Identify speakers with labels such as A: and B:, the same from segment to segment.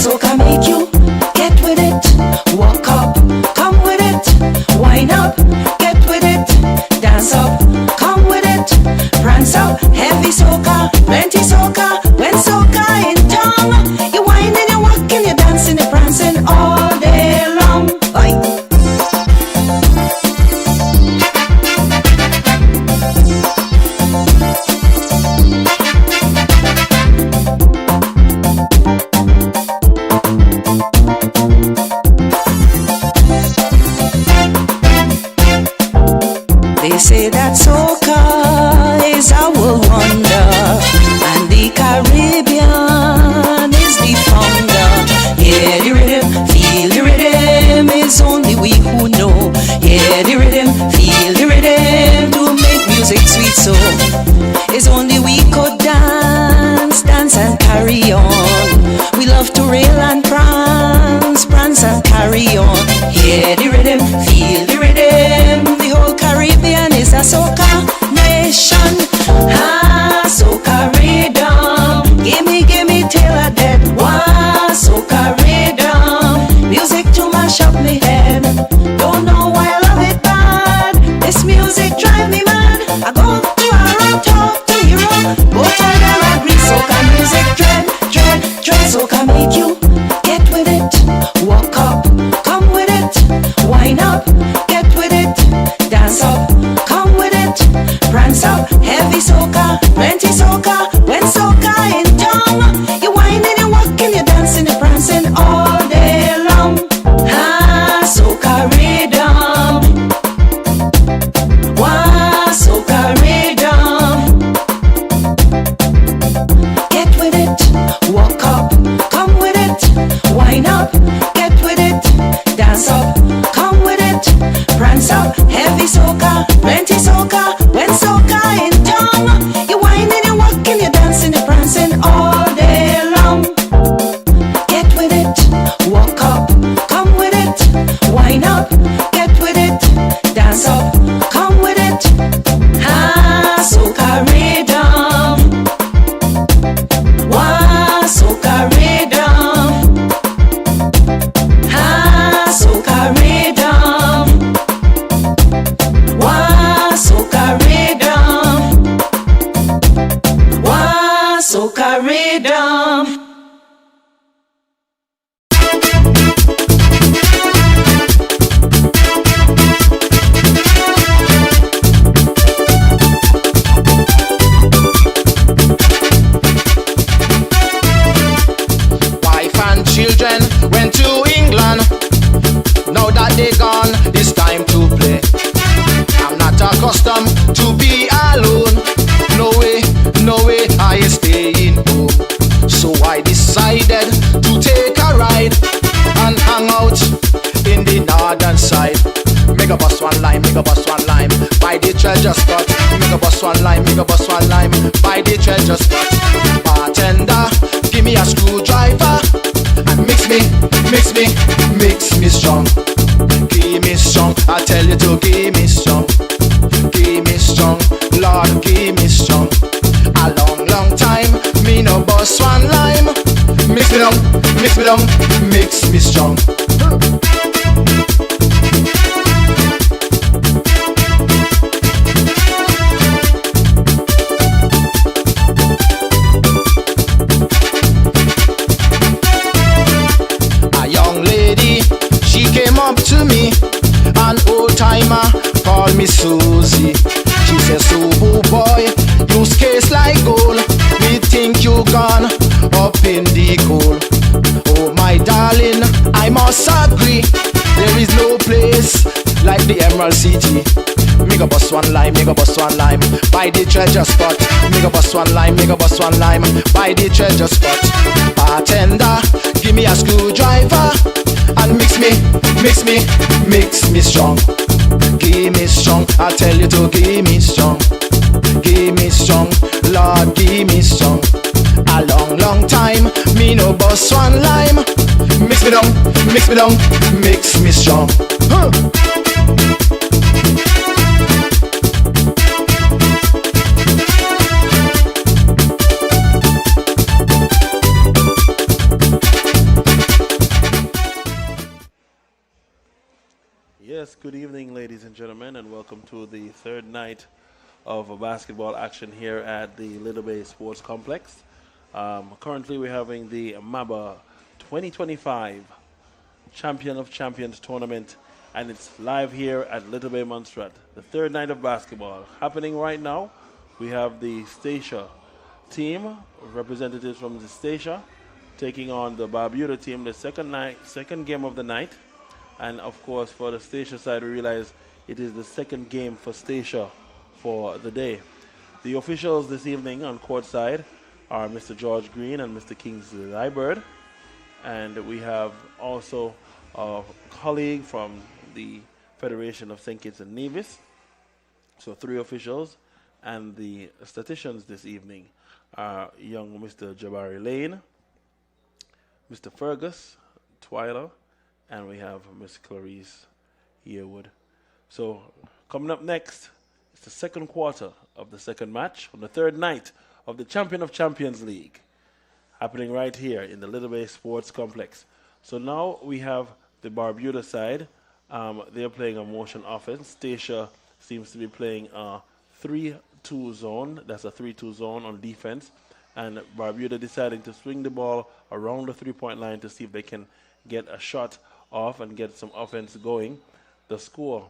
A: soca make you get with it. Walk up, come with it. Wind up, get with it. Dance up, come with it. Prance up, heavy soca, plenty soca. When soca in town, you whining, you walking, you dancing, you prancing all day long. Oi. They say that soca is our wonder, and the Caribbean is the founder. Yeah, the rhythm, feel the rhythm, is only we who know. Yeah, the rhythm, feel the rhythm, to make music sweet so. It's only we could dance, dance and carry on. We love to rail and prance, prance and carry on. Yeah, the rhythm, feel the rhythm, the whole Caribbean is a soca nation. Ah, soca rhythm, gimme till I dead. Wow, soca rhythm, music to mash up me head. Don't know why I love it bad. This music drive me mad. I go to Europe, talk to Europe, go to them agree. Soca music dread. Soca make you get with it. Walk up, come with it. Wind up, get with it. Dance up, come with it. Prance up, heavy soca, plenty soca. When soca in town, you whining, you walking, you dancing, you prancing all day long. Ah, soca rhythm. Wow, soca rhythm. Get with it, walk up, come with it. Wind up, get with it. Dance up, come with it. Prance up, heavy soca, plenty soca. When soca in town, you whining, you walking, you dancing, you prancing all day long. Get with it, walk up, come with it. Wind up, get with it. Dance up, come with it. Ah, soca rhythm. Wow, soca rhythm. Ah, soca rhythm. Wow, soca rhythm. Wow, soca rhythm.
B: Wife and children went to England. Now that they gone, it's time to play. I'm not accustomed to be alone. No way, I is staying home. So I decided to take a ride and hang out in the northern side. Mega bus one lime, by the treasure spot. Mega bus one lime, by the treasure spot. Bartender, give me a screwdriver and mix me strong. Give me strong, I tell you to give me strong. Give me strong, Lord, give me strong. A long time, me no bus one lime. Mix me down, mix me strong. A young lady, she came up to me, an old timer called me Susie. She says, "So boy, you skate like gold. We think you gone up in the coal." Oh my darling, I must agree, there is no place like the Emerald City. Mega bus one lime, by the treasure spot. Mega bus one lime, by the treasure spot. Bartender, give me a screwdriver and mix me strong. Give me strong, I tell you to give me strong. Give me strong, Lord, give me strong. A long time, me no bus one lime. Mix me down, mix me strong.
C: Yes, good evening, ladies and gentlemen, and welcome to the third night of basketball action here at the Little Bay Sports Complex. Currently, we're having the MABA 2025 Champion of Champions tournament, and it's live here at Little Bay Montserrat. The third night of basketball happening right now. We have the Statia team, representatives from the Statia, taking on the Barbuda team, the second game of the night. And of course, for the Statia side, we realize it is the second game for Statia for the day. The officials this evening on court side are Mr. George Green and Mr. Kingsley Liebird. And we have also a colleague from the Federation of St. Kitts and Nevis. So 3 officials. And the statisticians this evening are young Mr. Jabari Lane, Mr. Fergus Twyler, and we have Miss Clarice Yearwood. So coming up next is the second quarter of the second match on the third night of the Champion of Champions League, happening right here in the Little Bay Sports Complex. So now we have the Barbuda side. They're playing a motion offense. Statia seems to be playing a 3-2 zone. That's a 3-2 zone on defense. And Barbuda deciding to swing the ball around the three-point line to see if they can get a shot off and get some offense going. The score,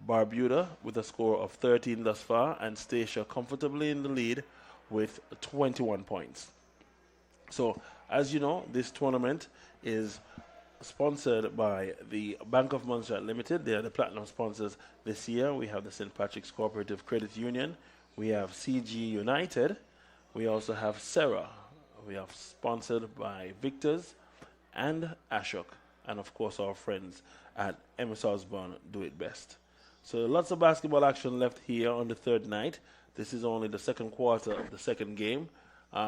C: Barbuda with a score of 13 thus far, and Statia comfortably in the lead with 21 points. So, as you know, this tournament is sponsored by the Bank of Montserrat Limited. They are the platinum sponsors this year. We have the St. Patrick's Cooperative Credit Union. We have CG United. We also have Sarah. We have sponsored by Victors and Ashok. And of course our friends at MS Osborne Do It Best. So lots of basketball action left here on the third night. This is only the second quarter of the second game.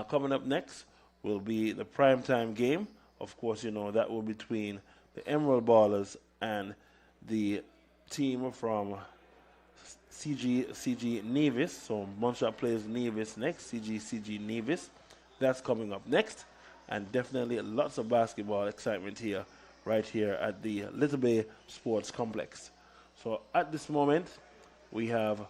C: Coming up next will be the primetime game. Of course, you know, that will be between the Emerald Ballers and the team from CG Nevis. So Montserrat plays Nevis next, CG Nevis. That's coming up next. And definitely lots of basketball excitement here, right here at the Little Bay Sports Complex. So at this moment, we have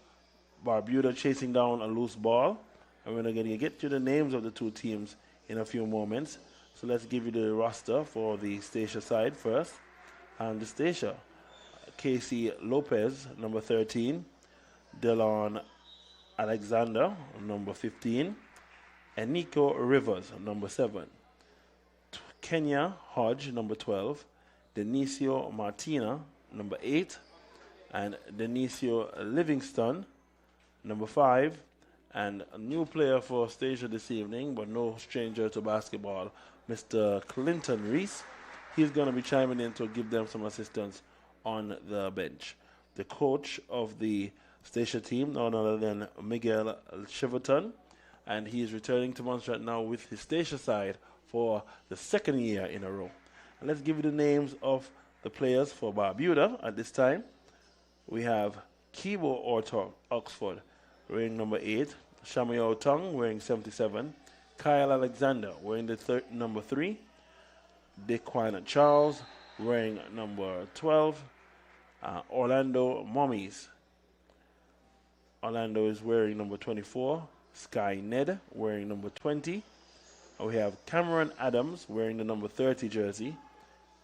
C: Barbuda chasing down a loose ball. And we're going to get to the names of the two teams in a few moments. So let's give you the roster for the Statia side first. And the Statia, Casey Lopez, number 13. Delon Alexander, number 15. And Nico Rivers, number 7. Kenya Hodge, number 12. Denicio Martina, number 8. And Denicio Livingston, number 5. And a new player for Statia this evening, but no stranger to basketball, Mr. Clinton Reese. He's going to be chiming in to give them some assistance on the bench. The coach of the Statia team, none other than Miguel Chiverton, and he is returning to Montserrat now with his Statia side for the second year in a row. And let's give you the names of the players for Barbuda at this time. We have Kibo Orton Oxford, wearing number 8. Shamayao Tong, wearing 77. Kyle Alexander, wearing the number 3. Dequina Charles, wearing number 12. Orlando Mummies. Orlando is wearing number 24. Sky Ned, wearing number 20. And we have Cameron Adams, wearing the number 30 jersey.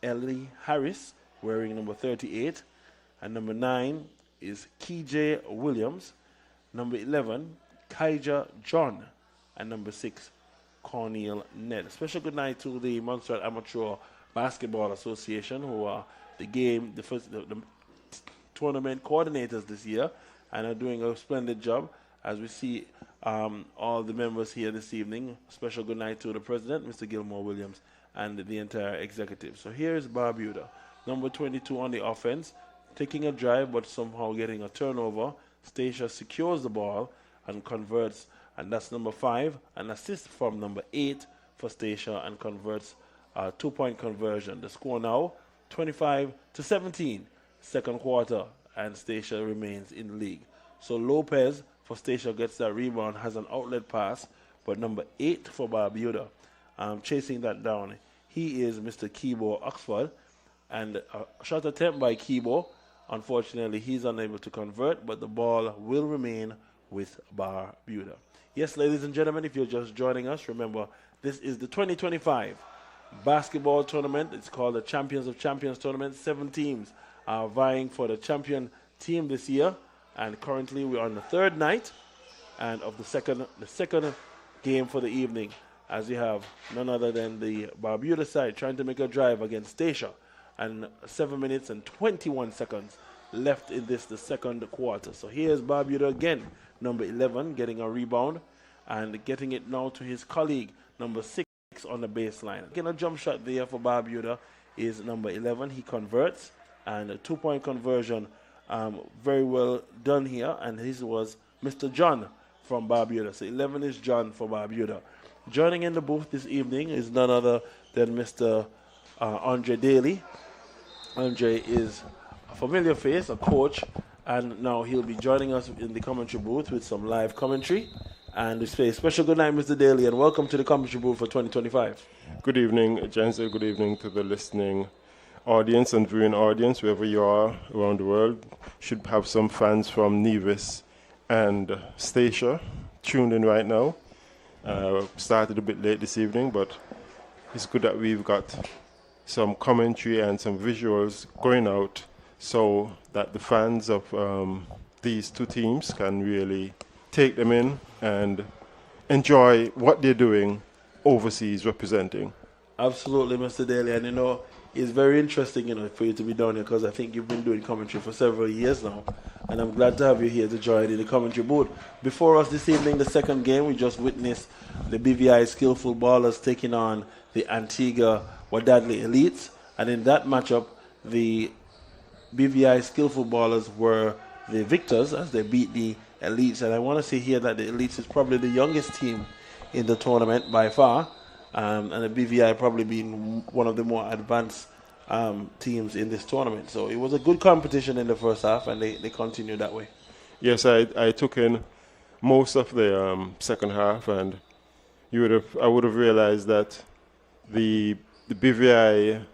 C: Ellie Harris, wearing number 38. And number 9 is KJ Williams. Number 11, Kaija John. And number 6, Cornel Ned. Special good night to the Montserrat Amateur Basketball Association, who are the tournament coordinators this year and are doing a splendid job. As we see all the members here this evening, special good night to the president, Mr. Gilmore Williams, and the entire executive. So here is Barbuda, number 22 on the offense, taking a drive but somehow getting a turnover. Statia secures the ball and converts, and that's number 5, an assist from number 8 for Statia, and converts a 2-point conversion. The score now 25-17, second quarter, and Statia remains in the league. So Lopez for Statia gets that rebound, has an outlet pass, but number 8 for Barbuda, chasing that down, he is Mr. Kibo Oxford, and a shot attempt by Kibo Unfortunately, he's unable to convert, but the ball will remain with Barbuda. Yes, ladies and gentlemen, if you're just joining us, remember, this is the 2025 basketball tournament. It's called the Champions of Champions tournament. 7 teams are vying for the champion team this year, and currently we're on the third night and of the second game for the evening, as you have none other than the Barbuda side trying to make a drive against Statia, and 7 minutes and 21 seconds left in the second quarter. So here's Barbuda again, number 11, getting a rebound and getting it now to his colleague, number 6, on the baseline. Again, a jump shot there for Barbuda is number 11. He converts, and a 2-point conversion, very well done here, and his was Mr. John from Barbuda. So 11 is John for Barbuda. Joining in the booth this evening is none other than Mr. Andre Daly. Andre is a familiar face, a coach, and now he'll be joining us in the commentary booth with some live commentary. And we say special good night, Mr. Daly, and welcome to the commentary booth for 2025.
D: Good evening, gents. Good evening to the listening audience and viewing audience, wherever you are around the world. Should have some fans from Nevis and Statia tuned in right now. Started a bit late this evening, but it's good that we've got some commentary and some visuals going out so that the fans of these two teams can really take them in and enjoy what they're doing overseas representing.
C: Absolutely, Mr. Daly. And, it's very interesting, for you to be down here, because I think you've been doing commentary for several years now. And I'm glad to have you here to join in the commentary booth. Before us this evening, the second game, we just witnessed the BVI Skillful Ballers taking on the Antigua Wadadli Elites. And in that matchup, the BVI Skillful Ballers were the victors as they beat the Elites. And I want to say here that the Elites is probably the youngest team in the tournament by far. And the BVI probably being one of the more advanced teams in this tournament. So it was a good competition in the first half, and they continued that way.
D: Yes, I took in most of the second half, and I would have realized that the BVI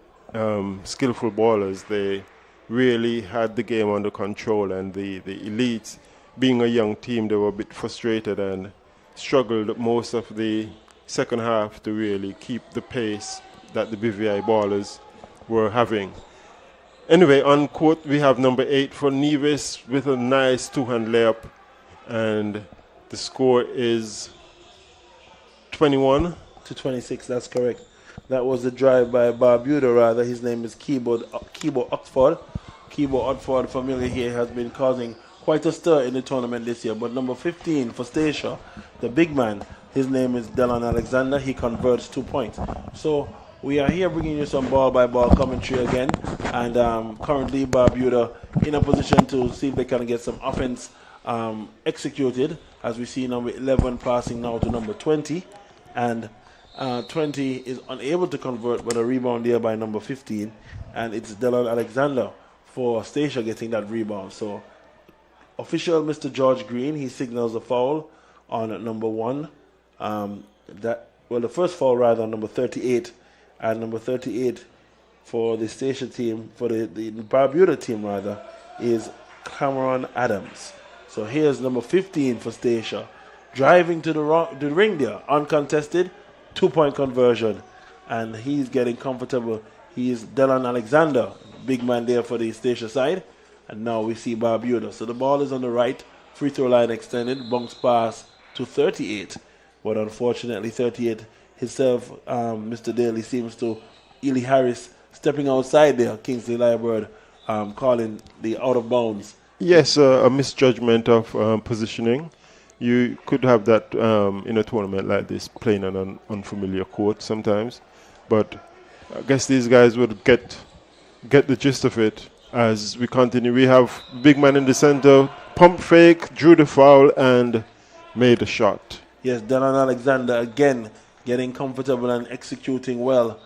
D: Skillful Ballers, they really had the game under control, and the Elites, being a young team, they were a bit frustrated and struggled most of the second half to really keep the pace that the BVI Ballers were having. Anyway, on court we have number 8 for Nevis with a nice two-hand layup, and the score is 21
C: to 26. That's correct. That was the drive by Barbuda, rather. His name is Kibo Oxford. Kibo Oxford, familiar here, has been causing quite a stir in the tournament this year. But number 15 for Statia, the big man, his name is Delon Alexander. He converts 2 points. So we are here bringing you some ball-by-ball commentary again. And currently Barbuda in a position to see if they can get some offense executed. As we see number 11 passing now to number 20. And 20 is unable to convert, but a rebound there by number 15. And it's Delon Alexander for Statia getting that rebound. So official Mr. George Green, he signals a foul on number 1. The first foul rather on number 38, and number 38 for the Statia team, for the Barbuda team rather, is Cameron Adams. So here's number 15 for Statia, driving to the ring there, uncontested, 2-point conversion, and he's getting comfortable. He is Delon Alexander, big man there for the Statia side, and now we see Barbuda. So the ball is on the right, free throw line extended, bounce pass to 38. But unfortunately, 38 himself, Mr. Daly, seems to Ely Harris stepping outside there. Kingsley Lyrebird calling the out of bounds.
D: Yes, a misjudgment of positioning. You could have that in a tournament like this, playing on an unfamiliar court sometimes. But I guess these guys would get the gist of it as we continue. We have big man in the center, pump fake, drew the foul, and made a shot.
C: Yes, Delon Alexander again getting comfortable and executing well,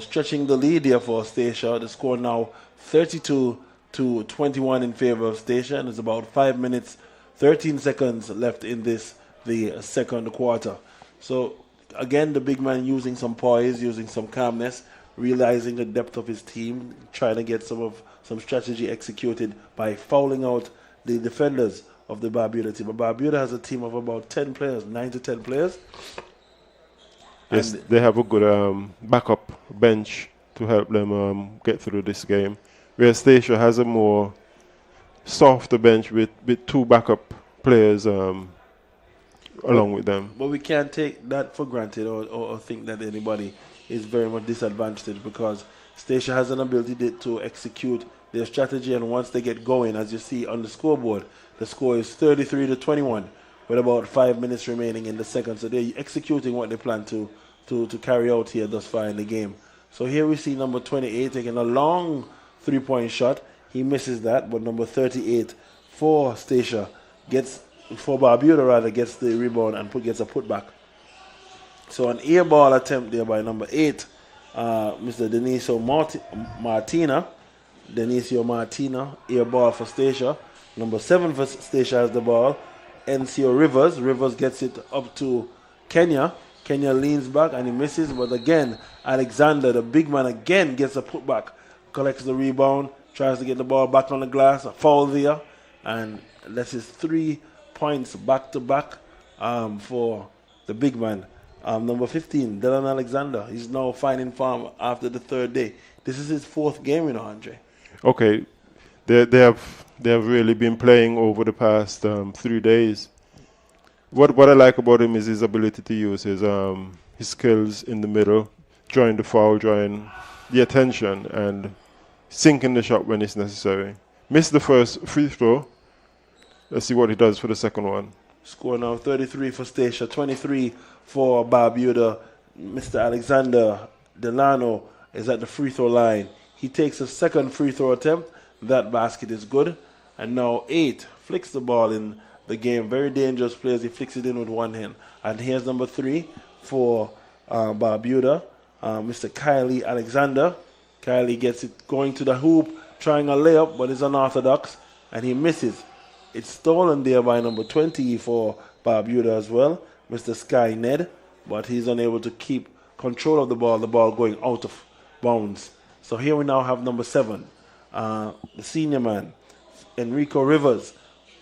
C: stretching the lead here for Statia. The score now 32 to 21 in favor of Statia, and there's about 5 minutes, 13 seconds left in the second quarter. So again, the big man using some poise, using some calmness, realizing the depth of his team, trying to get some strategy executed by fouling out the defenders of the Barbuda team. But Barbuda has a team of about 10 players, 9 to 10 players.
D: Yes, they have a good backup bench to help them get through this game. Whereas Stacia has a more softer bench with 2 backup players along with them.
C: But we can't take that for granted or think that anybody is very much disadvantaged, because Stacia has an ability to execute their strategy, and once they get going, as you see on the scoreboard, the score is 33-21 with about 5 minutes remaining in the second. So they're executing what they plan to carry out here thus far in the game. So here we see number 28 taking a long 3-point shot. He misses that, but number 38 for Stacia gets the rebound and gets a putback. So an air ball attempt there by number 8, Mr. Dionisio Martina, air ball for Stacia. Number 7 for Stacia has the ball. NCO Rivers gets it up to Kenya. Kenya leans back and he misses, but again, Alexander, the big man, again gets a putback, collects the rebound, tries to get the ball back on the glass, a foul there, and that's his 3 points back to back for the big man. Number 15, Dylan Alexander, he's now finding form after the 3rd day. This is his 4th game, Andre. Okay,
D: they have really been playing over the past 3 days. What I like about him is his ability to use his skills in the middle, drawing the foul, drawing the attention, and sinking the shot when it's necessary. Missed the first free throw. Let's see what he does for the second one.
C: Score now 33 for Stacia, 23 for Barbuda. Mr. Alexander Delano is at the free throw line. He takes a second free throw attempt. That basket is good. And now 8 flicks the ball in the game. Very dangerous players. He flicks it in with one hand. And here's number 3 for Barbuda, Mr. Kylie Alexander. Kylie gets it going to the hoop, trying a layup, but it's unorthodox, and he misses. It's stolen there by number 20 for Barbuda as well, Mr. Sky Ned, but he's unable to keep control of the ball going out of bounds. So here we now have number 7, the senior man, Enrico Rivers,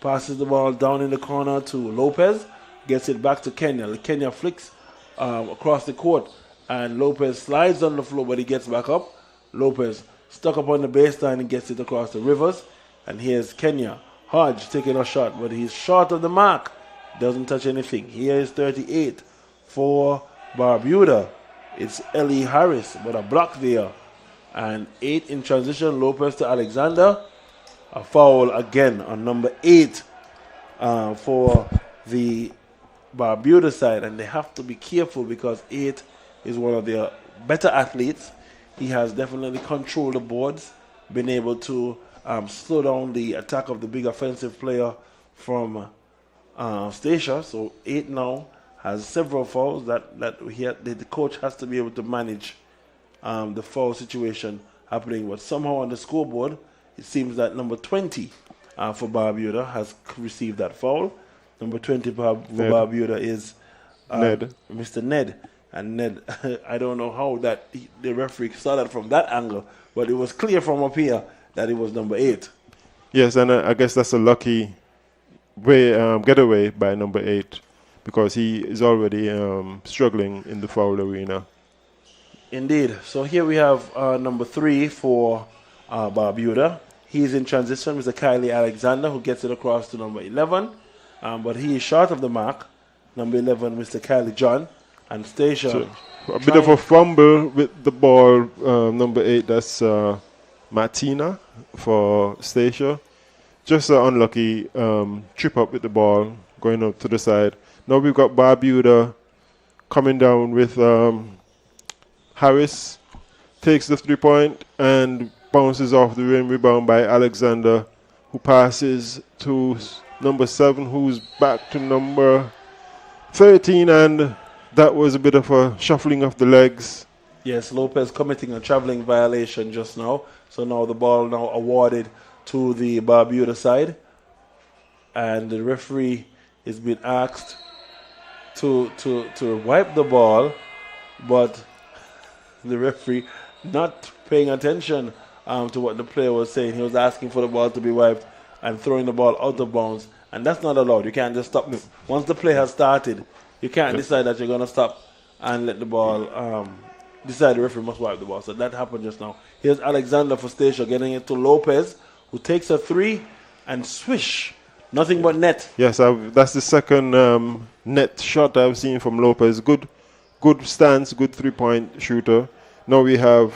C: passes the ball down in the corner to Lopez, gets it back to Kenya. Kenya flicks across the court, and Lopez slides on the floor, but he gets back up. Lopez stuck up on the baseline and gets it across the Rivers. And here's Kenya. Hodge taking a shot, but he's short of the mark. Doesn't touch anything. Here is 38 for Barbuda. It's Ellie Harris, but a block there. And 8 in transition. Lopez to Alexander. A foul again on number 8 for the Barbuda side. And they have to be careful because 8 is one of their better athletes. He has definitely controlled the boards, been able to slow down the attack of the big offensive player from Stacia. So 8 now has several fouls that the coach has to be able to manage the foul situation happening. But somehow on the scoreboard, it seems that number 20 for Barbuda has received that foul. Number 20 for Barbuda is
D: Ned.
C: Mr. Ned. And Ned, I don't know how the referee saw that from that angle, but it was clear from up here that it was number 8.
D: Yes, and I guess that's a lucky getaway by number 8 because he is already struggling in the foul arena.
C: Indeed. So here we have number 3 for Barbuda. He's in transition with Kylie Alexander, who gets it across to number 11, but he is short of the mark. Number 11, Mr. Kylie John. And Stacia.
D: So a bit of a fumble with the ball. Number 8, that's Martina for Stacia. Just an unlucky trip up with the ball, going up to the side. Now we've got Barbuda coming down with Harris. Takes the 3-point and bounces off the rim, rebound by Alexander, who passes to number 7, who's back to number 13, and that was a bit of a shuffling of the legs.
C: Yes, Lopez committing a traveling violation just now. So now the ball now awarded to the Barbuda side. And the referee is being asked to wipe the ball, but the referee not paying attention to what the player was saying. He was asking for the ball to be wiped and throwing the ball out of bounds. And that's not allowed. You can't just stop. Once the play has started, you can't decide that you're going to stop and let the ball decide the referee must wipe the ball. So that happened just now. Here's Alexander for Stacia getting it to Lopez, who takes a three and swish. Nothing but net.
D: Yes, that's the second net shot I've seen from Lopez. Good stance, good three-point shooter. Now we have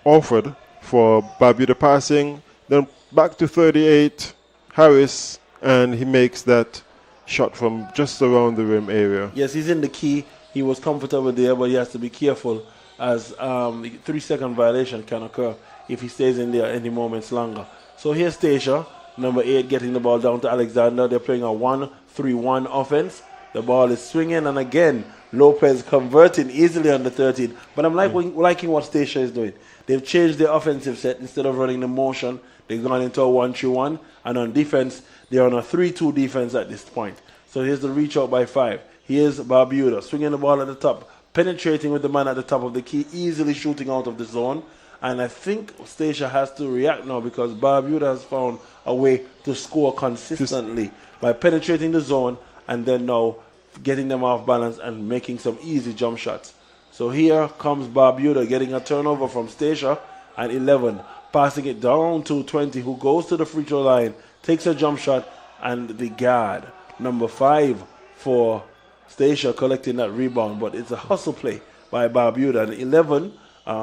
D: Orford for Barbuda passing. Then back to 38, Harris, and he makes that shot from just around the rim area.
C: Yes, he's in the key. He was comfortable there, but he has to be careful as 3-second violation can occur if he stays in there any moments longer. So here's Stacia, number 8, getting the ball down to Alexander. They're playing a 1-3-1 offense. The ball is swinging, and again, Lopez converting easily on the 13. But I'm liking what Stacia is doing. They've changed their offensive set. Instead of running the motion, they've gone into a 1-3-1. And on defense, they're on a 3-2 defense at this point. So here's the reach out by 5. Here's Barbuda swinging the ball at the top, penetrating with the man at the top of the key, easily shooting out of the zone. And I think Stacia has to react now because Barbuda has found a way to score consistently by penetrating the zone and then now getting them off balance and making some easy jump shots. So here comes Barbuda getting a turnover from Stacia and 11, passing it down to 20, who goes to the free throw line, takes a jump shot, and the guard, number 5 for Stacia, collecting that rebound. But it's a hustle play by Barbuda. And 11,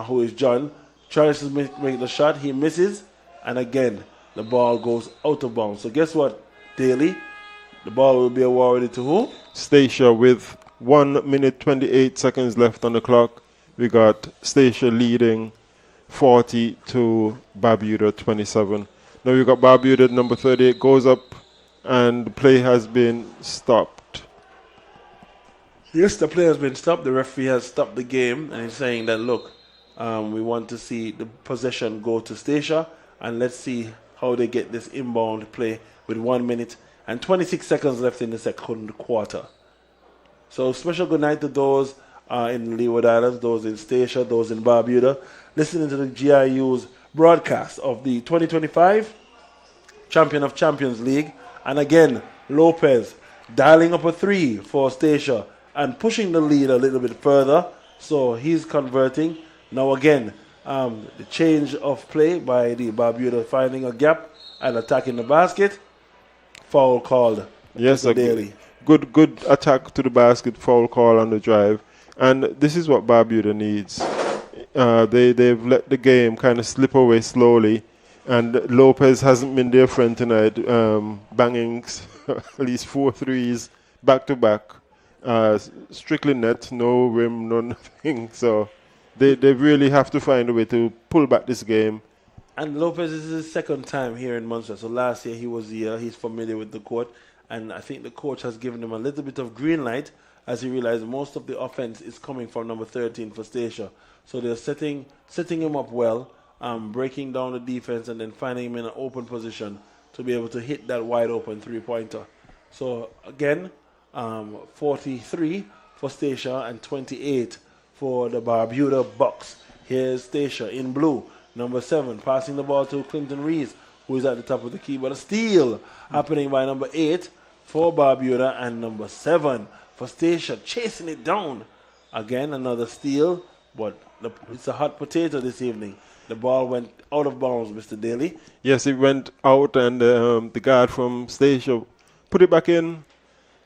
C: who is John, tries to make the shot. He misses, and again, the ball goes out of bounds. So guess what, Daly? The ball will be awarded to who?
D: Stacia with 1 minute 28 seconds left on the clock. We got Stacia leading 40 to Barbuda 27. Now we got Barbuda number 38 goes up and the play has been stopped.
C: Yes, the play has been stopped. The referee has stopped the game and he's saying that, look, we want to see the possession go to Stacia and let's see how they get this inbound play with 1 minute and 26 seconds left in the second quarter. So special good night to those in Leeward Islands, those in Stacia, those in Barbuda, listening to the GIU's broadcast of the 2025 Champion of Champions League. And again, Lopez dialing up a 3 for Stacia and pushing the lead a little bit further. So he's converting. Now again, the change of play by the Barbuda finding a gap and attacking the basket. Foul called.
D: Yes,
C: Daly.
D: Good attack to the basket, foul call on the drive. And this is what Barbuda needs. They've let the game kind of slip away slowly. And Lopez hasn't been their friend tonight, banging at least 4 threes back to back. Strictly net, no rim, no nothing. So they really have to find a way to pull back this game.
C: And Lopez is his second time here in Montserrat. So last year he was here. He's familiar with the court. And I think the coach has given him a little bit of green light as he realized most of the offense is coming from number 13 for Stacia. So they're setting him up well, breaking down the defense and then finding him in an open position to be able to hit that wide open three-pointer. So again, 43 for Stacia and 28 for the Barbuda Bucks. Here's Stacia in blue. Number 7, passing the ball to Clinton Rees, who is at the top of the key. But a steal happening by number 8 for Barbuda and number 7 for Stacia, chasing it down. Again, another steal, but it's a hot potato this evening. The ball went out of bounds, Mr. Daly.
D: Yes, it went out, and the guard from Stacia put it back in.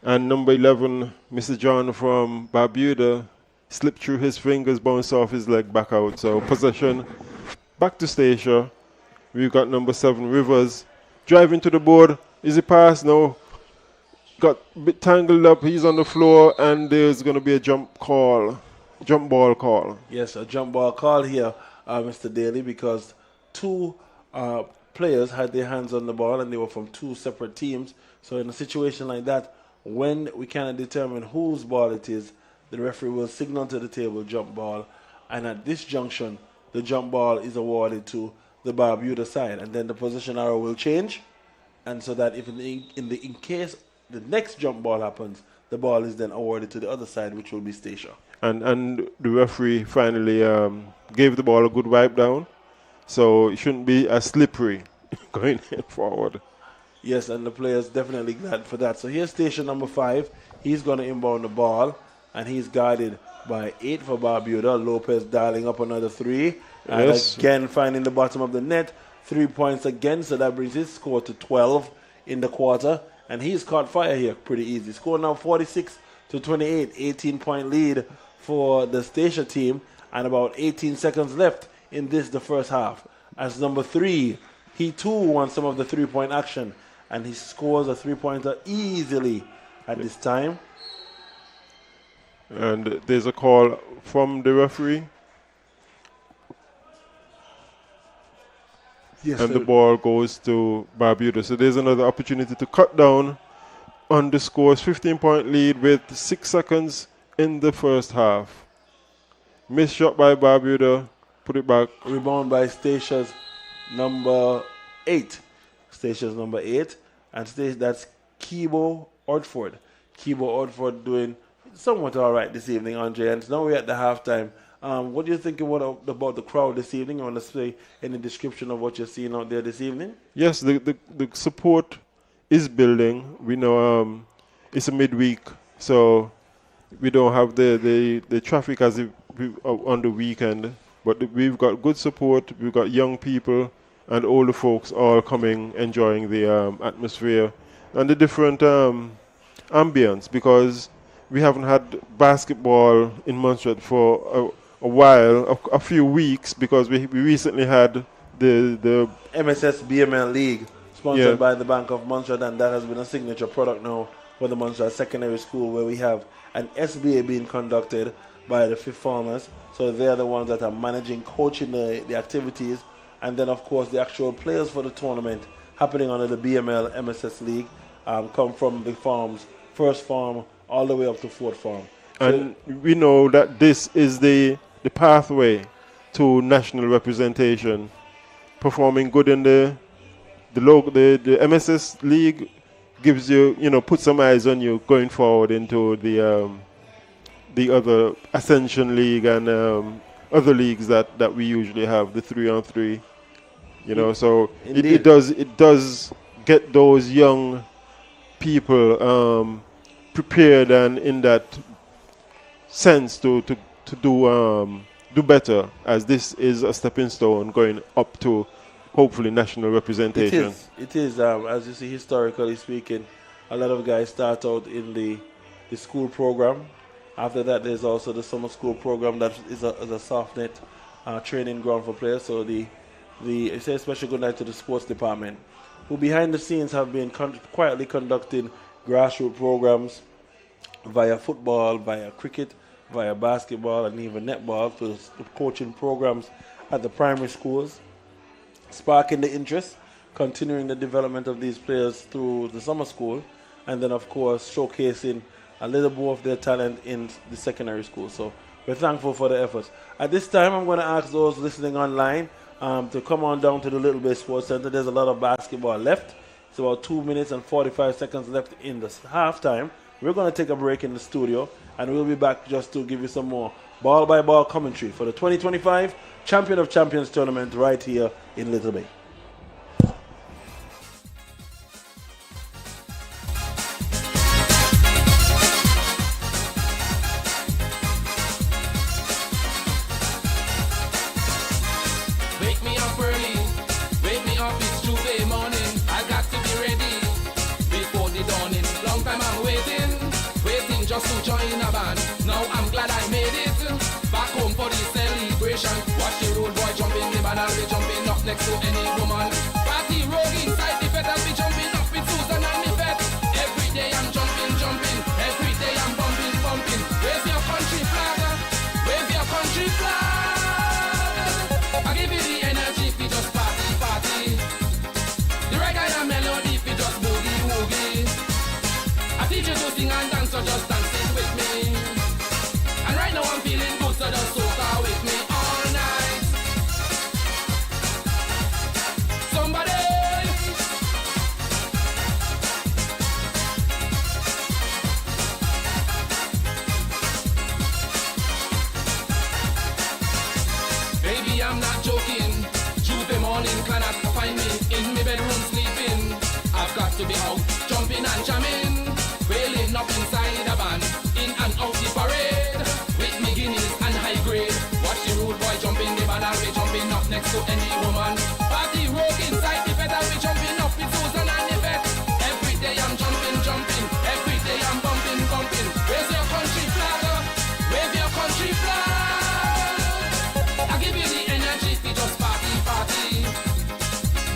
D: And number 11, Mr. John from Barbuda, slipped through his fingers, bounced off his leg back out. So possession back to Stacia. We've got number 7, Rivers, driving to the board. Is it pass? No. Got a bit tangled up. He's on the floor, and there's going to be a jump ball call.
C: Yes, a jump ball call here, Mr. Daly, because 2 players had their hands on the ball, and they were from 2 separate teams. So in a situation like that, when we cannot determine whose ball it is, the referee will signal to the table jump ball. And at this junction, the jump ball is awarded to the Barbuda side, and then the position arrow will change, and so that if in case the next jump ball happens, the ball is then awarded to the other side, which will be Stacia.
D: And the referee finally gave the ball a good wipe down, so it shouldn't be as slippery going forward.
C: Yes, and the player's definitely glad for that. So here's station number 5. He's going to inbound the ball, and he's guarded by 8 for Barbuda. Lopez dialing up another 3. And
D: Yes.
C: again, finding the bottom of the net. 3 points again, so that brings his score to 12 in the quarter. And he's caught fire here pretty easy. Score now 46 to 28. 18-point lead for the Statia team. And about 18 seconds left in this, the first half. As number 3, he too wants some of the 3-point action. And he scores a 3-pointer easily at this time.
D: And there's a call from the referee.
C: Yes,
D: and the ball goes to Barbuda. So there's another opportunity to cut down on the score's 15-point lead with 6 seconds in the first half. Missed shot by Barbuda. Put it back.
C: Rebound by Statia's number 8. Statia's number 8. And that's Kibo Ortford. Kibo Ortford doing somewhat all right this evening, Andre. And now we're at the halftime. What do you think about the crowd this evening? You want to say any description of what you're seeing out there this evening?
D: Yes, the support is building. We know it's a midweek, so we don't have the traffic as if on the weekend. But we've got good support. We've got young people and older folks all coming, enjoying the atmosphere and the different ambience, because we haven't had basketball in Montserrat for a while, a few weeks, because we recently had the
C: MSS BML League, sponsored by the Bank of Montserrat, and that has been a signature product now for the Montserrat Secondary School, where we have an SBA being conducted by the fifth formers. So they're the ones that are managing, coaching the activities, and then of course the actual players for the tournament happening under the BML MSS League come from the farms, first farm all the way up to fourth farm.
D: And we know that this is the pathway to national representation. Performing good in the MSS League gives you, put some eyes on you going forward into the other Ascension League and other leagues that we usually have, the 3-on-3. So it does get those young people prepared and in that sense to do better, as this is a stepping stone going up to hopefully national representation.
C: It is as you see, historically speaking, a lot of guys start out in the school program. After that, there's also the summer school program that is a soft net training ground for players. So I say a special good night to the sports department, who behind the scenes have been quietly conducting grassroots programs via football, via cricket, via basketball, and even netball, to the coaching programs at the primary schools, sparking the interest, continuing the development of these players through the summer school, and then of course showcasing a little more of their talent in the secondary school. So we're thankful for the efforts. At this time, I'm going to ask those listening online to come on down to the Little Bay Sports Center. There's a lot of basketball left. It's about 2 minutes and 45 seconds left in the halftime. We're going to take a break in the studio, and we'll be back just to give you some more ball-by-ball commentary for the 2025 Champion of Champions tournament right here in Little Bay.
E: Next to any woman, party rogue inside the fed, I'll be jumping up with Susan and me vet. Every day I'm jumping, every day I'm bumping. Wave your country flag, wave your country flag. I give you the energy if you just party. The reggae and melody if you just boogie. I teach you to sing and dance, so just dance it with me. And right now I'm feeling good, so just soca with me all night. Somebody, baby, I'm not joking. Tuesday morning cannot find me in my bedroom sleeping. I've got to be out, jumping and jamming, wailing up inside a band, in and out the parade, with me guineas and high grade. Watch the rude boy jumping the band, I'll be jumping up next to any woman. Party rogue inside the bed, I'll be jumping up with Susan and Yvette. Every day I'm jumping, jumping, every day I'm bumping, bumping. Raise your country flag, wave your country flag. I give you the energy, we just party, party.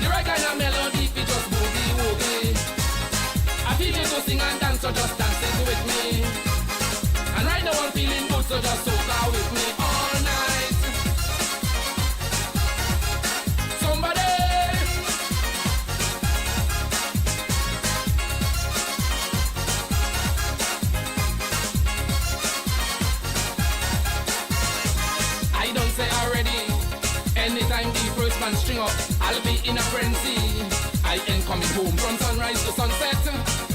E: The right kind of melody, we just boogie, woogie. I feel you to sing and dance, so just dance it with me. And right now I'm feeling good, so just soca with me all night. Somebody. I don't say already. Anytime the first man string up, I'll be in a frenzy. I ain't coming home from sunrise to sunset.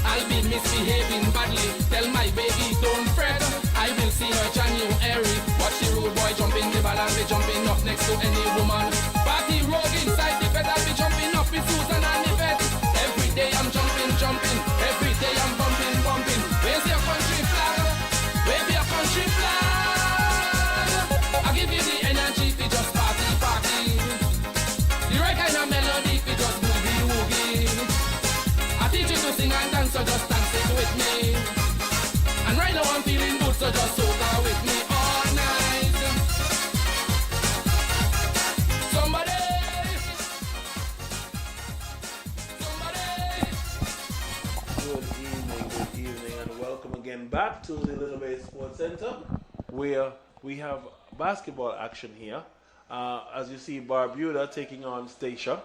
E: I'll be misbehaving badly. Tell my baby don't fret. I will see her January. Watch the road boy jumping the ball, I'll be jumping up next to any woman. Party rogue inside the bed, I'll be jumping up with Susan and Yvette. Every day I'm jumping, jumping. Every day I'm bumping, bumping. Where's your country flag? Wave your country flag. I give you the energy, we just party, party. The right kind of melody, we just boogie, woogie. I teach you to sing and dance, so just dance it with me. And right now I'm feeling good, so just soca with me all night. Somebody, somebody.
C: Good evening, and welcome again back to the Little Bay Sports Center, where we have basketball action here. As you see, Barbuda taking on Stacia.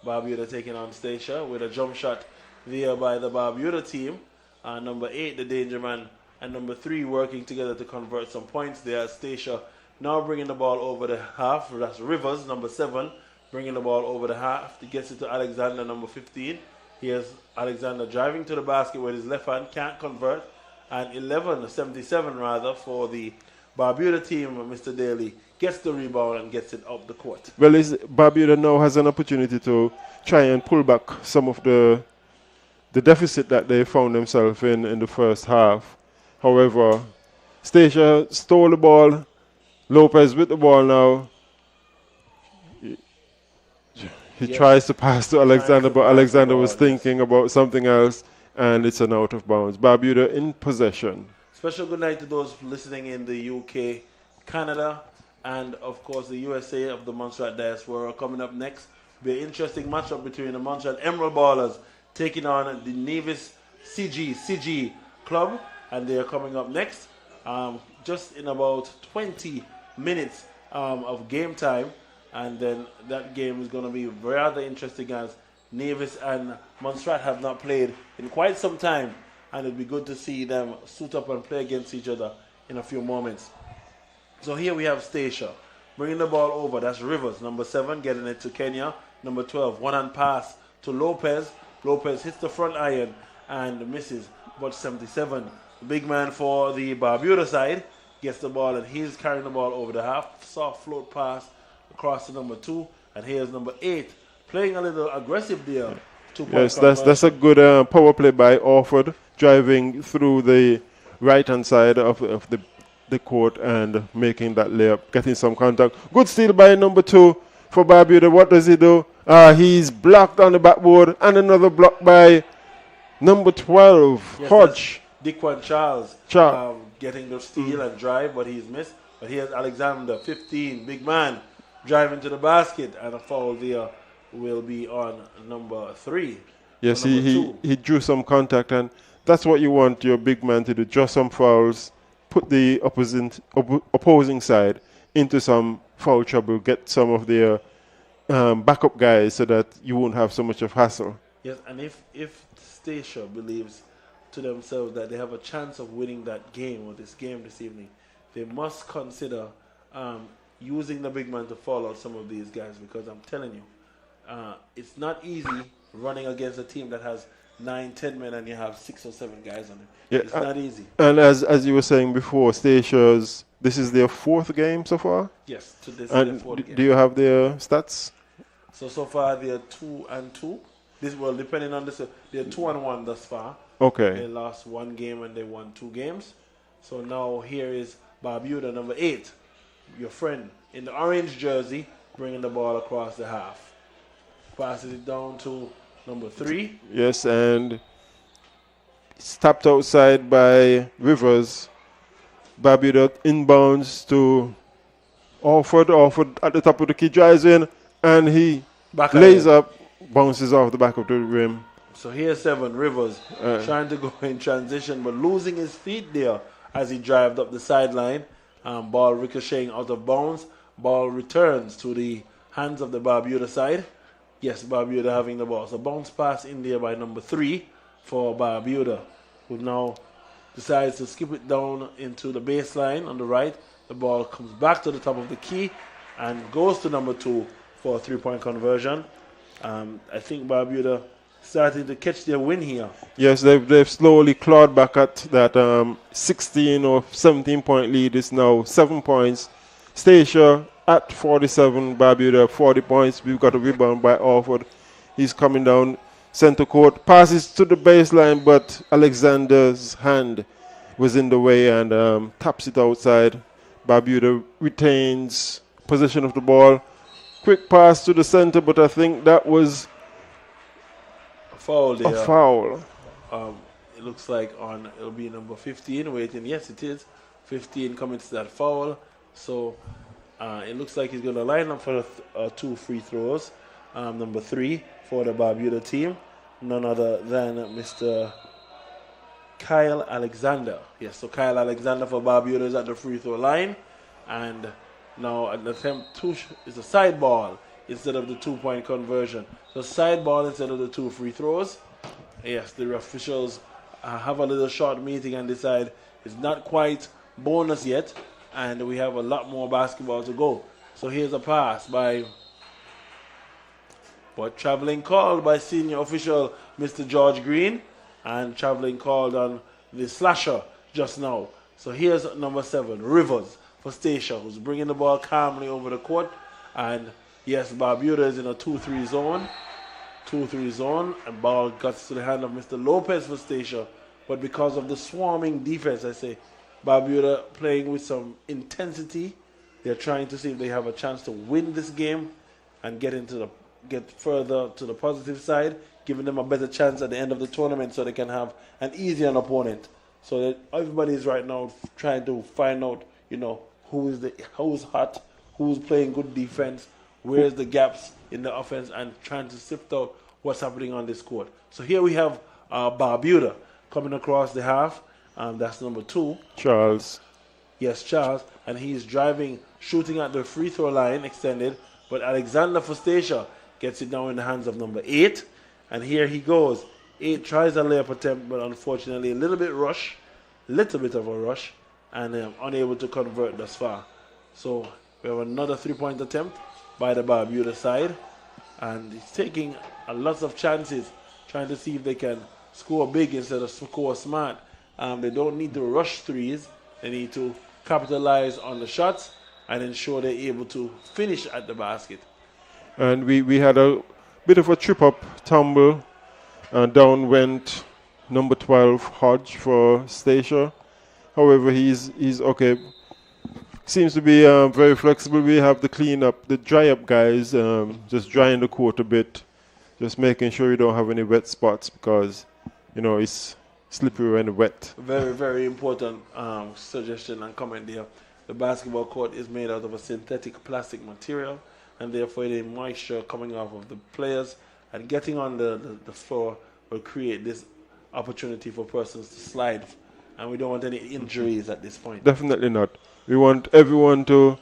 C: Barbuda taking on Stacia with a jump shot there by the Barbuda team. Number 8, the Danger Man, and number 3 working together to convert some points there. Stacia now bringing the ball over the half. That's Rivers, number 7, bringing the ball over the half. He gets it to Alexander, number 15. Here's Alexander driving to the basket with his left hand, can't convert. And 77 rather, for the Barbuda team, Mr. Daly, gets the rebound and gets it up the court.
D: Well, Barbuda now has an opportunity to try and pull back some of the deficit that they found themselves in the first half. However, Stacia stole the ball. Lopez with the ball now. He tries to pass to Alexander, but Alexander was thinking about something else, and it's an out of bounds. Barbuda in possession.
C: Special good night to those listening in the UK, Canada, and of course the USA of the Montserrat diaspora. Coming up next, be an interesting matchup between the Montserrat Emerald Ballers taking on the Nevis CG club, and they are coming up next. Just in about 20 minutes of game time, and then that game is going to be rather interesting, as Nevis and Montserrat have not played in quite some time, and it'd be good to see them suit up and play against each other in a few moments. So here we have Stacia bringing the ball over. That's Rivers, number 7, getting it to Kenya. Number 12, one-hand pass to Lopez. Lopez hits the front iron and misses, but 77. The big man for the Barbuda side gets the ball, and he's carrying the ball over the half. Soft float pass across to number 2, and here's number 8 playing a little aggressive there.
D: Yes, that's a good power play by Orford, driving through the right-hand side of the court and making that layup, getting some contact. Good steal by number 2 for Barbuda. What does he do? He's blocked on the backboard, and another block by number 12,
C: yes,
D: Hodge.
C: Diquan Charles getting the steal and drive, but he's missed. But here's Alexander, 15, big man, driving to the basket, and a foul there will be on number 3.
D: Yes, he drew some contact, and that's what you want your big man to do, draw some fouls, put the opposing side into some foul trouble, get some of their backup guys so that you won't have so much of hassle.
C: Yes, and if Stacia believes to themselves that they have a chance of winning that game or this game this evening, they must consider using the big man to follow out some of these guys, because I'm telling you, it's not easy running against a team that has 9, 10 men and you have 6 or 7 guys on it.
D: Yeah,
C: It's not easy.
D: And as you were saying before, Statia's, this is their 4th game so far?
C: Yes, to this is
D: And
C: the 4th game.
D: do you have their stats?
C: So far they are 2-2. This well, depending on this, they're 2-1 thus far.
D: Okay.
C: They lost 1 game and they won 2 games. So now here is Barbuda, number 8, your friend in the orange jersey, bringing the ball across the half. Passes it down to number 3.
D: Yes, and it's tapped outside by Rivers. Barbuda inbounds to Orford. Orford at the top of the key, drives in, and he lays up, bounces off the back of the rim.
C: So here's 7, Rivers, trying to go in transition, but losing his feet there as he drives up the sideline. Ball ricocheting out of bounds. Ball returns to the hands of the Barbuda side. Yes, Barbuda having the ball. So bounce pass in there by number 3 for Barbuda, who now decides to skip it down into the baseline on the right. The ball comes back to the top of the key and goes to number 2 for a 3-point conversion. I think Barbuda starting to catch their win here.
D: Yes, they've slowly clawed back at that 16 or 17-point lead. It's now 7 points. Statia at 47, Barbuda 40 points. We've got a rebound by Orford. He's coming down center court, passes to the baseline, but Alexander's hand was in the way and taps it outside. Barbuda retains possession of the ball. Quick pass to the center, but I think that was
C: foul there.
D: A foul.
C: It looks like it'll be number 15 waiting. Yes, it is. 15 commits that foul. So it looks like he's going to line up for 2 free throws. Number 3 for the Barbuda team. None other than Mr. Kyle Alexander. Yes, so Kyle Alexander for Barbuda is at the free throw line. And now an attempt is a side ball instead of the 2-point conversion. So side ball instead of the 2 free throws. Yes, the officials have a little short meeting and decide it's not quite bonus yet, and we have a lot more basketball to go. So here's a pass by traveling called by senior official Mr. George Green, and traveling called on the slasher just now. So here's number 7, Rivers for Statia, who's bringing the ball calmly over the court. And yes, Barbuda is in a 2-3 zone. 2-3 zone, and ball gets to the hand of Mr. Lopez for Statia. But because of the swarming defense, I say, Barbuda playing with some intensity. They're trying to see if they have a chance to win this game and get further to the positive side, giving them a better chance at the end of the tournament so they can have an easier opponent. So that everybody is right now trying to find out, who's hot, who's playing good defense, where's the gaps in the offense, and trying to sift out what's happening on this court. So here we have Barbuda coming across the half. That's number 2.
D: Charles.
C: Yes, Charles. And he's driving, shooting at the free throw line, extended. But Alexander for Statia gets it now in the hands of number 8. And here he goes. 8 tries a layup attempt, but unfortunately a little bit of a rush, and unable to convert thus far. So we have another 3-point attempt by the Barbuda side. And he's taking a lot of chances, trying to see if they can score big instead of score smart. They don't need to rush threes. They need to capitalize on the shots and ensure they're able to finish at the basket.
D: And we had a bit of a trip-up tumble. Down went number 12, Hodge, for Statia. However, he's okay. Seems to be very flexible. We have the clean-up, the dry-up guys, just drying the court a bit, just making sure you don't have any wet spots because, it's slippery when wet.
C: Very, very important suggestion and comment there. The basketball court is made out of a synthetic plastic material, and therefore the moisture coming off of the players and getting on the floor will create this opportunity for persons to slide, and we don't want any injuries at this point.
D: Definitely not. We want everyone to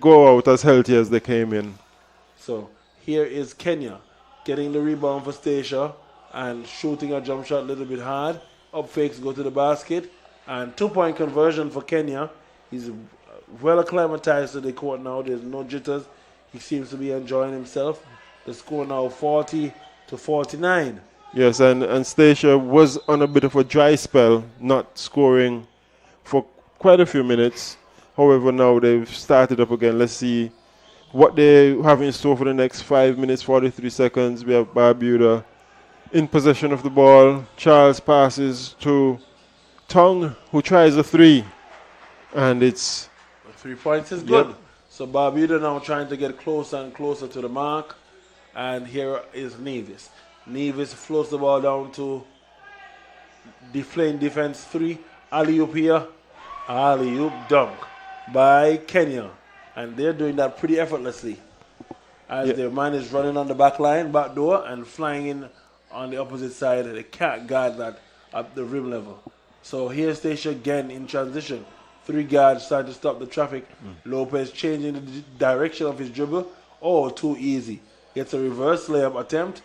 D: go out as healthy as they came in.
C: So here is Kenya getting the rebound for Statia and shooting a jump shot a little bit hard. Up fakes, go to the basket, and 2-point conversion for Kenya. He's well acclimatized to the court now. There's no jitters. He seems to be enjoying himself. The score now 40-49.
D: Yes, and Stacia was on a bit of a dry spell, not scoring for quite a few minutes. However, now they've started up again. Let's see what they have in store for the next 5 minutes, 43 seconds. We have Barbuda in possession of the ball. Charles passes to Tong, who tries a three. And it's...
C: 3 points is good.
D: Yep.
C: So Barbuda now trying to get closer and closer to the mark. And here is Nevis. Nevis floats the ball down to deflate defense 3. Alley-oop here. Alley-oop dunk by Kenya. And they're doing that pretty effortlessly. As their man is running on the back line, back door, and flying in on the opposite side. They can't guard that at the rim level. So here's Stacia again in transition. 3 guards trying to stop the traffic. Lopez changing the direction of his dribble. Oh, too easy. Gets a reverse layup attempt.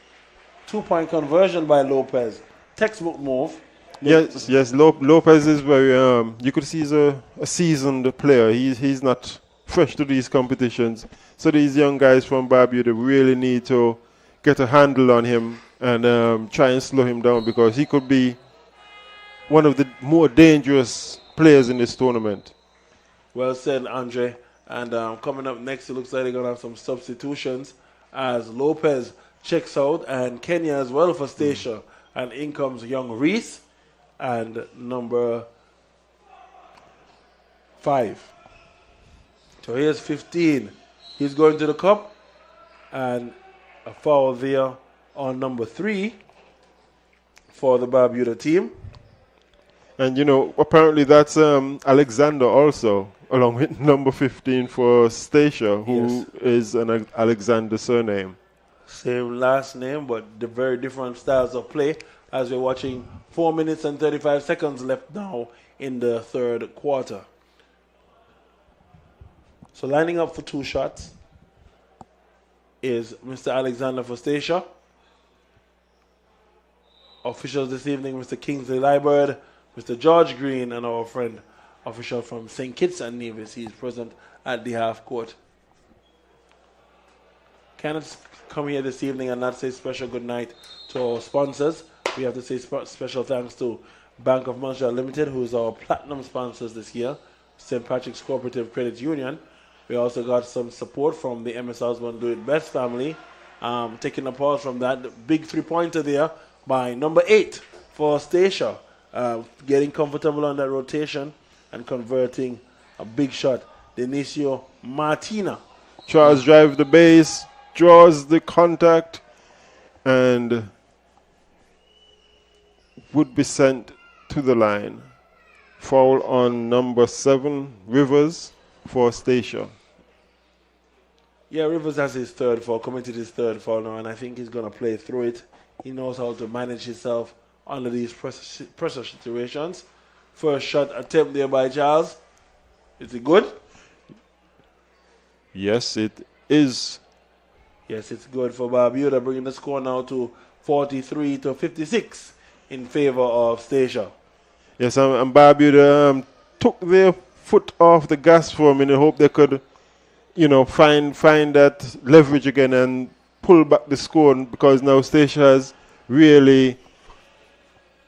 C: 2-point conversion by Lopez. Textbook move.
D: Yes. Lopez is very. You could see he's a seasoned player. He's not fresh to these competitions. So these young guys from Barbuda really need to get a handle on him and try and slow him down, because he could be one of the more dangerous players in this tournament.
C: Well said, Andre. And coming up next, it looks like they're going to have some substitutions as Lopez checks out, and Kenya as well for Stacia. And in comes young Reese and number 5. So here's 15. He's going to the cup, and a foul there on number 3 for the Barbuda team.
D: And, you know, apparently that's Alexander also, along with number 15 for Stacia, who is an Alexander surname.
C: Same last name, but the very different styles of play, as we're watching 4 minutes and 35 seconds left now in the third quarter. So lining up for 2 shots is Mr. Alexander for Stacia. Officials this evening, Mr. Kingsley Liebird, Mr. George Green, and our friend official from St. Kitts and Nevis. He is present at the half court. Cannot come here this evening and not say special good night to our sponsors. We have to say special thanks to Bank of Montserrat Limited, who is our platinum sponsors this year, St. Patrick's Cooperative Credit Union. We also got some support from the MS Osborne Do It Best family. Taking a pause from that, the big 3-pointer there by number 8 for Stacia. Getting comfortable on that rotation and converting a big shot. Denisio Martina.
D: Charles drives the base, draws the contact, and would be sent to the line. Foul on number 7, Rivers, for Stacia.
C: Yeah, Rivers has his third foul, committed his third foul now, and I think he's going to play through it. He knows how to manage himself under these pressure situations. First shot attempt there by Charles. Is it good?
D: Yes, it is.
C: Yes, it's good for Barbuda, bringing the score now to 43-56 in favor of Stacia.
D: Yes, and Barbuda took their foot off the gas for a minute. Hope they could, you know, find that leverage again and pull back the score, because now Stacia has really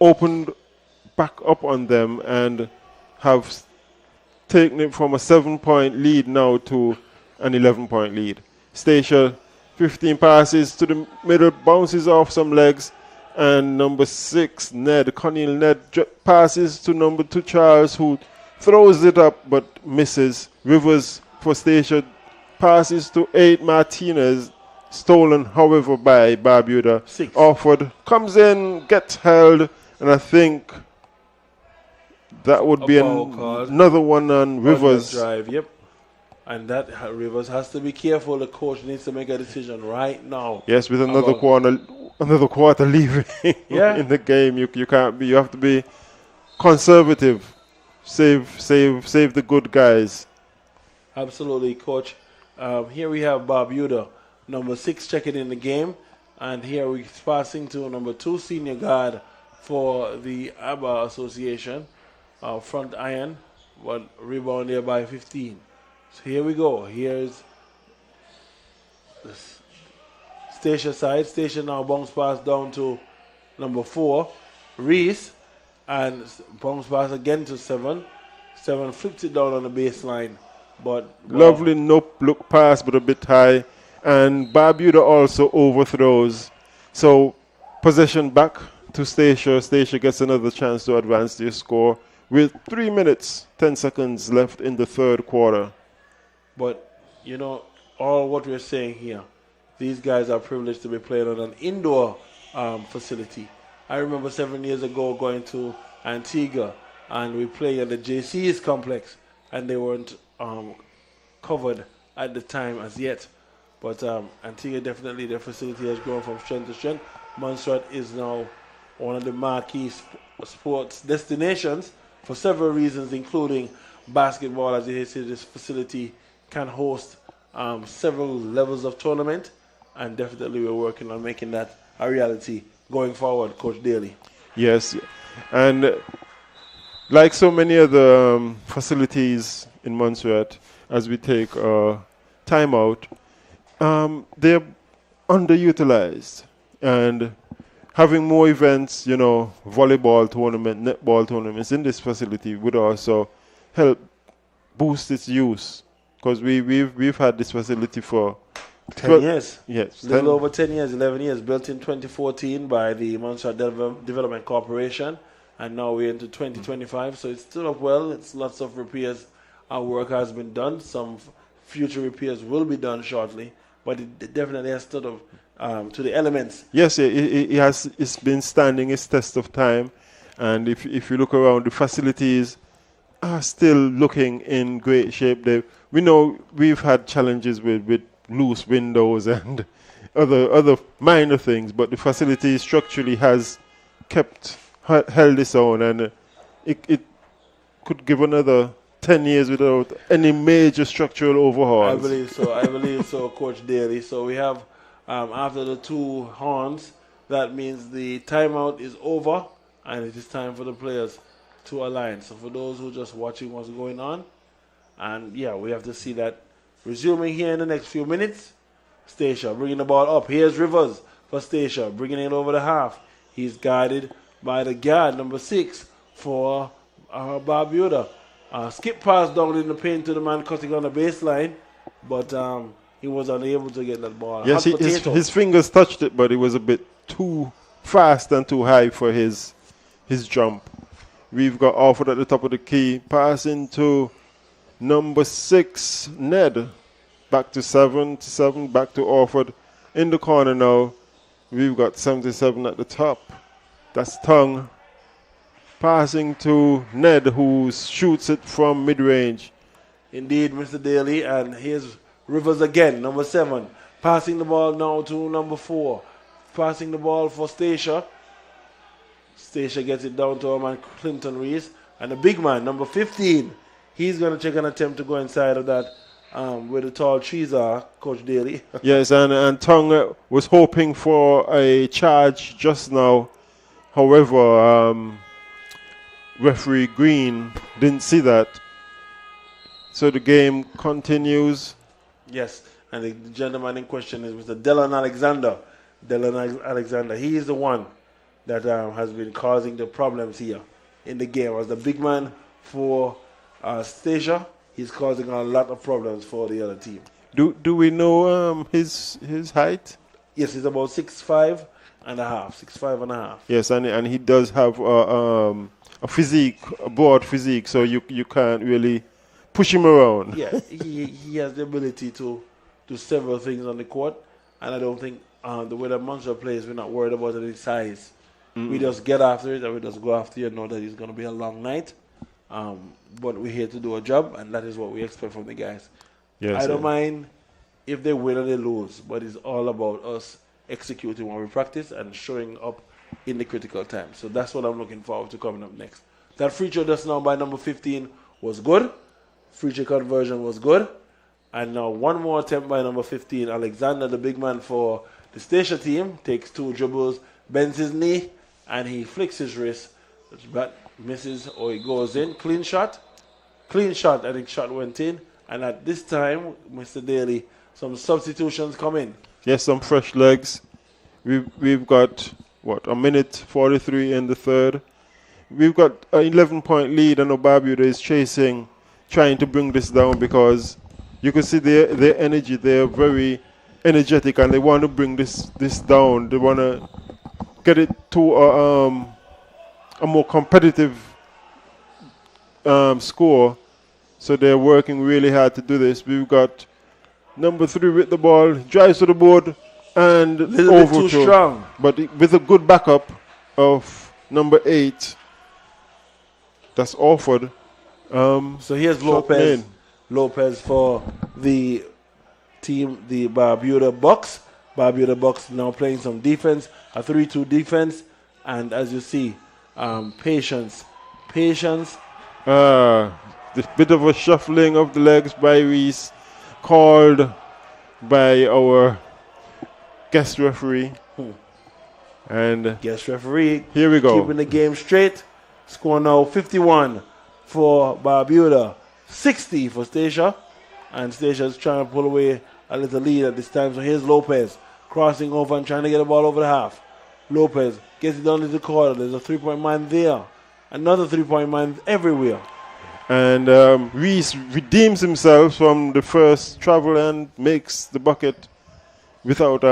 D: opened back up on them and have taken it from a 7-point lead now to an 11-point lead. Stacia, 15 passes to the middle, bounces off some legs, and number 6, Conneal Ned, passes to number 2, Charles, who throws it up but misses. Rivers for Stacia passes to 8, Martinez, stolen, however, by Barbuda.
C: 6.
D: Offered, comes in, gets held, and I think that would be another one on Rivers.
C: Drive, yep. And that Rivers has to be careful. The coach needs to make a decision right now.
D: Yes, with another quarter leaving in the game, you can't be. You have to be conservative. Save the good guys.
C: Absolutely, coach. Here we have Barbuda, number 6, checking in the game, and here we're passing to number 2, senior guard for the ABBA Association, front iron, but rebound there by 15. So here we go. Here's the Stacia side. Stacia now bounce pass down to number 4, Reese, and bounce pass again to 7. 7 flips it down on the baseline, but
D: Lovely look pass, but a bit high. And Barbuda also overthrows. So possession back to Stacia. Stacia gets another chance to advance their score with 3 minutes, 10 seconds left in the third quarter.
C: But, you know, all what we're saying here, these guys are privileged to be playing on an indoor facility. I remember 7 years ago going to Antigua, and we played at the JC's complex, and they weren't covered at the time as yet. But Antigua, definitely their facility has grown from strength to strength. Montserrat is now one of the marquee sports destinations for several reasons, including basketball. As you see, this facility can host several levels of tournament, and definitely we're working on making that a reality going forward, Coach Daly.
D: Yes, and like so many other facilities in Montserrat, as we take time out, they're underutilized, and having more events, you know, volleyball tournament, netball tournaments in this facility would also help boost its use, because we've had this facility for
C: 10 years.
D: Yes,
C: little over 10 years, 11 years. Built in 2014 by the Montserrat Development Corporation, and now we're into 2025, so it's still up well. It's lots of repairs. Our work has been done. Some future repairs will be done shortly, but it definitely has stood up to the elements.
D: Yes, it's been standing its test of time, and if you look around, the facilities are still looking in great shape. We know we've had challenges with loose windows and other minor things, but the facility structurally has held its own, and it could give another 10 years without any major structural overhauls.
C: I believe so, Coach Daly. So we have, after the 2 horns, that means the timeout is over, and it is time for the players to align. So for those who are just watching what's going on, and yeah, we have to see that resuming here in the next few minutes. Stacia bringing the ball up. Here's Rivers for Stacia, bringing it over the half. He's guided by the guard, number 6, for Barbuda. Skip pass down in the paint to the man cutting on the baseline, but he was unable to get that ball.
D: Yes, his fingers touched it, but it was a bit too fast and too high for his jump. We've got Orford at the top of the key, passing to number 6, Ned. Back to 7, back to Orford. In the corner now, we've got 77 at the top. That's Tongue. Passing to Ned, who shoots it from mid-range.
C: Indeed, Mr. Daly, and here's Rivers again, number 7. Passing the ball now to number 4. Passing the ball for Stacia. Stacia gets it down to our man Clinton Reese. And the big man, number 15, he's going to take an attempt to go inside of that where the tall trees are, Coach Daly.
D: Yes, and Tongue was hoping for a charge just now. However, referee Green didn't see that. So the game continues.
C: Yes, and the gentleman in question is Mr. Dylan Alexander. Dylan Alexander, he is the one that has been causing the problems here in the game. As the big man for Stacia, he's causing a lot of problems for the other team.
D: Do we know his height?
C: Yes, he's about 6'5" and a half, 6'5" and a half.
D: Yes, and he does have a physique, a broad physique, so you can't really push him around.
C: Yeah, he has the ability to do several things on the court, and I don't think the way that Montserrat plays, we're not worried about his size. We just get after it, and we just go after it and know that it's going to be a long night. But we're here to do a job, and that is what we expect from the guys.
D: Yes,
C: I don't mind if they win or they lose, but it's all about us executing what we practice and showing up in the critical time. So that's what I'm looking forward to coming up next. That free throw just now by number 15 was good. Free throw conversion was good. And now one more attempt by number 15, Alexander, the big man for the Stacia team, takes 2 dribbles, bends his knee, and he flicks his wrist. But misses or he goes in. Clean shot. I think shot went in. And at this time, Mr. Daly, some substitutions come in.
D: Yes, some fresh legs. We've got a minute 43 in the third. We've got an 11-point lead, and Barbuda is chasing, trying to bring this down because you can see their energy. They're very energetic, and they want to bring this down. They want to get it to a more competitive score. So they're working really hard to do this. We've got number 3 with the ball, drives to the board, and
C: a little bit too strong.
D: But with a good backup of number 8, that's offered.
C: So here's Lopez. Lopez for the team, the Barbuda Bucks. Barbuda Bucks now playing some defense, a 3-2 defense. And as you see, patience.
D: The bit of a shuffling of the legs by Reese, called by our guest referee. And
C: guest referee.
D: Here we go.
C: Keeping the game straight. Score now 51 for Barbuda, 60 for Stacia. And Statia's trying to pull away a little lead at this time. So here's Lopez crossing over and trying to get the ball over the half. Lopez gets it down to the corner. There's a 3-point man there. Another 3-point man everywhere.
D: And Reese redeems himself from the first travel and makes the bucket without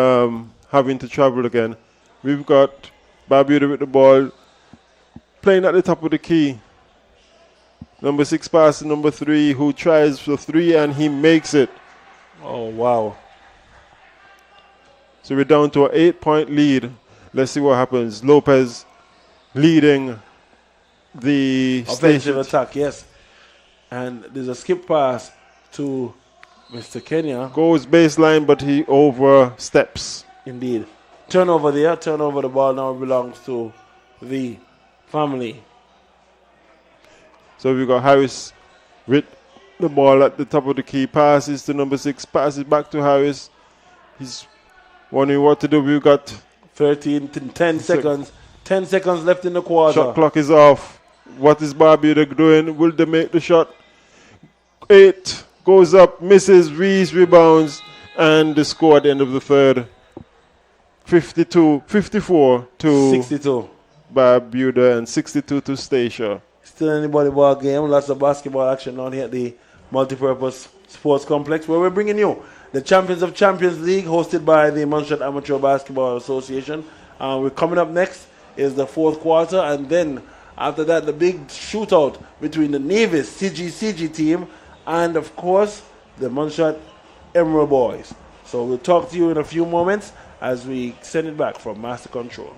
D: having to travel again. We've got Barbuda with the ball, playing at the top of the key. Number 6 pass to number 3, who tries for 3 and he makes it.
C: Oh, wow.
D: So we're down to an 8-point lead. Let's see what happens. Lopez leading the
C: offensive attack, yes. And there's a skip pass to Mr. Kenya.
D: Goes baseline, but he oversteps.
C: Indeed. Turnover there. Turnover. The ball now belongs to the family.
D: So we've got Harris with the ball at the top of the key. Passes to number 6. Passes back to Harris. He's wondering what to do. We've got
C: 10 seconds. 10 seconds left in the quarter.
D: Shot clock is off. What is Barbuda doing? Will they make the shot? 8 goes up, misses, Reese rebounds, and the score at the end of the third. 54 to
C: 62.
D: Barbuda and 62 to Stacia.
C: Still anybody ball game. Lots of basketball action down here at the Multipurpose Sports Complex, where we're bringing you the Champions of Champions League, hosted by the Montserrat Amateur Basketball Association. We're coming up next is the fourth quarter, and then after that, the big shootout between the Nevis CG team and, of course, the Montserrat Emerald Boys. So we'll talk to you in a few moments as we send it back from Master Control.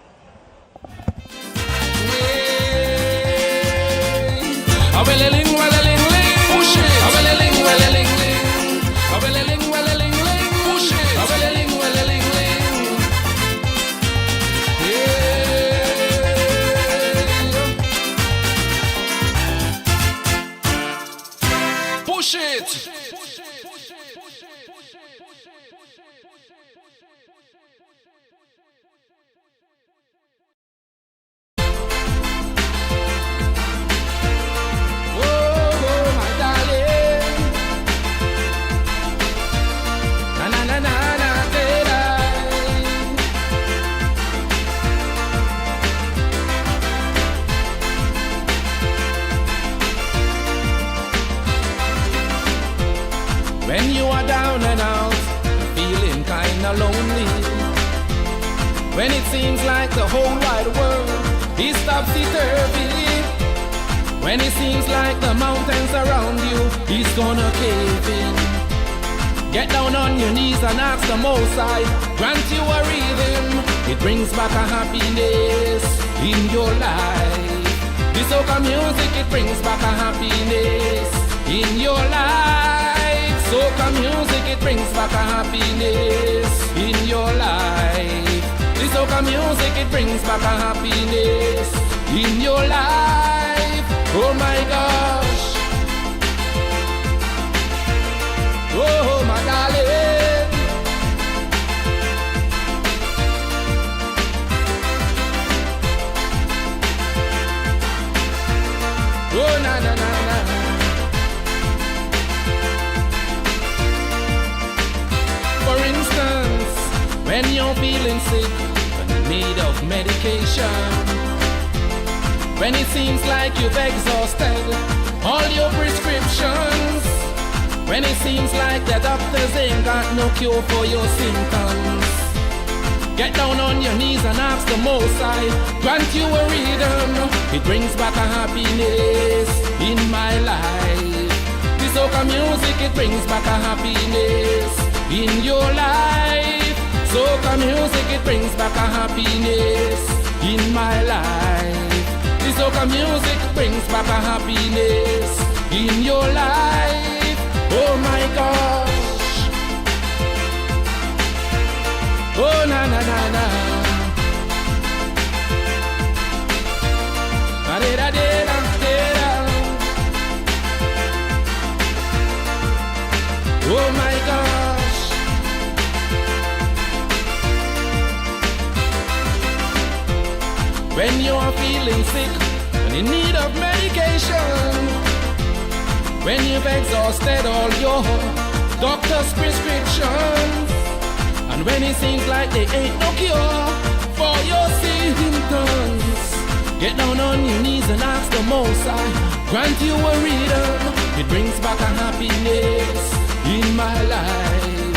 E: Push it! When you are down and out, feeling kinda lonely. When it seems like the whole wide world is topsy-turvy. When it seems like the mountains around you is gonna cave in. Get down on your knees and ask the Most High, grant you a rhythm. It brings back a happiness in your life. This soca music, it brings back a happiness in your life. Soca music, it brings back a happiness in your life. This soca music, it brings back a happiness in your life. Oh my gosh. Oh my darling. Oh na na na na. For instance, when you're feeling sick and in need of medication. When it seems like you've exhausted all your prescriptions. When it seems like the doctors ain't got no cure for your symptoms. Get down on your knees and ask the Most High, grant you a rhythm. It brings back a happiness in my life. This soca music, it brings back a happiness in your life. Soca music, it brings back a happiness in my life. This soca music brings back a happiness in your life. Oh my gosh. Oh na na na na. Da da da da da. Oh my gosh. When you are feeling sick and in need of medication. When you've exhausted all your doctor's prescriptions. And when it seems like there ain't no cure for your symptoms. Get down on your knees and ask the Most High, grant you a rhythm. It brings back a happiness in my life.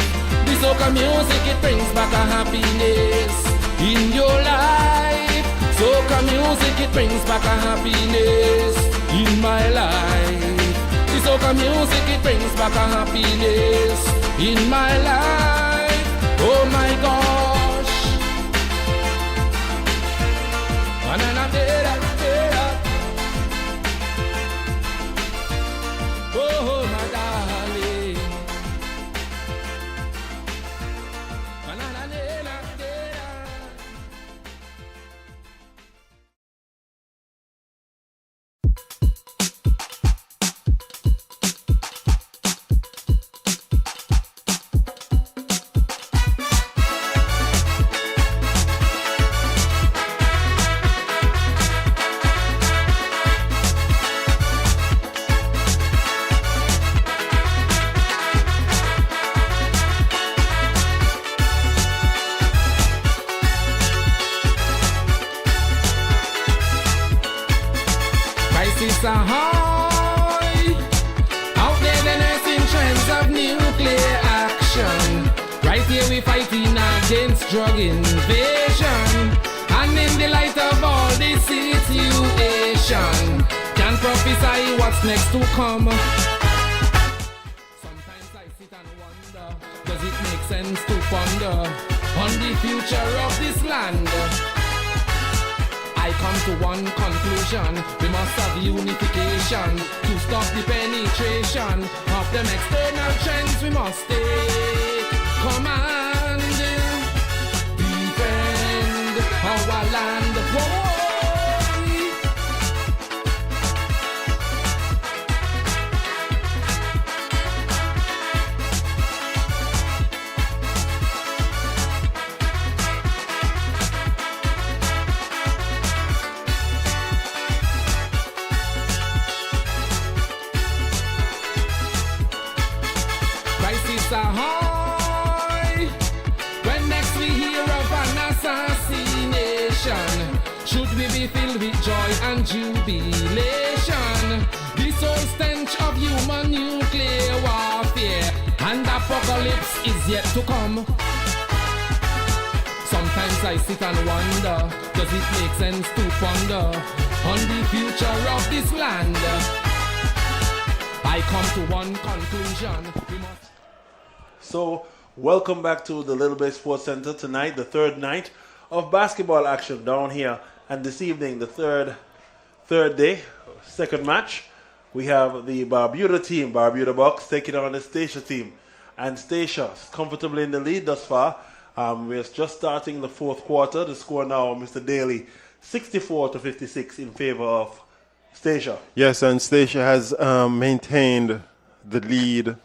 E: This soca music, it brings back a happiness in your life. Soca music, it brings back a happiness in my life. This soca music, it brings back a happiness in my life. Oh my gosh. Oh my darling. Prices are high. Out there the nursing trends of nuclear action. Right here we fighting against drug invasion. And in the light of all this situation, can prophesy what's next to come. Sometimes I sit and wonder, does it make sense to ponder on the future of this land? I come to one conclusion, we must have unification to stop the penetration of them external trends. We must take command, defend our land. Whoa. Prices are high. When next we hear of an assassination, should we be filled with joy and jubilation? This whole stench of human nuclear warfare and apocalypse is yet to come. Sometimes I sit and wonder, does it make sense to ponder on the future of this land? I come to one conclusion. We must.
C: So, welcome back to the Little Bay Sports Center tonight, the third night of basketball action down here. And this evening, the third day, second match, we have the Barbuda team, Barbuda Bucks, taking on the Statia team. And Statia comfortably in the lead thus far. We're just starting the fourth quarter. The score now, Mr. Daly, 64-56 in favor of Statia.
D: Yes, and Statia has maintained the lead.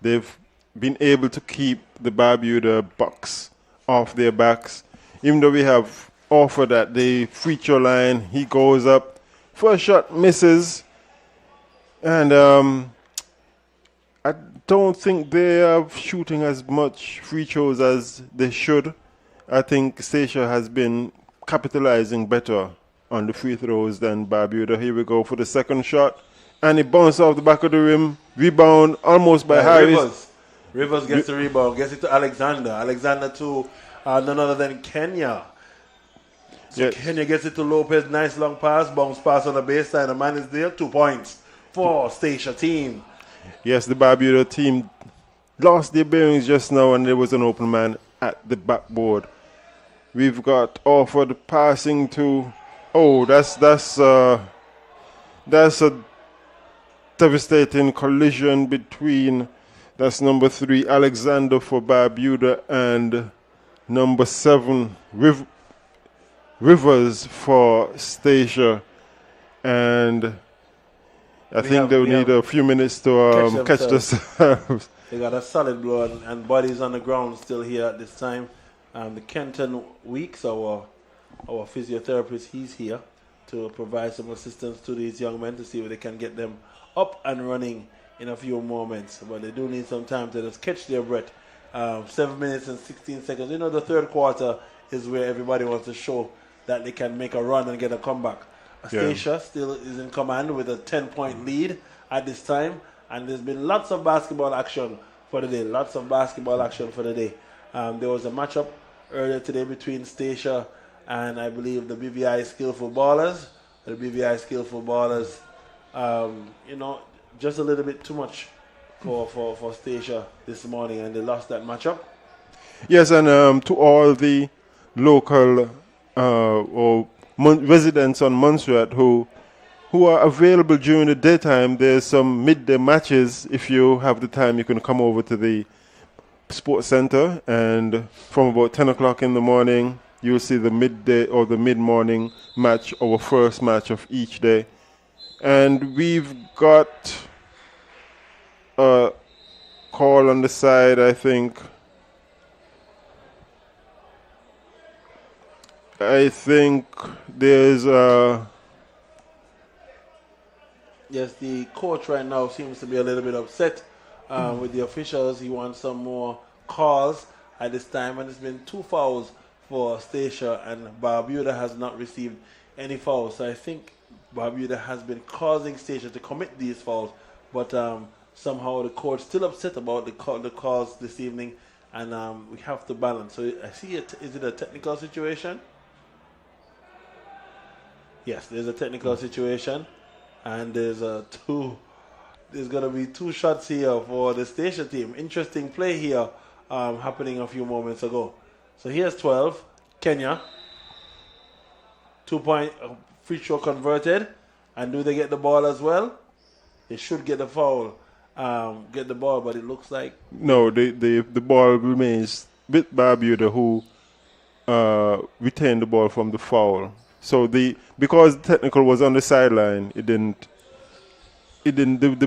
D: They've been able to keep the Barbuda Bucks off their backs. Even though we have offered at the free throw line, he goes up, first shot misses, and I don't think they are shooting as much free throws as they should. I think Statia has been capitalizing better on the free throws than Barbuda. Here we go for the second shot. And it bounced off the back of the rim. Rebound almost by Harris.
C: Rivers gets the rebound, gets it to Alexander. Alexander to none other than Kenya. So
D: Yes.
C: Kenya gets it to Lopez. Nice long pass. Bounce pass on the baseline. The man is there. 2 points for Stacia team.
D: Yes, the Barbuda team lost their bearings just now, and there was an open man at the backboard. We've got Orford passing to. Oh, that's a devastating collision between. That's number 3 Alexander for Barbuda and number 7 Rivers for Stacia, and I think they'll need a few minutes to catch themselves.
C: They got a solid blow, and bodies on the ground still here at this time. The Kenton Weeks, our physiotherapist, he's here to provide some assistance to these young men to see if they can get them up and running in a few moments. But they do need some time to just catch their breath. 7 minutes and 16 seconds. You know, the third quarter is where everybody wants to show that they can make a run and get a comeback. Stacia still is in command with a 10-point lead at this time. And there's been lots of basketball action for the day. There was a matchup earlier today between Stacia and I believe the BVI Skillful Ballers. The BVI Skillful Ballers, just a little bit too much for Stacia this morning, and they lost that matchup.
D: Yes, and to all the local residents on Montserrat who are available during the daytime, there's some midday matches. If you have the time, you can come over to the sports center, and from about 10 o'clock in the morning, you'll see the midday or the mid-morning match, our first match of each day. And we've got a call on the side, I think. There's
C: Yes, the coach right now seems to be a little bit upset with the officials. He wants some more calls at this time, and it's been 2 fouls for Stacia, and Barbuda has not received any fouls. So I think Barbuda has been causing Stacia to commit these fouls, but somehow the coach still upset about the calls this evening, and we have to balance. So I see it. Is it a technical situation? Yes, there's a technical situation, and there's going to be 2 shots here for the Stacia team. Interesting play here happening a few moments ago. So here's 12, Kenya. 2-point free throw converted, and do they get the ball as well? They should get the foul, get the ball, but it looks like
D: no. The ball remains with Barbuda, who retained the ball from the foul. So because the technical was on the sideline, the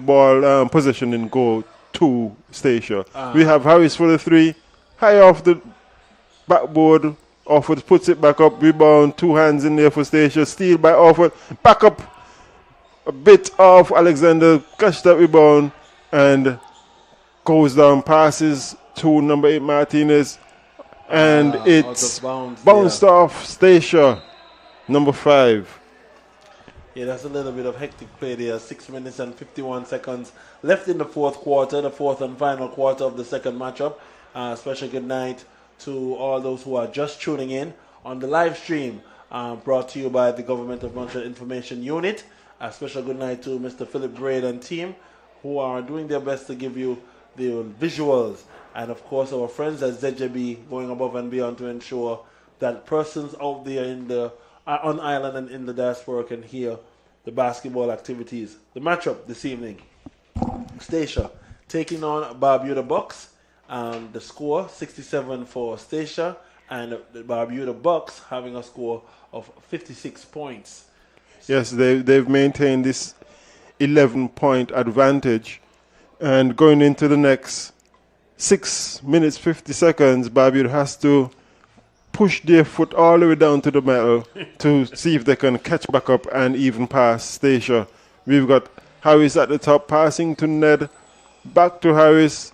D: ball possession didn't go to Stacia. We have Harris for the 3, high off the backboard. Orford puts it back up, rebound, 2 hands in there for Stacia, steal by Orford, back up a bit off Alexander, catch that rebound, and goes down, passes to number 8 Martinez, and it's bounced off Stacia. Number 5.
C: Yeah, that's a little bit of hectic play there. 6 minutes and 51 seconds left in the fourth quarter, the fourth and final quarter of the second matchup. Special good night to all those who are just tuning in on the live stream, brought to you by the Government of Montreal Information Unit. A special good night to Mr. Philip Braid and team, who are doing their best to give you the visuals. And of course, our friends at ZJB going above and beyond to ensure that persons out there on island and in the diaspora can hear the basketball activities. The matchup this evening: Stacia taking on Barbuda Bucks. The score 67 for Stacia, and the Barbuda Bucks having a score of 56 points.
D: Yes, they've maintained this 11-point advantage, and going into the next 6 minutes 50 seconds, Barbuda has to push their foot all the way down to the metal to see if they can catch back up and even pass Stacia. We've got Harris at the top, passing to Ned, back to Harris,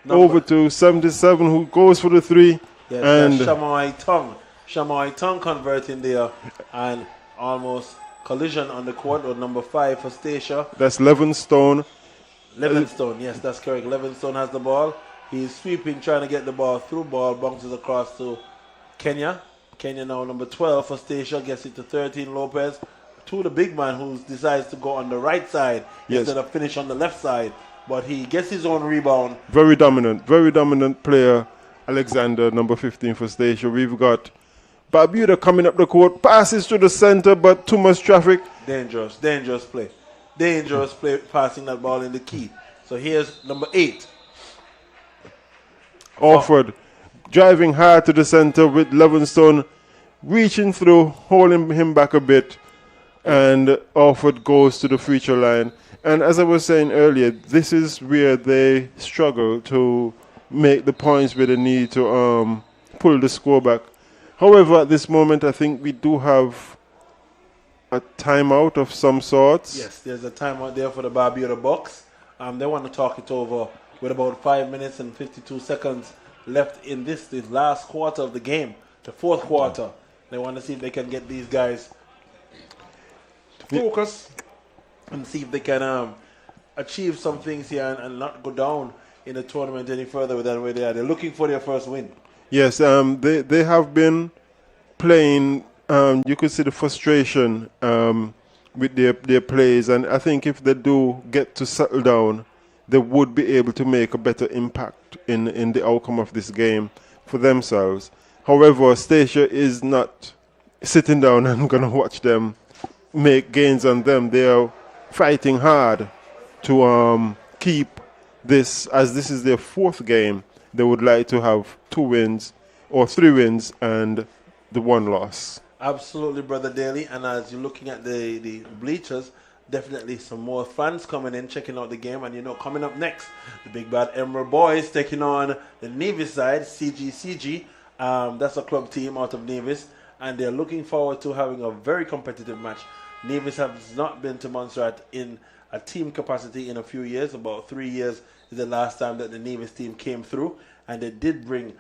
D: over to 77, who goes for the 3.
C: Yes, and Shamawai Tong Shamoy tongue converting there and almost collision on the court with number 5 for Stacia.
D: That's Livingstone.
C: Livingstone, yes, that's correct. Livingstone has the ball. He's sweeping, trying to get the ball through. Ball bounces across to Kenya. Kenya now number 12 for Stacia, gets it to 13 Lopez. To the big man who decides to go on the right side instead of finish on the left side. But he gets his own rebound.
D: Very dominant player, Alexander, number 15 for Stacia. We've got Barbuda coming up the court, passes to the center, but too much traffic.
C: Dangerous play. Dangerous play, passing that ball in the key. So here's number 8.
D: Orford driving hard to the center with Livingstone reaching through, holding him back a bit, and Orford goes to the free throw line. And as I was saying earlier, this is where they struggle to make the points where they need to pull the score back. However, at this moment, I think we do have a timeout of some sorts.
C: Yes, there's a timeout there for the Barbuda Bucks. They want to talk it over with about 5 minutes and 52 seconds left in this last quarter of the game, the fourth quarter. They want to see if they can get these guys to focus and see if they can achieve some things here and not go down in the tournament any further than where they are. They're looking for their first win.
D: Yes, they have been playing. You could see the frustration with their plays, and I think if they do get to settle down, they would be able to make a better impact in the outcome of this game for themselves. However, Stacia is not sitting down and going to watch them make gains on them. They are fighting hard to keep this, as this is their fourth game. They would like to have 2 wins or 3 wins and the 1 loss.
C: Absolutely, Brother Daly. And as you're looking at the bleachers, definitely some more fans coming in, checking out the game. And, coming up next, the Big Bad Emerald Boys taking on the Nevis side, CGCG. That's a club team out of Nevis. And they're looking forward to having a very competitive match. Nevis has not been to Montserrat in a team capacity in a few years. About 3 years is the last time that the Nevis team came through. And they did bring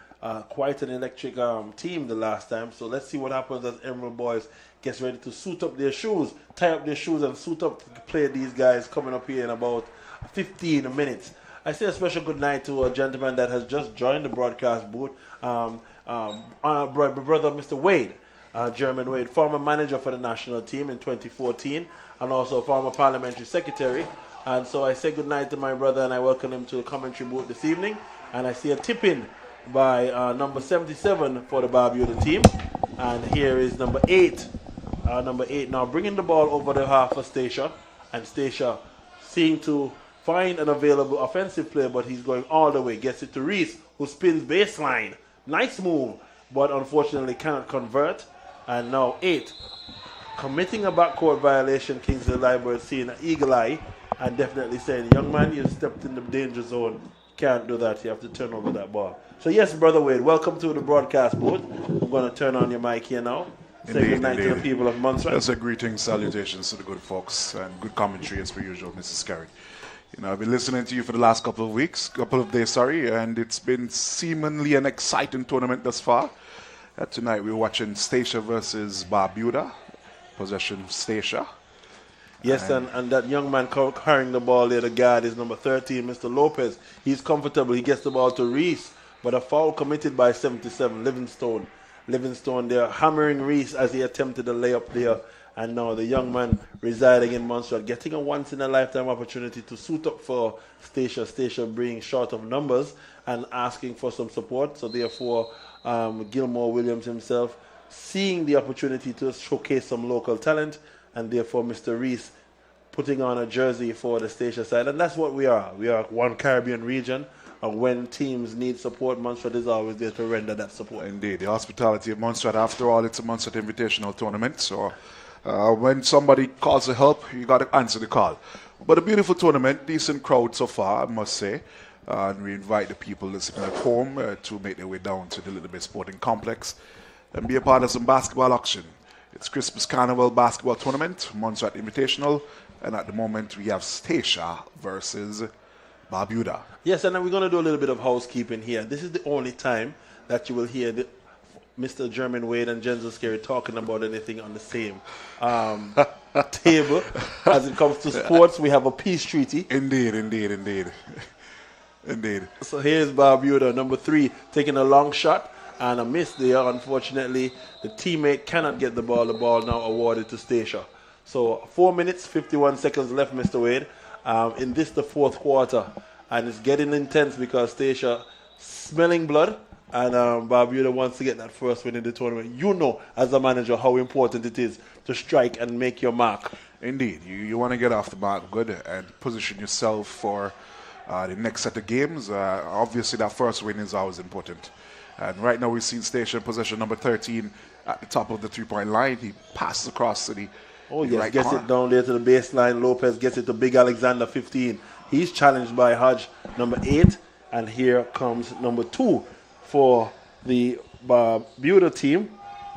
C: quite an electric team the last time. So let's see what happens as Emerald Boys gets ready to suit up their shoes, tie up their shoes and suit up to play these guys coming up here in about 15 minutes. I say a special good night to a gentleman that has just joined the broadcast booth, brother Mr. Wade, German Wade, former manager for the national team in 2014 and also former parliamentary secretary. And so I say good night to my brother and I welcome him to the commentary booth this evening. And I see a tip-in by number 77 for the Barbuda team. And here is number 8. Number 8 now bringing the ball over the half for Stacia. And Stacia seeing to find an available offensive player, but he's going all the way. Gets it to Reese, who spins baseline. Nice move, but unfortunately cannot convert. And now 8. Committing a backcourt violation, Kingsley Library seeing an eagle eye and definitely saying, young man, you stepped in the danger zone. Can't do that. You have to turn over that ball. So yes, Brother Wade, welcome to the broadcast booth. I'm going to turn on your mic here now. Say good night to the people of Montserrat.
F: That's a greeting, salutations to the good folks, and good commentary as per usual, Mrs. Scarry. I've been listening to you for the last couple of days, and it's been seemingly an exciting tournament thus far. Tonight we're watching Stacia versus Barbuda, possession Stacia.
C: Yes, and that young man carrying the ball there, the guard, is number 13, Mr. Lopez. He's comfortable. He gets the ball to Reese, but a foul committed by 77, Livingstone. Livingstone there hammering Reese as he attempted a layup there. And now the young man residing in Montserrat, getting a once-in-a-lifetime opportunity to suit up for Stacia. Stacia being short of numbers and asking for some support. So therefore, Gilmore Williams himself seeing the opportunity to showcase some local talent. And therefore, Mr. Reese putting on a jersey for the Stacia side. And that's what we are. We are one Caribbean region. And when teams need support, Montserrat is always there to render that support.
F: Indeed. The hospitality of Montserrat, after all, it's a Montserrat Invitational Tournament. So when somebody calls for help, you got to answer the call. But a beautiful tournament, decent crowd so far, I must say. And we invite the people listening at home to make their way down to the Little Bay Sporting Complex and be a part of some basketball action. It's Christmas Carnival Basketball Tournament, Montserrat Invitational, and at the moment we have Stacia versus Barbuda.
C: Yes, and then we're going to do a little bit of housekeeping here. This is the only time that you will hear Mr. German Wade and Jenzo Scary talking about anything on the same table. As it comes to sports, we have a peace treaty.
F: Indeed.
C: So here's Barbuda, number 3, taking a long shot and a miss there. Unfortunately, the teammate cannot get the ball. The ball now awarded to Stacia. So 4 minutes, 51 seconds left, Mr. Wade. In this, the fourth quarter. And it's getting intense because Stacia smelling blood. And Barbuda wants to get that first win in the tournament. You know, as a manager, how important it is to strike and make your mark.
F: Indeed. You want to get off the mark good and position yourself for the next set of games. Obviously, that first win is always important. And right now, we've seen Stacia in possession number 13 at the top of the 3-point line. He passes across to the right
C: gets
F: corner.
C: it down there to the baseline. Lopez gets it to Big Alexander, 15. He's challenged by Hodge, number 8. And here comes number 2 for the Barbuda team.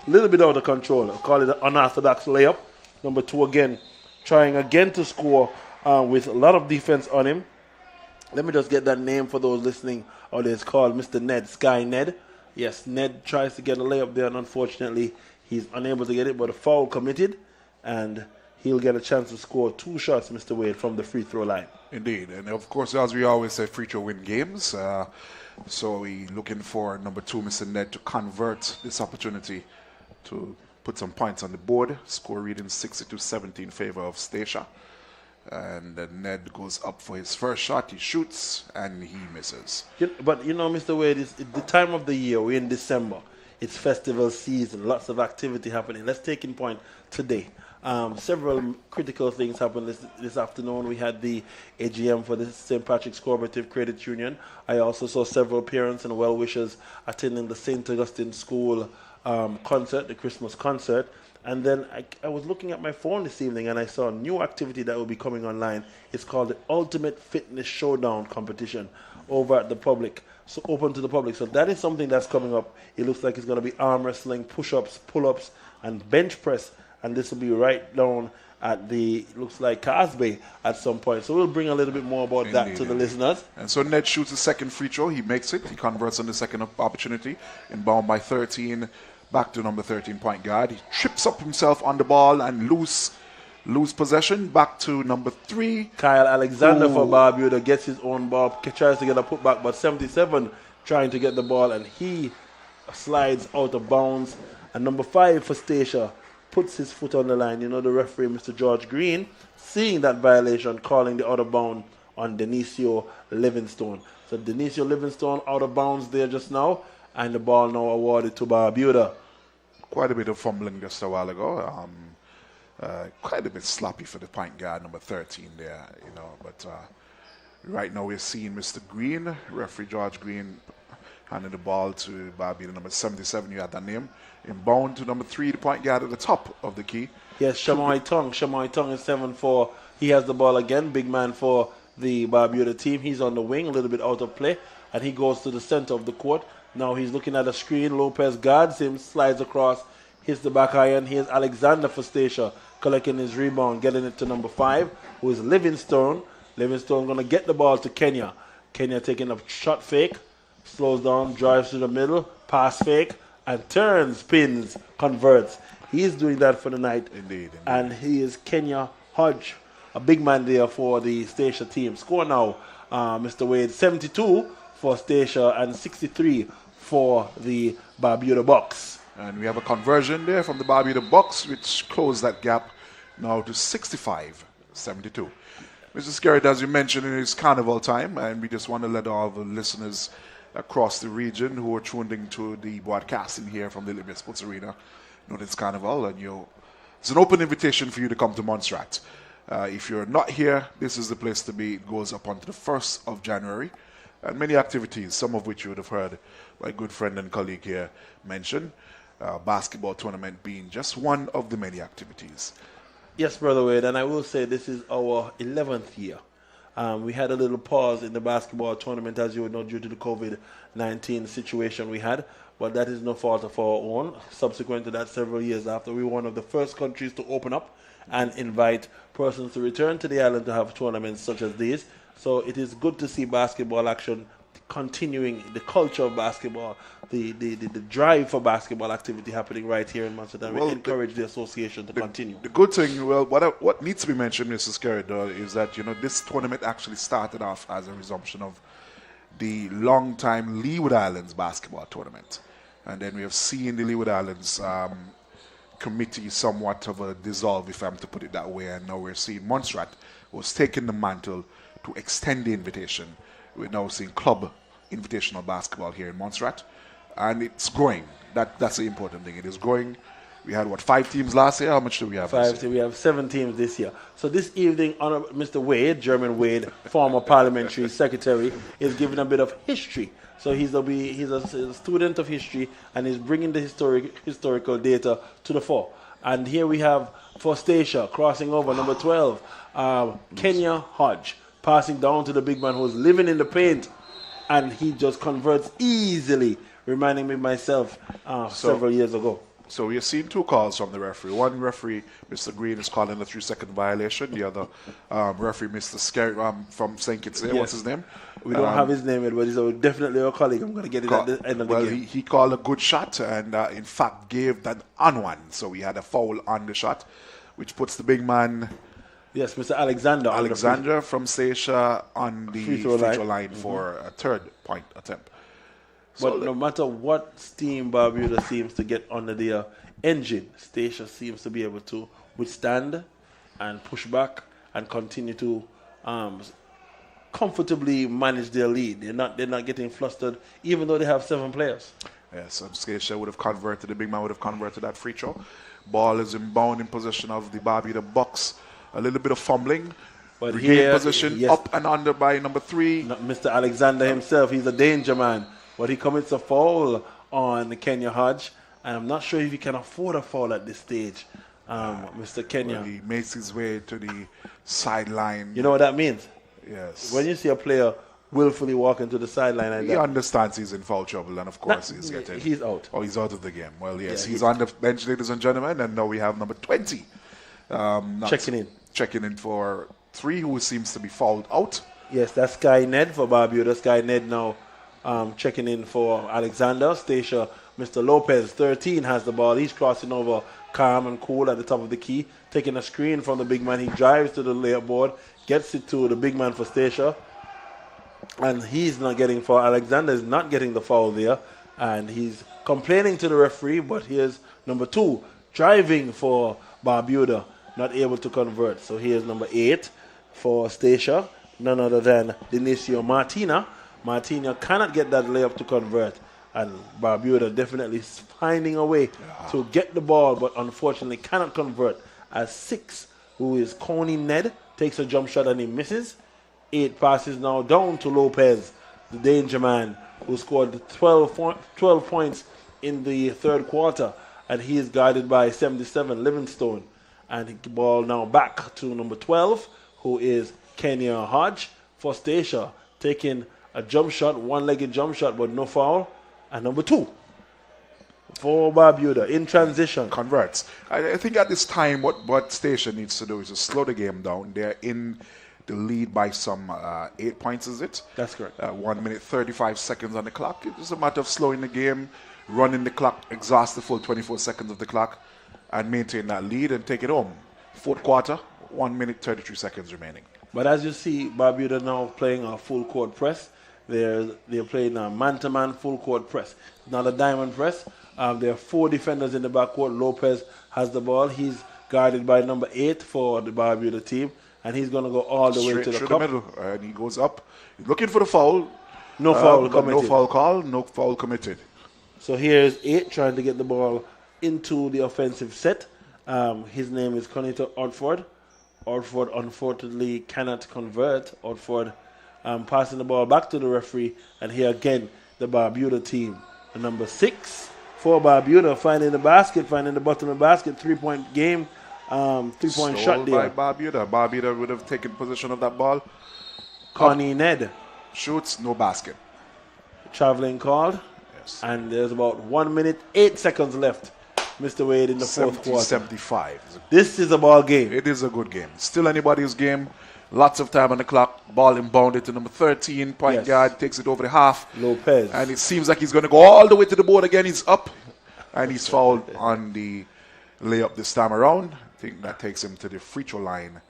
C: A little bit out of control. I'll call it an unorthodox layup. Number 2 again, trying again to score with a lot of defense on him. Let me just get that name for those listening. It's called Mr. Ned, Sky Ned. Yes, Ned tries to get a layup there, and unfortunately, he's unable to get it, but a foul committed, and he'll get a chance to score 2 shots, Mr. Wade, from the free throw line.
F: Indeed, and of course, as we always say, free throw win games. So we're looking for number 2, Mr. Ned, to convert this opportunity to put some points on the board. Score reading 62-70 in favor of Stacia. And then Ned goes up for his first shot. He shoots and he misses.
C: But you know, Mr. Wade, it's the time of the year. We're in December. It's festival season. Lots of activity happening. Let's take in point today. Several critical things happened this afternoon. We had the AGM for the St. Patrick's Cooperative Credit Union. I also saw several parents and well-wishers attending the St. Augustine School concert, the Christmas concert. And then I was looking at my phone this evening and I saw a new activity that will be coming online. It's called the Ultimate Fitness Showdown competition over at the public. So open to the public. So that is something that's coming up. It looks like it's going to be arm wrestling, push-ups, pull-ups, and bench press. And this will be right down at looks like Casbay at some point. So we'll bring a little bit more about that to the listeners.
F: And so Ned shoots the second free throw. He makes it. He converts on the second opportunity. Inbound by 13. Back to number 13 point guard. He trips up himself on the ball and lose possession. Back to number 3.
C: Kyle Alexander for Barbuda gets his own ball, tries to get a putback, but 77 trying to get the ball, and he slides out of bounds. And number 5 for Stacia puts his foot on the line. You know, the referee, Mr. George Green, seeing that violation, calling the out of bound on Denisio Livingstone. So Denisio Livingstone out of bounds there just now. And the ball now awarded to Barbuda.
F: Quite a bit of fumbling just a while ago. Quite a bit sloppy for the point guard, number 13 there, you know. But right now we're seeing Mr. Green, referee George Green, handing the ball to Barbuda, number 77, you had that name. Inbound to number 3, the point guard at the top of the key.
C: Yes, Shamoy Tong. Shamoy Tong is 7-4. He has the ball again, big man for the Barbuda team. He's on the wing, a little bit out of play, and he goes to the center of the court. Now he's looking at a screen. Lopez guards him, slides across, hits the back iron. Here's Alexander for Stacia, collecting his rebound, getting it to number 5, who is Livingstone. Livingstone going to get the ball to Kenya. Kenya taking a shot fake, slows down, drives to the middle, pass fake, and turns, spins, converts. He's doing that for the night.
F: Indeed.
C: And he is Kenya Hodge, a big man there for the Stacia team. Score now, Mr. Wade, 72 for Stacia and 63 for the Barbuda Bucks.
F: And we have a conversion there from the Barbuda Bucks, which closed that gap now to 65-72. Mr. Skerritt, as you mentioned, it is carnival time, and we just want to let all the listeners across the region who are tuned into the broadcasting here from the Libya Sports Arena know that it's carnival, and it's an open invitation for you to come to Montserrat. If you're not here, this is the place to be. It goes up until the 1st of January. And many activities, some of which you would have heard my good friend and colleague here mention. Basketball tournament being just one of the many activities.
C: Yes, Brother Wade, and I will say this is our 11th year. We had a little pause in the basketball tournament, as you would know, due to the COVID-19 situation we had, but that is no fault of our own. Subsequent to that, several years after, we were one of the first countries to open up and invite persons to return to the island to have tournaments such as these. So it is good to see basketball action continuing the culture of basketball, the drive for basketball activity happening right here in Montserrat.
F: Well,
C: We encourage the association to continue.
F: The good thing, well, what needs to be mentioned, Mr. Skerridor, is that this tournament actually started off as a resumption of the long-time Leeward Islands basketball tournament, and then we have seen the Leeward Islands committee somewhat of a dissolve, if I'm to put it that way, and now we're seeing Montserrat was taking the mantle to extend the invitation. We're now seeing club invitational basketball here in Montserrat, and it's growing. That's the important thing. It is growing. We had, 5 teams last year? How much do we have this year?
C: We have 7 teams this year. So this evening, Mr. Wade, German Wade, former parliamentary secretary, is giving a bit of history. So he's a student of history, and he's bringing the historical data to the fore. And here we have for Stacia crossing over, number 12, Kenya Hodge, passing down to the big man who's living in the paint, and he just converts easily, reminding me of myself several years ago.
F: So we have seen 2 calls from the referee. One referee, Mr. Green, is calling a 3-second violation. The other referee, Mr. Scary from St. Kitts.
C: Yes.
F: What's his name?
C: We don't have his name yet, but he's definitely our colleague. I'm going to get it at the end of the game.
F: He called a good shot and, in fact, gave that on one. So we had a foul on the shot, which puts the big man...
C: Yes, Mr. Alexander
F: from Stacia on the free throw line for a 3rd point attempt.
C: But no matter what steam Barbuda seems to get under their engine, Stacia seems to be able to withstand and push back and continue to comfortably manage their lead. They're not getting flustered, even though they have 7 players.
F: Yes, Stacia would have converted, the big man would have converted that free throw. Ball is inbound in possession of the Barbuda box. A little bit of fumbling.
C: But
F: regain position, yes, up and under by number 3.
C: Mr. Alexander himself, he's a danger man. But he commits a foul on Kenya Hodge, and I'm not sure if he can afford a foul at this stage, Mr. Kenya.
F: Well, he makes his way to the sideline.
C: You know what that means?
F: Yes.
C: When you see a player willfully walking to the sideline like
F: he
C: that,
F: understands he's in foul trouble, and of course
C: he's out.
F: Oh, he's out of the game. Well, yes,
C: Yeah,
F: he's on the bench, ladies and gentlemen, and now we have number 20. Checking in for 3, who seems to be fouled out.
C: Yes, that's Sky Ned for Barbuda. Sky Ned now checking in for Alexander. Stacia, Mr. Lopez, 13, has the ball. He's crossing over calm and cool at the top of the key, taking a screen from the big man. He drives to the layup board, gets it to the big man for Stacia, and he's not getting foul. Alexander is not getting the foul there, and he's complaining to the referee, but here's number 2 driving for Barbuda, not able to convert. So here's number 8 for Stacia, none other than Denicio Martina. Martina cannot get that layup to convert, and Barbuda definitely finding a way to get the ball, but unfortunately cannot convert, as 6, who is Coney Ned, takes a jump shot and he misses. 8 passes now down to Lopez, the danger man, who scored 12 points in the 3rd quarter, and he is guarded by 77, Livingstone. And the ball now back to number 12, who is Kenya Hodge for Stacia, taking a jump shot, one-legged jump shot, but no foul. And number 2 for Barbuda in transition.
F: Converts. I think at this time, what Stacia needs to do is to slow the game down. They're in the lead by some 8 points, is it?
C: That's correct.
F: 1 minute, 35 seconds on the clock. It's a matter of slowing the game, running the clock, exhaust the full 24 seconds of the clock, and maintain that lead and take it home. 4th quarter, 1 minute, 33 seconds remaining.
C: But as you see, Barbuda now playing a full court press. They're playing a man-to-man full court press, not a diamond press. There are 4 defenders in the backcourt. Lopez has the ball. He's guarded by number 8 for the Barbuda team, and he's going to go all the way to the cup.
F: Middle, and he goes up. He's looking for the foul.
C: No foul committed.
F: No foul call. No foul committed.
C: So here's 8 trying to get the ball into the offensive set. His name is Conito Orford. Orford unfortunately cannot convert. Orford passing the ball back to the referee, and here again the Barbuda team, the number 6 for Barbuda, finding the bottom of the basket, 3-point game, 3-point shot there
F: by Barbuda. Barbuda would have taken possession of that ball.
C: Connie Ned
F: shoots, no basket.
C: Traveling called.
F: Yes.
C: And there's about 1 minute 8 seconds left, Mr. Wade, in the 4th quarter.
F: 75.
C: This is a ball game.
F: It is a good game. Still anybody's game. Lots of time on the clock. Ball inbounded to number 13. Point
C: Yes.
F: guard takes it over the half.
C: Lopez.
F: And it seems like he's going to go all the way to the board again. He's up. And he's fouled on the layup this time around. I think that takes him to the free throw line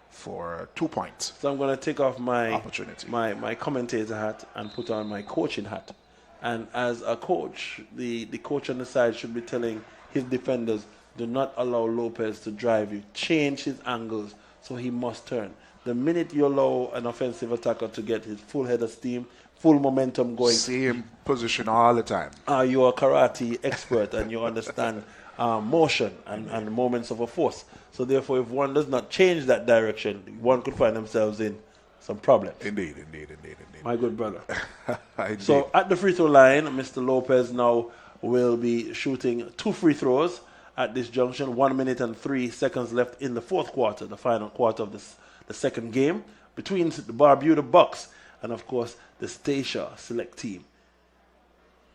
F: for 2 points.
C: So I'm going to take off my
F: Opportunity.
C: my commentator hat and put on my coaching hat. And as a coach, the coach on the side should be telling his defenders, do not allow Lopez to drive you. Change his angles so he must turn. The minute you allow an offensive attacker to get his full head of steam, full momentum going,
F: Same position all the time.
C: you're a karate expert and you understand motion and moments of a force. So therefore, if one does not change that direction, one could find themselves in some problems.
F: Indeed.
C: My good brother.
F: Indeed.
C: So at the free throw line, Mr. Lopez now will be shooting 2 free throws at this junction. 1 minute and 3 seconds left in the fourth quarter, the final quarter of the second game between the Barbuda Bucks and, of course, the Stacia select team.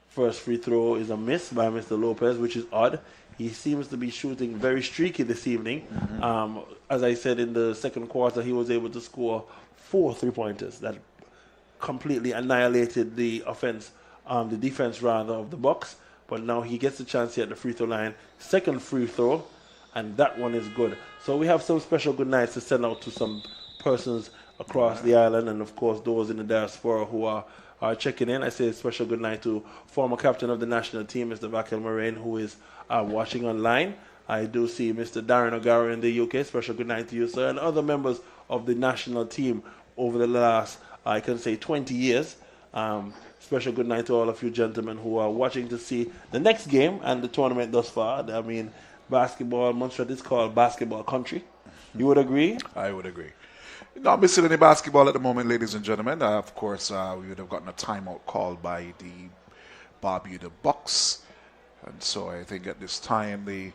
C: First free throw is a miss by Mr. Lopez, which is odd. He seems to be shooting very streaky this evening. As I said, in the second quarter, he was able to score 4 3-pointers that completely annihilated the offense, the defense rather, of the Bucks. But now he gets a chance here at the free throw line. Second free throw, and that one is good. So we have some special good nights to send out to some persons across the island, and of course those in the diaspora who are checking in. I say a special good night to former captain of the national team, Mr. Vakel Moraine, who is watching online. I do see Mr. Darren O'Gara in the UK. Special good night to you, sir, and other members of the national team over the last, I can say, 20 years. Special good night to all of you gentlemen who are watching to see the next game and the tournament thus far. I mean, basketball, Montserrat is called basketball country. You would agree?
F: I would agree. Not missing any basketball at the moment, ladies and gentlemen. Of course, we would have gotten a timeout called by the Barbuda Bucks. And so I think at this time, the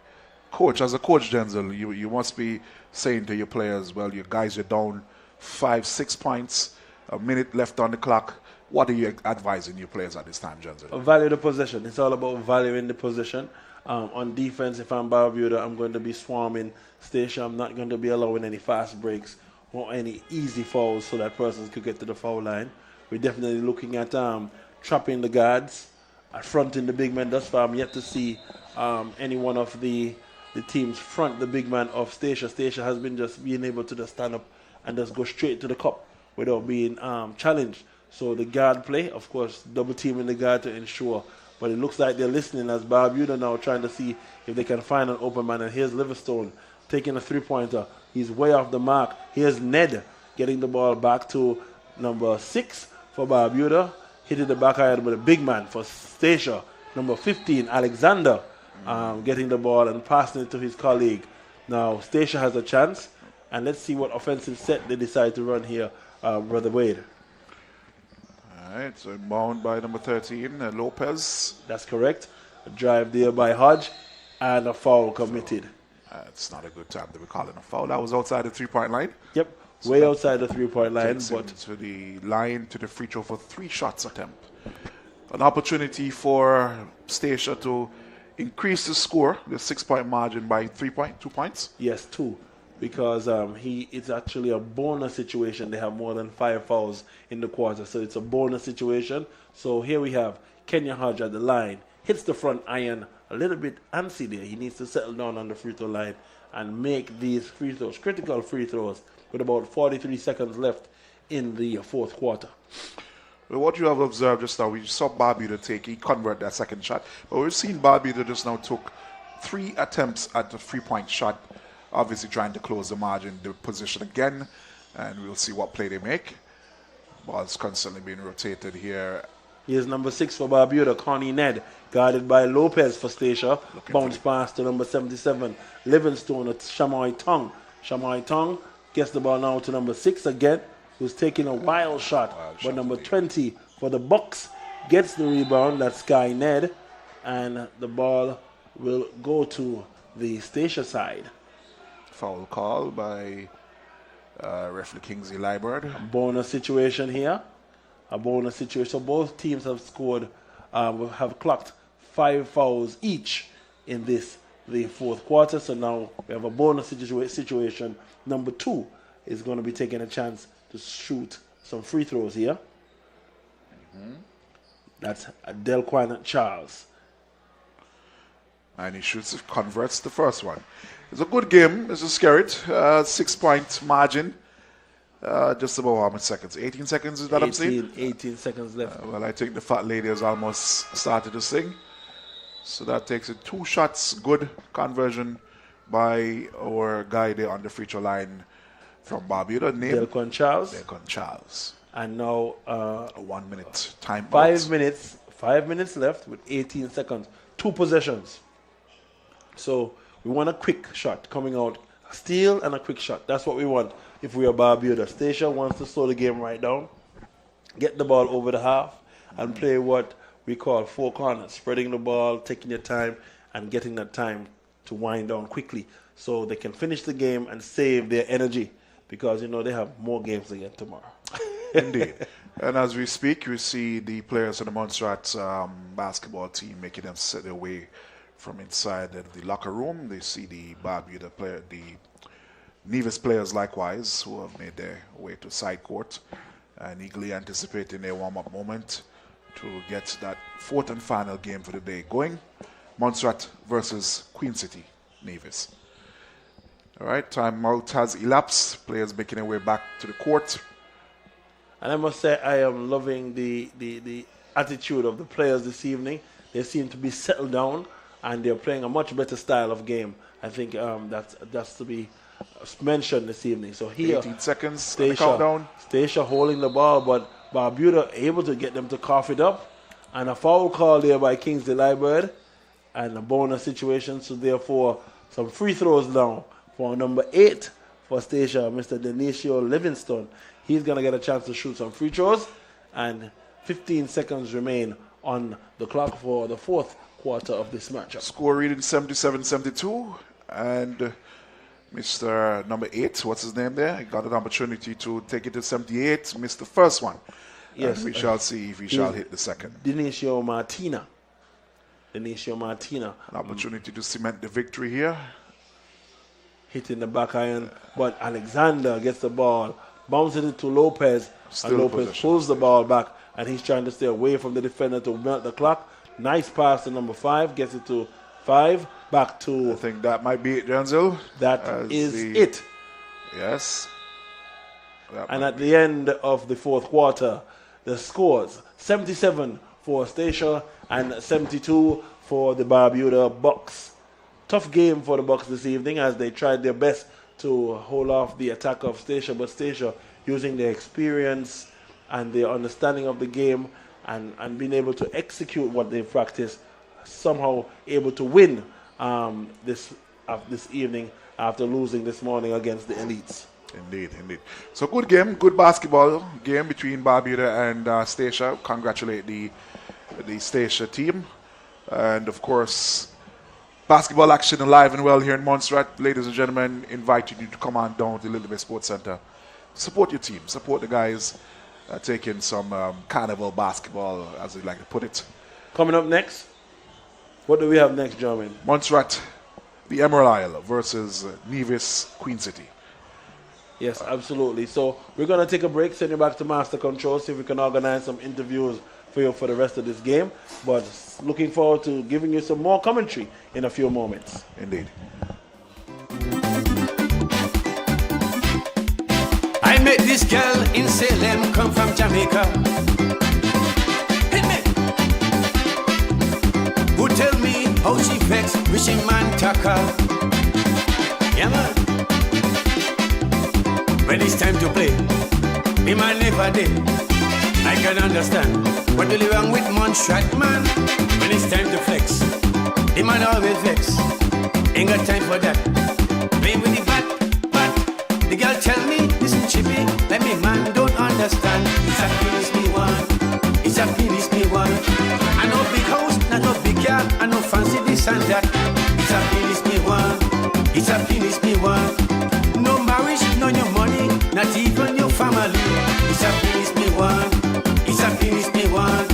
F: coach, as a coach, Denzel, you must be saying to your players, well, you guys are down 5-6 points, a minute left on the clock. What are you advising your players at this time, Denzel?
C: Value the possession. It's all about valuing the possession. On defense, if I'm Barbuda, I'm going to be swarming Stacia. I'm not going to be allowing any fast breaks or any easy fouls so that persons could get to the foul line. We're definitely looking at trapping the guards, fronting the big men. Thus far, I'm yet to see any one of the teams front the big man of Stacia. Stacia has been just being able to just stand up and just go straight to the cup without being challenged. So the guard play, of course, double teaming the guard to ensure. But it looks like they're listening as Barbuda now trying to see if they can find an open man. And here's Livingstone taking a 3-pointer. He's way off the mark. Here's Ned getting the ball back to number 6 for Barbuda. Hitting the back iron with a big man for Stacia. Number 15, Alexander, getting the ball and passing it to his colleague. Now, Stacia has a chance. And let's see what offensive set they decide to run here, Brother Wade.
F: All right, so inbound by number 13, Lopez.
C: That's correct. A drive there by Hodge and a foul committed.
F: It's not a good time to be calling a foul. That was outside the 3-point line.
C: Yep, way outside the 3-point line.
F: Takes him
C: But
F: to the line, to the free throw for 3 shots attempt. An opportunity for Stacia to increase the score, the 6-point margin by 2 points.
C: yes, 2. Because it's actually a bonus situation. They have more than 5 fouls in the quarter. So it's a bonus situation. So here we have Kenya Hodge at the line. Hits the front iron a little bit antsy there. He needs to settle down on the free throw line and make these free throws, critical free throws, with about 43 seconds left in the fourth quarter.
F: Well, what you have observed just now, we saw Barbuda he convert that second shot. But we've seen Barbuda just now took 3 attempts at the 3-point shot, obviously trying to close the margin, the position again, and we'll see what play they make. Ball's constantly being rotated here.
C: Here's number 6 for Barbuda, Connie Ned, guarded by Lopez for Stacia. Bounce pass to number 77, Livingstone at Shamoy Tong. Shamoy Tong gets the ball now to number 6 again, who's taking a wild shot. But number 20 for the Bucks gets the rebound. That's Sky Ned. And the ball will go to the Stacia side.
F: Foul call by referee Kingsley Liebert.
C: Bonus situation here. A bonus situation. So both teams have scored, have clocked 5 fouls each in the fourth quarter. So now we have a bonus situation. Number 2 is going to be taking a chance to shoot some free throws here. That's Delquan Charles.
F: And he shoots, converts the first one. It's a good game. It's a scary. 6-point margin. Just about how much seconds? 18 seconds is that I'm saying?
C: 18 seconds left.
F: Well, I think the fat lady has almost started to sing. So that takes it 2 shots. Good conversion by our guy there on the free throw line from Barbuda. Name?
C: Delquan Charles.
F: Delquan Charles.
C: And now
F: A 1 minute time.
C: 5 minutes. 5 minutes left with 18 seconds. 2 possessions. So we want a quick shot coming out. A steal and a quick shot. That's what we want if we are Barbuda. Stacia wants to slow the game right down. Get the ball over the half and play what we call 4 corners. Spreading the ball, taking your time, and getting that time to wind down quickly so they can finish the game and save their energy because, you know, they have more games again tomorrow.
F: Indeed. And as we speak, we see the players of the Montserrat basketball team making them set their way from inside the locker room. They see the Barbuda player, the Nevis players likewise, who have made their way to side court and eagerly anticipating their warm-up moment to get that 4th and final game for the day going. Montserrat versus Queen City, Nevis. All right, timeout has elapsed. Players making their way back to the court.
C: And I must say, I am loving the attitude of the players this evening. They seem to be settled down, and they're playing a much better style of game. I think that's to be mentioned this evening. So here,
F: 18 seconds on the countdown.
C: Stacia holding the ball, but Barbuda able to get them to cough it up. And a foul call there by Kingsley Liebird, and a bonus situation. So therefore, some free throws now for number 8 for Stacia, Mr. Denisio Livingstone. He's going to get a chance to shoot some free throws, and 15 seconds remain on the clock for the 4th quarter of this matchup.
F: Score reading 77-72, and Mr. number 8, what's his name there? He got an opportunity to take it to 78, missed the first one.
C: Yes.
F: And we shall see if he shall hit the second.
C: Denisio Martina. An
F: opportunity to cement the victory here.
C: Hitting the back iron, but Alexander gets the ball, bounces it to Lopez,
F: Still
C: and Lopez
F: possession.
C: pulls the ball back, and he's trying to stay away from the defender to melt the clock. Nice pass to number 5, gets it to 5, back to...
F: I think that might be it, Denzel.
C: That is it.
F: Yes.
C: And at the end of the 4th quarter, the scores 77 for Stacia and 72 for the Barbuda Bucks. Tough game for the Bucks this evening as they tried their best to hold off the attack of Stacia, but Stacia, using their experience and their understanding of the game and being able to execute what they've practiced, somehow able to win this evening after losing this morning against the Elites.
F: Indeed. So good game, good basketball game between Barbuda and Stacia. Congratulate the Stacia team. And of course, basketball action alive and well here in Montserrat. Ladies and gentlemen, inviting you to come on down to the Little Bay Sports Center. Support your team, support the guys taking some carnival basketball, as they like to put it.
C: Coming up next, what do we have next, gentlemen?
F: Montserrat, the Emerald Isle versus Nevis, Queen City.
C: Yes, absolutely. So we're going to take a break, send you back to Master Control, see if we can organize some interviews for you for the rest of this game. But looking forward to giving you some more commentary in a few moments.
F: Indeed.
G: I met this girl in Salem, come from Jamaica. Hit me. Who tell me how she vex, wishing man tucker. Yeah, man. When it's time to play, the man never did. I can understand what really wrong with Montserrat, man. When it's time to flex, the man always vex. Ain't got time for that. Play with the bat. The girl tell me, listen chippy, let me man don't understand. It's a finish me one, it's a finish me one. I know big house, not no big yard, I know fancy this and that. It's a finish me one, it's a finish me one. No marriage, no your money, not even your family. It's a finish me one, it's a finish me one.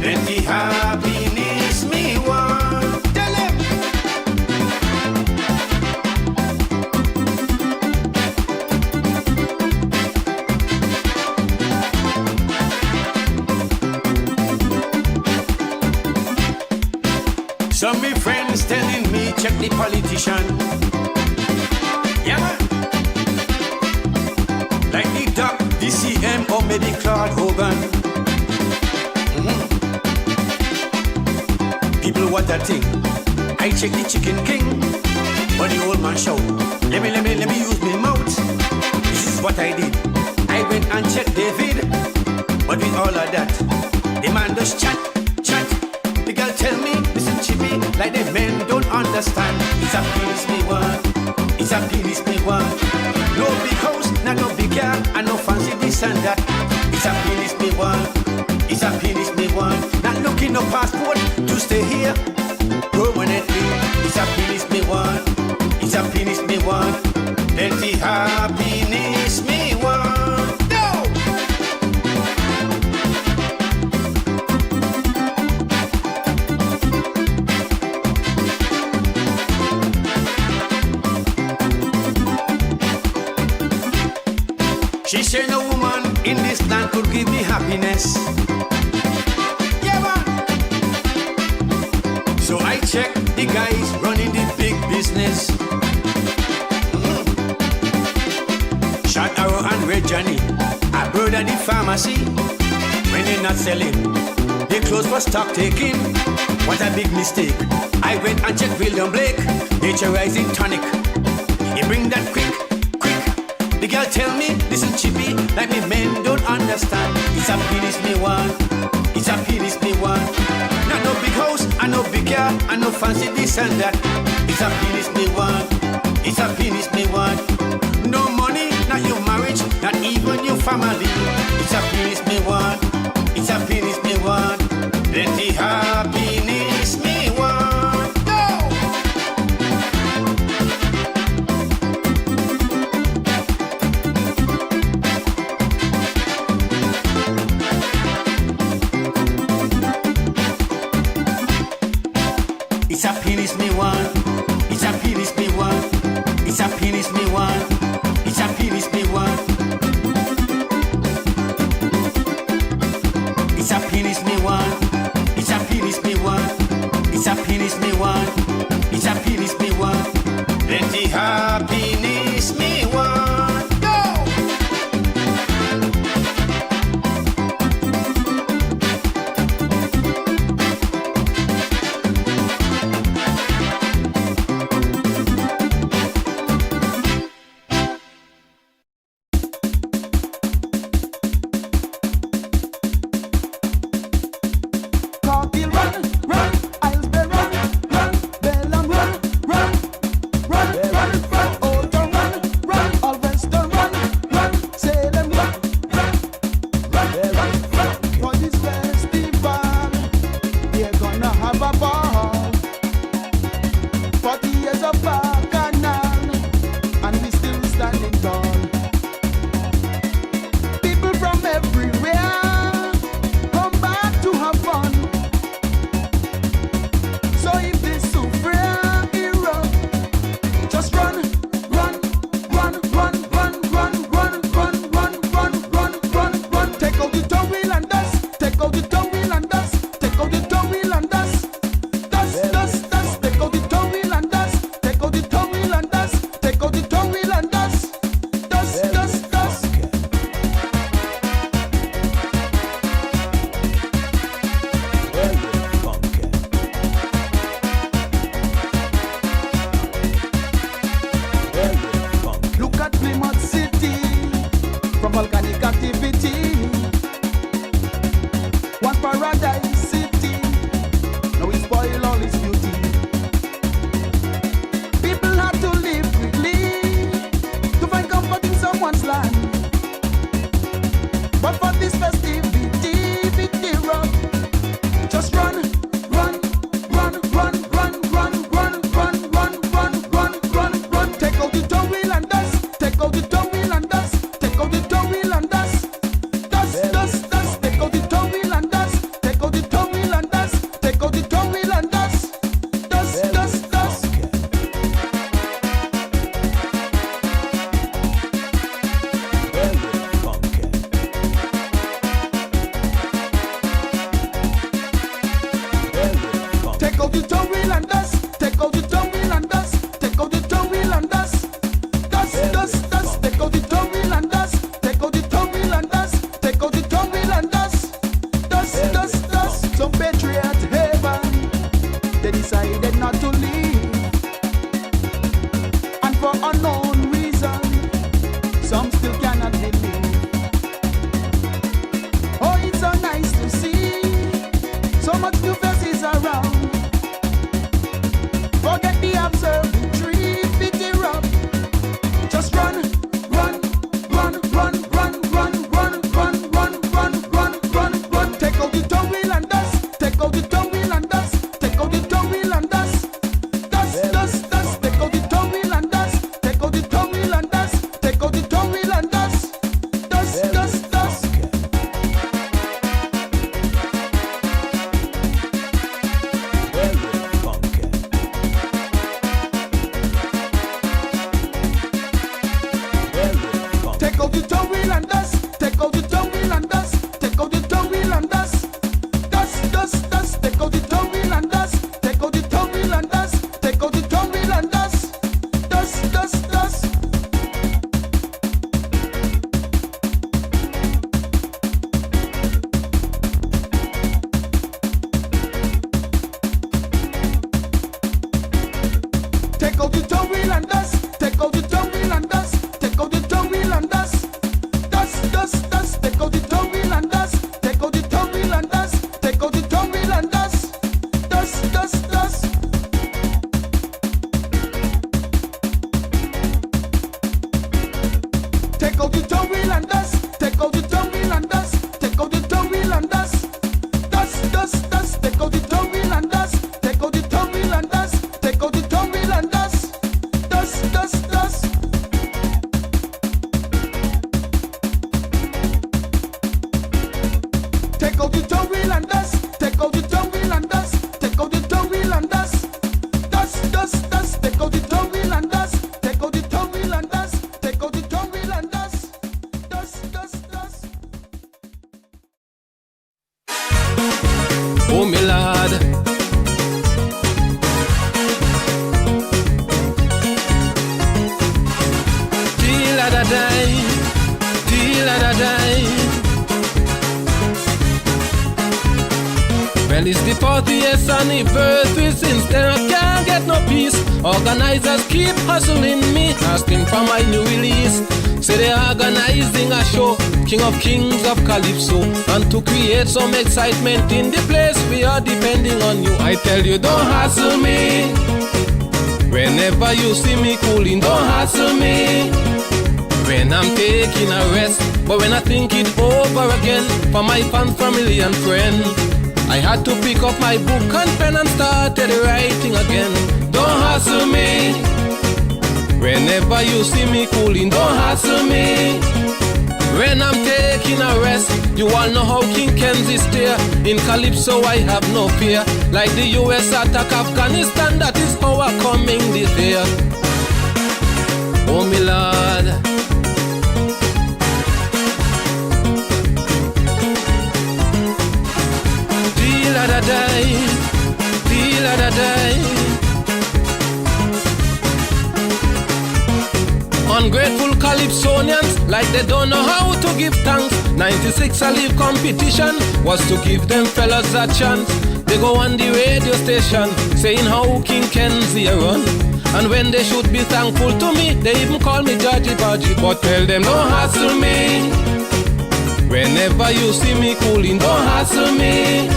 G: Plenty happiness me one. Tell him. of my friends telling me check the politician. Yeah, man. Like the Doc, the CM, or maybe Claude Hogan. People, what a thing. I check the Chicken King, but the old man shout, let me use my mouth. This is what I did. I went and checked David, but with all of that, the man just chat. The girl tell me, listen chippy, like the men don't understand. It's a penis me one, it's a penis me one. No big house, not no big car, and no fancy this and that. It's a penis me one, it's a penis me one. Not looking no passport to stay here permanently. It's a penis me one, it's a penis me one. Plenty happiness me one. No! She said no woman in this land could give me happiness. Yeah, man. So I checked the guys running the big business. Shot Arrow and Red Johnny, a bird at the pharmacy. When they're not selling, they close for stock taking. What a big mistake. I went and checked William Blake, naturizing tonic. He bring that quick. The girl tell me, listen chippy, like me men don't understand. It's a penis me one, it's a penis me one. Not no big house, and no big car, and no fancy this and that. It's a penis me one, it's a penis me one. No money, not your marriage, not even your family. It's a penis me one, it's a penis me one. Plenty happiness me one. No! It's a penis me one, it's a penis me one, it's a penis me one, it's a penis me one. It's a penis me one, it's a penis me one, it's a penis me one, it's a penis me one. Plenty happiness me one. Go!
H: Cargill run, I'll run, Bellam run, run, they decided not to leave. And for unknown reason, some still cannot believe. Oh, it's so nice to see so much new faces around. Forget the observatory, pick it up. Just run, run, run, run, run, run, run, run, run, run, run, run, run. Take out the tongue wheel and dust. Take out the tongue wheel and dust. Take out the tongue wheel and dust. Dust, dust, dust. Take out the tongue wheel and dust. Take out the tongue wheel and dust. Take out the tongue wheel and dust. Dust, dust, dust. Take out the tongue wheel and dust. Take out the tongue wheel and dust. Take out the tongue wheel and dust. Dust, dust, dust. Take out the tongue wheel and dust. Take out the tongue wheel and dust. Take out the tongue wheel and dust. Dust, dust, dust. Take out the tongue wheel and dust. Take out the tongue wheel and dust. Take out the tongue wheel and dust. Dust, dust, dust. Take out the tongue wheel and dust. Take out the tongue wheel and dust. Take out the tongue wheel and dust. Dust, dust, dust. Take out the tongue wheel and dust. Take out the tongue wheel and dust. Take out the tongue wheel and dust. Dust, dust, dust. Take out the tongue wheel and dust. Take out the tongue wheel and dust. Take out the tongue wheel and dust. Dust, dust, dust. Take out the tongue wheel and dust. Take out the tongue wheel and dust. Take out the tongue wheel and dust. Dust, dust, dust. Take out the tongue wheel and dust. Take out the tongue wheel and dust. Take out the tongue wheel and dust. Dust, dust, dust.
E: Oh, me lad. Till I die, till I die. Well, it's the 40th anniversary since then I can't get no peace. Organizers keep hustling me, asking for my new release. Say they're organizing a show, King of Kings of Calypso, and to create some excitement in the place we are depending on you. I tell you, don't hassle me. Whenever you see me cooling, don't hassle me. When I'm taking a rest, but when I think it over again, for my fans, family and friends, I had to pick up my book and pen and started writing again. Don't hassle me. Whenever you see me cooling, don't hassle me. When I'm taking a rest, you all know how King Kenzie stare. In Calypso I have no fear. Like the US attack Afghanistan, that is how I'm coming this year. Oh me lord. Till I die, till I die. Ungrateful Calypsonians, like they don't know how to give thanks. 96 I leave competition was to give them fellas a chance. They go on the radio station saying how King Kenzie run, and when they should be thankful to me, they even call me Judgy Budgy. But tell them don't hassle me. Whenever you see me cooling, don't hassle me.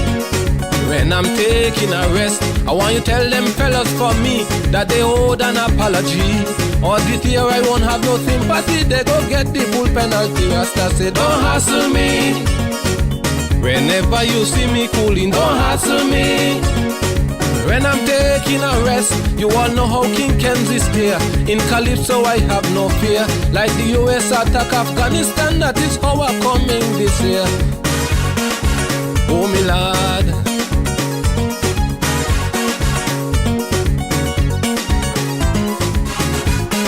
E: When I'm taking a rest, I want you tell them fellas for me that they owed an apology. Or this year I won't have no sympathy, they go get the full penalty. Rasta say don't hassle me. Whenever you see me cooling, don't hassle me. When I'm taking a rest, you all know how King Kenzie stare. In Calypso I have no fear. Like the US attack Afghanistan, that is how I'm coming this year. Oh me lord.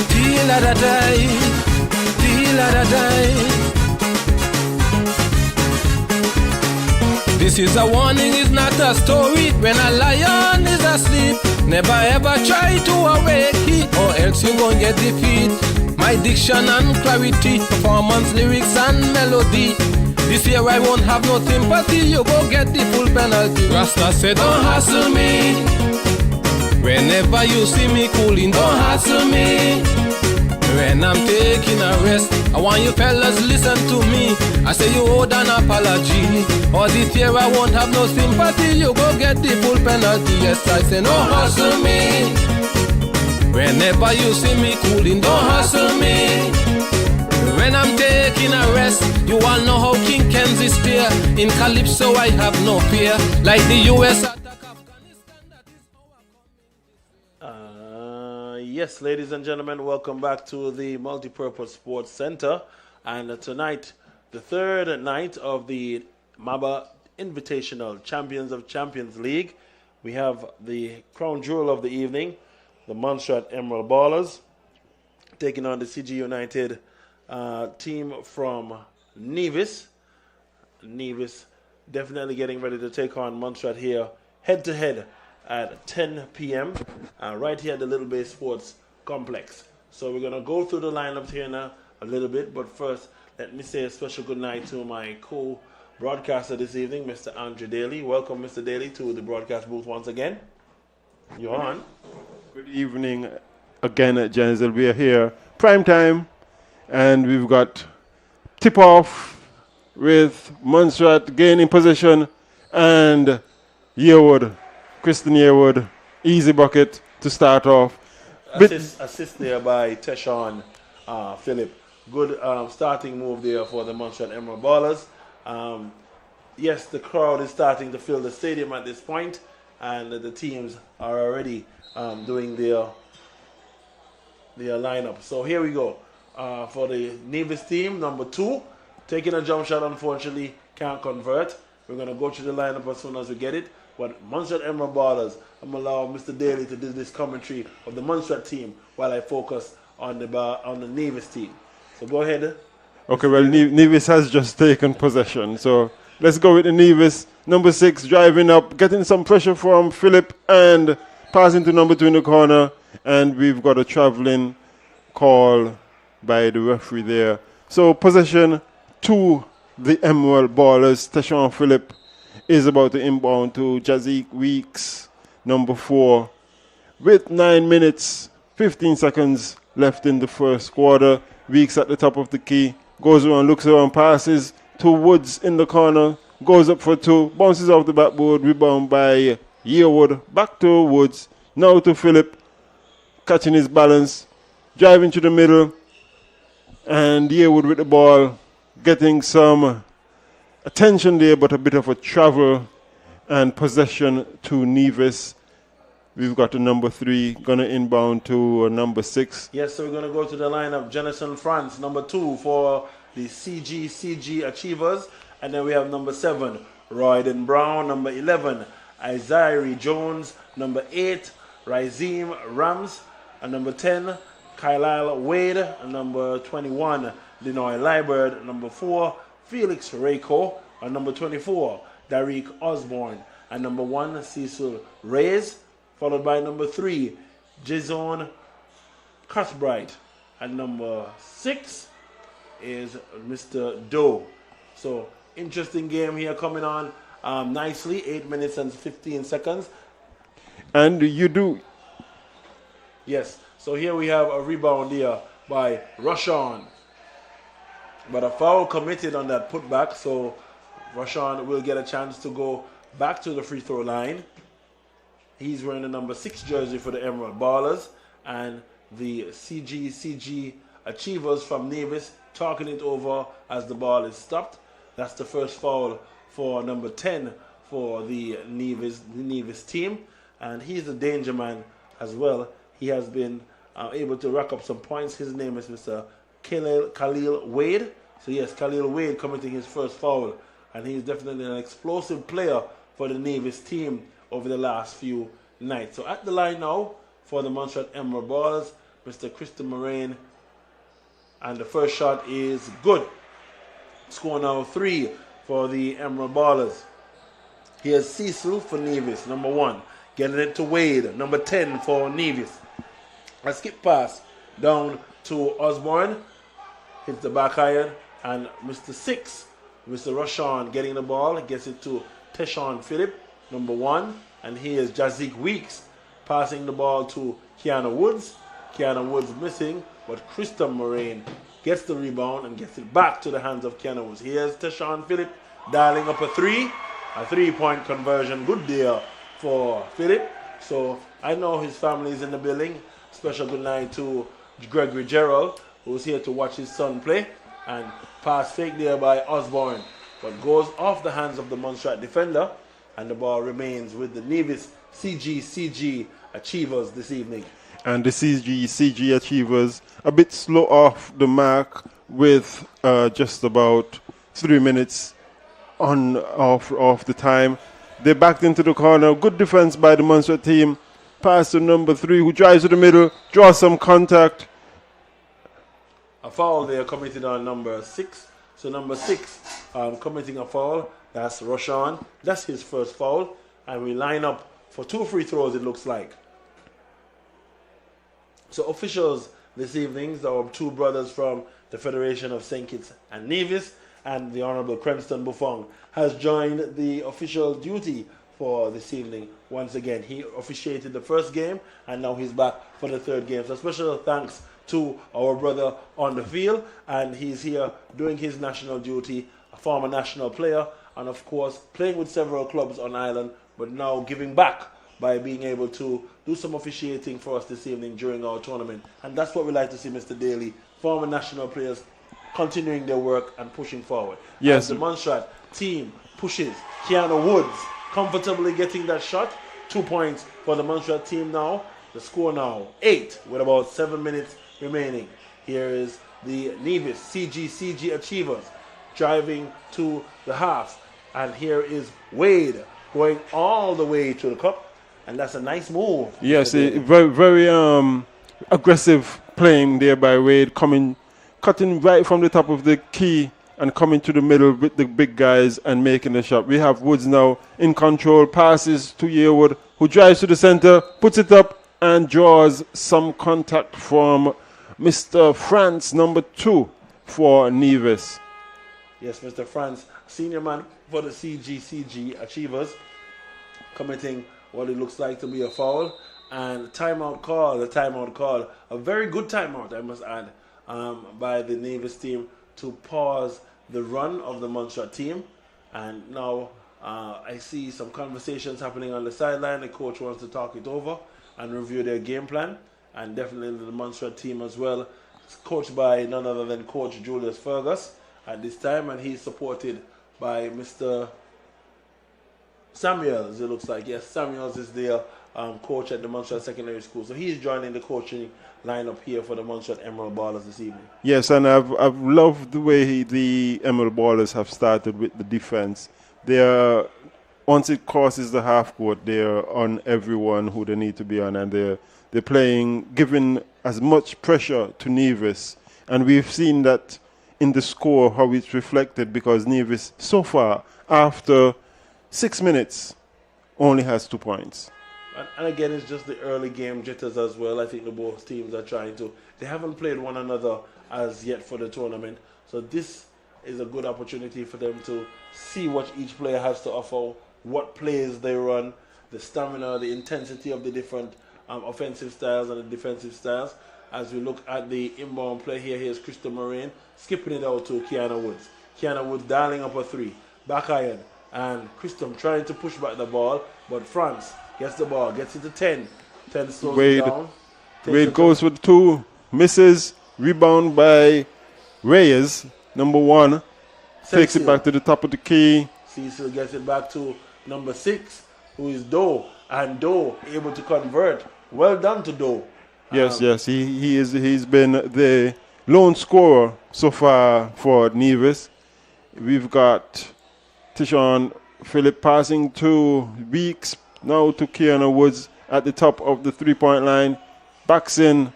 E: Till I die, till I die. This is a warning, it's not a story. When a lion is asleep, never ever try to awake he, or else you gon' get defeat. My diction and clarity, performance, lyrics and melody. This year I won't have no sympathy, you go get the full penalty. Rasta said don't hassle me. Whenever you see me cooling, don't hassle me. When I'm taking a rest, I want you fellas listen to me. I say you owe an apology, or this year I won't have no sympathy. You go get the full penalty. Yes, I say no hustle me. Whenever you see me cooling, don't hustle me. When I'm taking a rest, you all know how King Kenzie steer. In Calypso I have no fear. Like the US attack Afghanistan, that is how I come.
C: Yes, ladies and gentlemen, welcome back to the Multipurpose Sports Center. And tonight, the third night of the MABA Invitational Champions of Champions League. We have the crown jewel of the evening, the Montserrat Emerald Ballers, taking on the CG United team from Nevis. Nevis definitely getting ready to take on Montserrat here head-to-head at 10 p.m. Right here at the Little Bay Sports Complex. So we're going to go through the lineup here now a little bit, but first let me say a special good night to my co-broadcaster this evening, Mr. Andrew Daly. Welcome, Mr. Daly, to the broadcast booth once again. You're on.
D: Good evening again at Jansel. We are here, prime time, and we've got tip-off with Montserrat gaining possession and Yearwood, Kristen Yearwood, easy bucket to start off.
C: Assist there by Teshawn Phillip. Good starting move there for the Montserrat Emerald Ballers. Yes, the crowd is starting to fill the stadium at this point, and the teams are already doing their lineup. So here we go. For the Nevis team, number 2, taking a jump shot, unfortunately, can't convert. We're going to go through the lineup as soon as we get it. But Montserrat Emerald Ballers, I'm going to allow Mr. Daly to do this commentary of the Montserrat team while I focus on the Nevis team. So go ahead.
D: Okay, well, Nevis has just taken possession. So let's go with the Nevis. Number 6, driving up, getting some pressure from Phillip and passing to number 2 in the corner. And we've got a traveling call by the referee there. So possession to the Emerald Ballers. Teshawn Phillip is about to inbound to Jazik Weeks, number 4, with 9 minutes, 15 seconds left in the first quarter. Weeks at the top of the key, goes around, looks around, passes to Woods in the corner, goes up for 2, bounces off the backboard, rebound by Yearwood, back to Woods, now to Phillip, catching his balance, driving to the middle, and Yearwood with the ball, getting some attention there, but a bit of a travel and possession to Nevis. We've got a number 3 going to inbound to number 6.
C: Yes, so we're going to go to the lineup. Jenison France, number 2 for the CG Achievers. And then we have number 7, Royden Brown. Number 11, Isaiah Jones. Number 8, Rizim Rams. And number 10, Kylile Wade. And number 21, Lenoy Liebert. Number 4, Felix Reiko. And number 24, Dariq Osborne. And number 1, Cecil Reyes. Followed by number 3, Jason Cuthbright. And number 6 is Mr. Doe. So, interesting game here coming on nicely. 8 minutes and 15 seconds.
D: And you do.
C: Yes. So here we have a rebound here by Rushan. But a foul committed on that putback. So, Rushan will get a chance to go back to the free throw line. He's wearing the number 6 jersey for the Emerald Ballers, and the CG Achievers from Nevis talking it over as the ball is stopped. That's the first foul for number 10 for the Nevis team, and he's a danger man as well. He has been able to rack up some points. His name is Mr. Khalil Wade. So yes, Khalil Wade committing his first foul, and he's definitely an explosive player for the Nevis team over the last few nights. So at the line now for the Montserrat Emerald Ballers, Mr. Christian Moraine, and the first shot is good. Score now 3 for the Emerald Ballers. Here's Cecil for Nevis, number 1. Getting it to Wade, number 10 for Nevis. A skip pass down to Osborne. Hits the back iron. And Mr. 6, Mr. Rushan, getting the ball. Gets it to Teshawn Phillip, number 1. And here's Jazik Weeks passing the ball to Kiana Woods. Kiana Woods missing, but Krista Moraine gets the rebound and gets it back to the hands of Kiana Woods. Here's Tashawn Phillip dialing up a 3-point conversion. Good deal for Phillip. So I know his family is in the building. Special good night to Gregory Gerald, who's here to watch his son play. And pass fake there by Osborne, but goes off the hands of the Montserrat defender, and the ball remains with the Nevis CG Achievers this evening.
D: And the CG Achievers a bit slow off the mark with just about 3 minutes off the time. They backed into the corner. Good defense by the Montserrat team. Pass to number 3, who drives to the middle, draws some contact.
C: A foul there committed on number 6. So number 6 committing a foul. That's Roshan. That's his first foul. And we line up for 2 free throws, it looks like. So officials this evening, our 2 brothers from the Federation of St. Kitts and Nevis, and the Honorable Cranston Buffon has joined the official duty for this evening. Once again, he officiated the first game, and now he's back for the third game. So special thanks to our brother on the field, and he's here doing his national duty, a former national player, and of course playing with several clubs on Ireland, but now giving back by being able to do some officiating for us this evening during our tournament. And that's what we like to see, Mr. Daly, former national players continuing their work and pushing forward.
D: Yes.
C: As the Montserrat team pushes, Kiana Woods comfortably getting that shot. 2 points for the Montserrat team now. The score now 8 with about 7 minutes remaining. Here is the Nevis CG Achievers driving to the half. And here is Wade going all the way to the cup. And that's a nice move.
D: Yes, very aggressive playing there by Wade, cutting right from the top of the key and coming to the middle with the big guys and making the shot. We have Woods now in control, passes to Yearwood, who drives to the center, puts it up, and draws some contact from Mr. France, number 2 for Nevis.
C: Yes, Mr. France, senior man for the CG Achievers, committing what it looks like to be a foul. And the timeout call, a very good timeout, I must add, by the Nevis team to pause the run of the Montserrat team. And now I see some conversations happening on the sideline. The coach wants to talk it over and review their game plan. And definitely the Montserrat team as well. It's coached by none other than Coach Julius Fergus at this time, and he's supported by Mr. Samuels, it looks like. Yes, Samuels is their coach at the Montserrat Secondary School. So he's joining the coaching lineup here for the Montserrat Emerald Ballers this evening.
D: Yes, and I've loved the way the Emerald Ballers have started with the defense. They are, once it crosses the half court, they're on everyone who they need to be on, and they're playing, giving as much pressure to Nevis. And we've seen that in the score, how it's reflected, because Nevis, so far, after 6 minutes, only has 2 points.
C: And again, it's just the early game jitters as well. I think the both teams are trying to. They haven't played one another as yet for the tournament. So this is a good opportunity for them to see what each player has to offer, what plays they run, the stamina, the intensity of the different offensive styles and the defensive styles. As we look at the inbound play here, here's Krista Moraine skipping it out to Kiana Woods. Kiana Woods dialing up a 3. Back iron. And Krista trying to push back the ball, but France gets the ball, gets it to 10. 10 slows it down.
D: Wade goes with 2, misses, rebound by Reyes, number 1. Takes it back to the top of the key.
C: Cecil gets it back to number 6, who is Doe. And Doe able to convert. Well done to Doe.
D: Yes, he's been the lone scorer so far for Nevis. We've got Tishawn Phillip passing to Weeks, now to Kiana Woods at the top of the 3-point line. Backs in.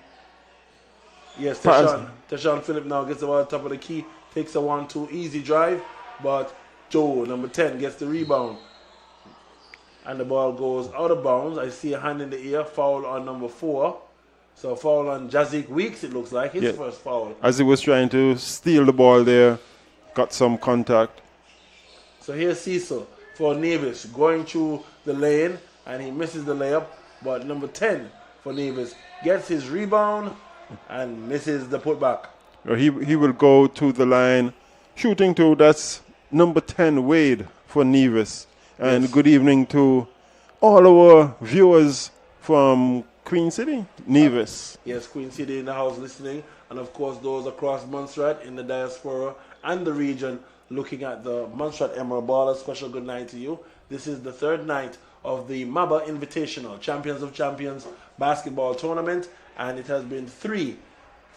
C: Yes, Tishawn Phillip now gets the ball at the top of the key, takes a 1-2 easy drive, but Joe, number 10, gets the rebound. And the ball goes out of bounds. I see a hand in the air, foul on number 4. So foul on Jazik Weeks, it looks like, his first foul.
D: As he was trying to steal the ball there, got some contact.
C: So here's Cecil for Nevis going through the lane, and he misses the layup. But number 10 for Nevis gets his rebound and misses the putback.
D: He will go to the line, shooting to, that's number 10, Wade, for Nevis. And good evening to all our viewers from Queen City, Nevis.
C: Yes, Queen City in the house listening. And of course, those across Montserrat in the diaspora and the region looking at the Montserrat Emerald Ball. A special good night to you. This is the third night of the MABA Invitational, Champions of Champions basketball tournament. And it has been 3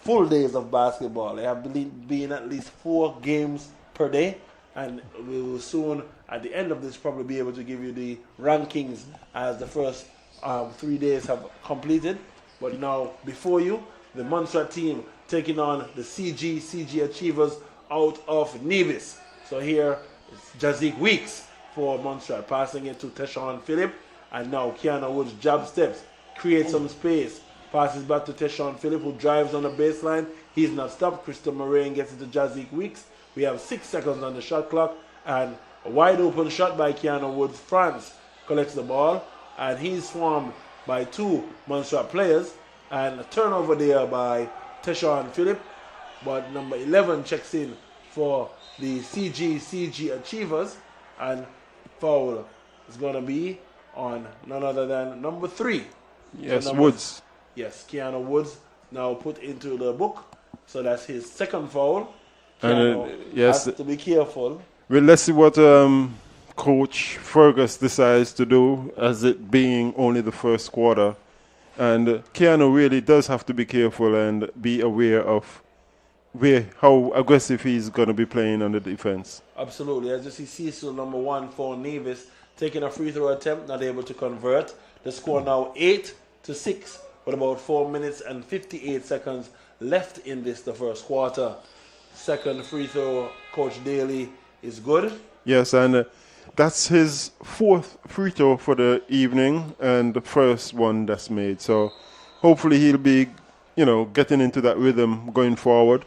C: full days of basketball. There have been at least 4 games per day. And we will soon, at the end of this, probably be able to give you the rankings as the first 3 days have completed. But now, before you, the Montserrat team taking on the CG Achievers out of Nevis. So here, it's Jazik Weeks for Montserrat, passing it to Teshawn Phillip. And now Kiana Woods jab steps, creates some space, passes back to Teshawn Phillip, who drives on the baseline. He's not stopped. Crystal Moraine gets it to Jazik Weeks. We have 6 seconds on the shot clock, and a wide open shot by Kiana Woods. France collects the ball, and he's swarmed by 2 Montserrat players, and a turnover there by Teshawn Phillip. But number 11 checks in for the CG Achievers, and foul is going to be on none other than number 3.
D: Yes, Woods.
C: Yes, Kiana Woods now put into the book, so that's his second foul.
D: And yes,
C: has to be careful.
D: Well, let's see what Coach Fergus decides to do, as it being only the first quarter. And Keanu really does have to be careful and be aware of how aggressive he's going to be playing on the defense.
C: Absolutely. As you see, Cecil, number 1 for Nevis, taking a free throw attempt, not able to convert. The score now 8-6, with about 4 minutes and 58 seconds left in this, the first quarter. Second free throw, Coach Daly, is good.
D: Yes, and that's his 4th free throw for the evening and the first one that's made. So hopefully he'll be, getting into that rhythm going forward.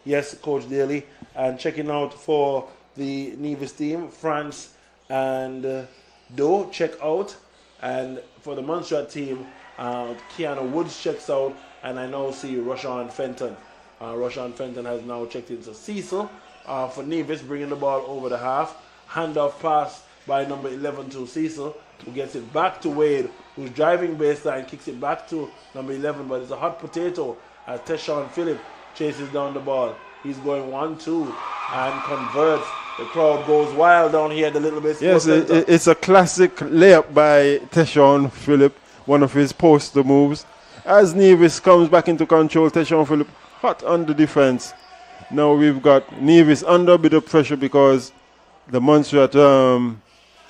C: Yes, Coach Daly. And checking out for the Nevis team, France and Doe check out. And for the Montserrat team, Kiana Woods checks out. And I now see Roshan Fenton. Roshan Fenton has now checked into Cecil for Nevis, bringing the ball over the half. Handoff pass by number 11 to Cecil, who gets it back to Wade, who's driving baseline, kicks it back to number 11, but it's a hot potato as Teshawn Phillip chases down the ball. He's going 1-2 and converts. The crowd goes wild down here at the Little Bay Sports Center.
D: It's a classic layup by Teshawn Phillip, one of his poster moves. As Nevis comes back into control, Teshawn Phillip hot on the defense. Now we've got Nevis under a bit of pressure because the Montserrat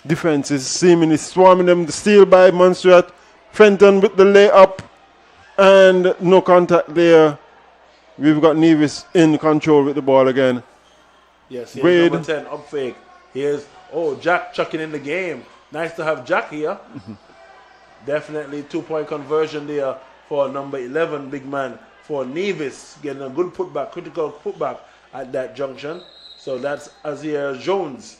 D: defense is seemingly swarming them. The steal by Montserrat. Fenton with the layup and no contact there. We've got Nevis in control with the ball again.
C: Yes, here's number 10, up fake. Here's, Jack chucking in the game. Nice to have Jack here. Definitely 2-point conversion there for number 11, big man, for Nevis. Getting a good putback, critical putback at that junction. So that's Azir Jones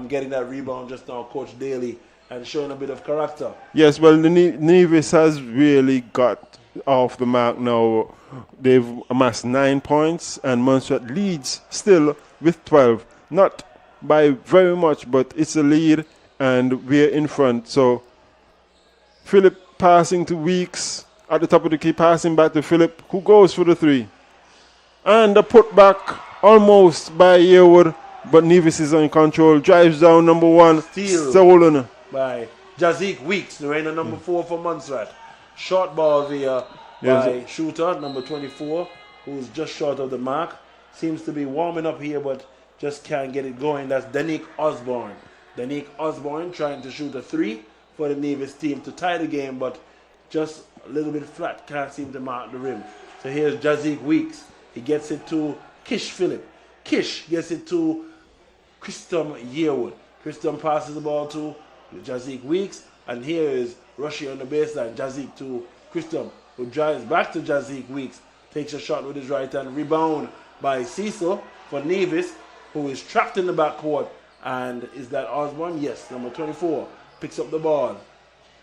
C: getting that rebound just now, Coach Daly, and showing a bit of character.
D: Yes, well, the Nevis has really got off the mark now. They've amassed 9 points, and Montserrat leads still with 12. Not by very much, but it's a lead, and we're in front. So Phillip passing to Weeks at the top of the key, passing back to Phillip, who goes for the 3. And the putback almost by Yearwood, but Nevis is in control. Drives down number 1.
C: Steal
D: stolen
C: by Jazik Weeks, the reigning number 4 for Montserrat. Short ball there by shooter, number 24, who's just short of the mark. Seems to be warming up here, but just can't get it going. That's Danique Osborne. Danique Osborne trying to shoot a 3 for the Nevis team to tie the game, but just a little bit flat. Can't seem to mark the rim. So here's Jazik Weeks. He gets it to Kish Phillip. Kish gets it to Christum Yearwood. Christum passes the ball to Jazik Weeks, and here is Rushy on the baseline. Jazik to Christum, who drives back to Jazik Weeks. Takes a shot with his right hand. Rebound by Cecil for Nevis, who is trapped in the backcourt. And is that Osborne? Yes, number 24. Picks up the ball.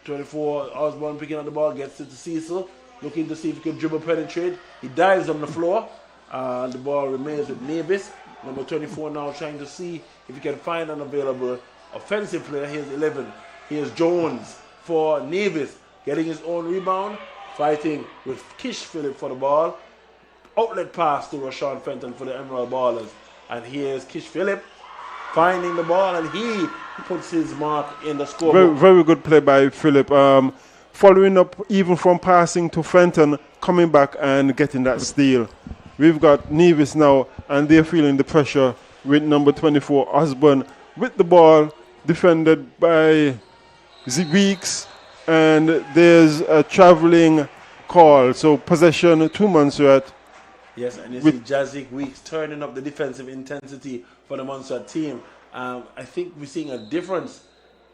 C: 24, Osborne picking up the ball, gets it to Cecil, looking to see if he can dribble penetrate. He dives on the floor. The ball remains with Mavis. Number 24 now trying to see if he can find an available offensive player. Here's 11. Here's Jones for Nevis, getting his own rebound, fighting with Kish Phillip for the ball. Outlet pass to Rashawn Fenton for the Emerald Ballers. And here's Kish Phillip finding the ball, and he puts his mark in the scoreboard.
D: Very, very good play by Phillip. Following up even from passing to Fenton, coming back and getting that steal. We've got Nevis now, and they're feeling the pressure with number 24, Osborne, with the ball, defended by Weeks, and there's a traveling call. So possession to Montserrat.
C: Yes, and you see Jazik Weeks turning up the defensive intensity for the Montserrat team. I think we're seeing a difference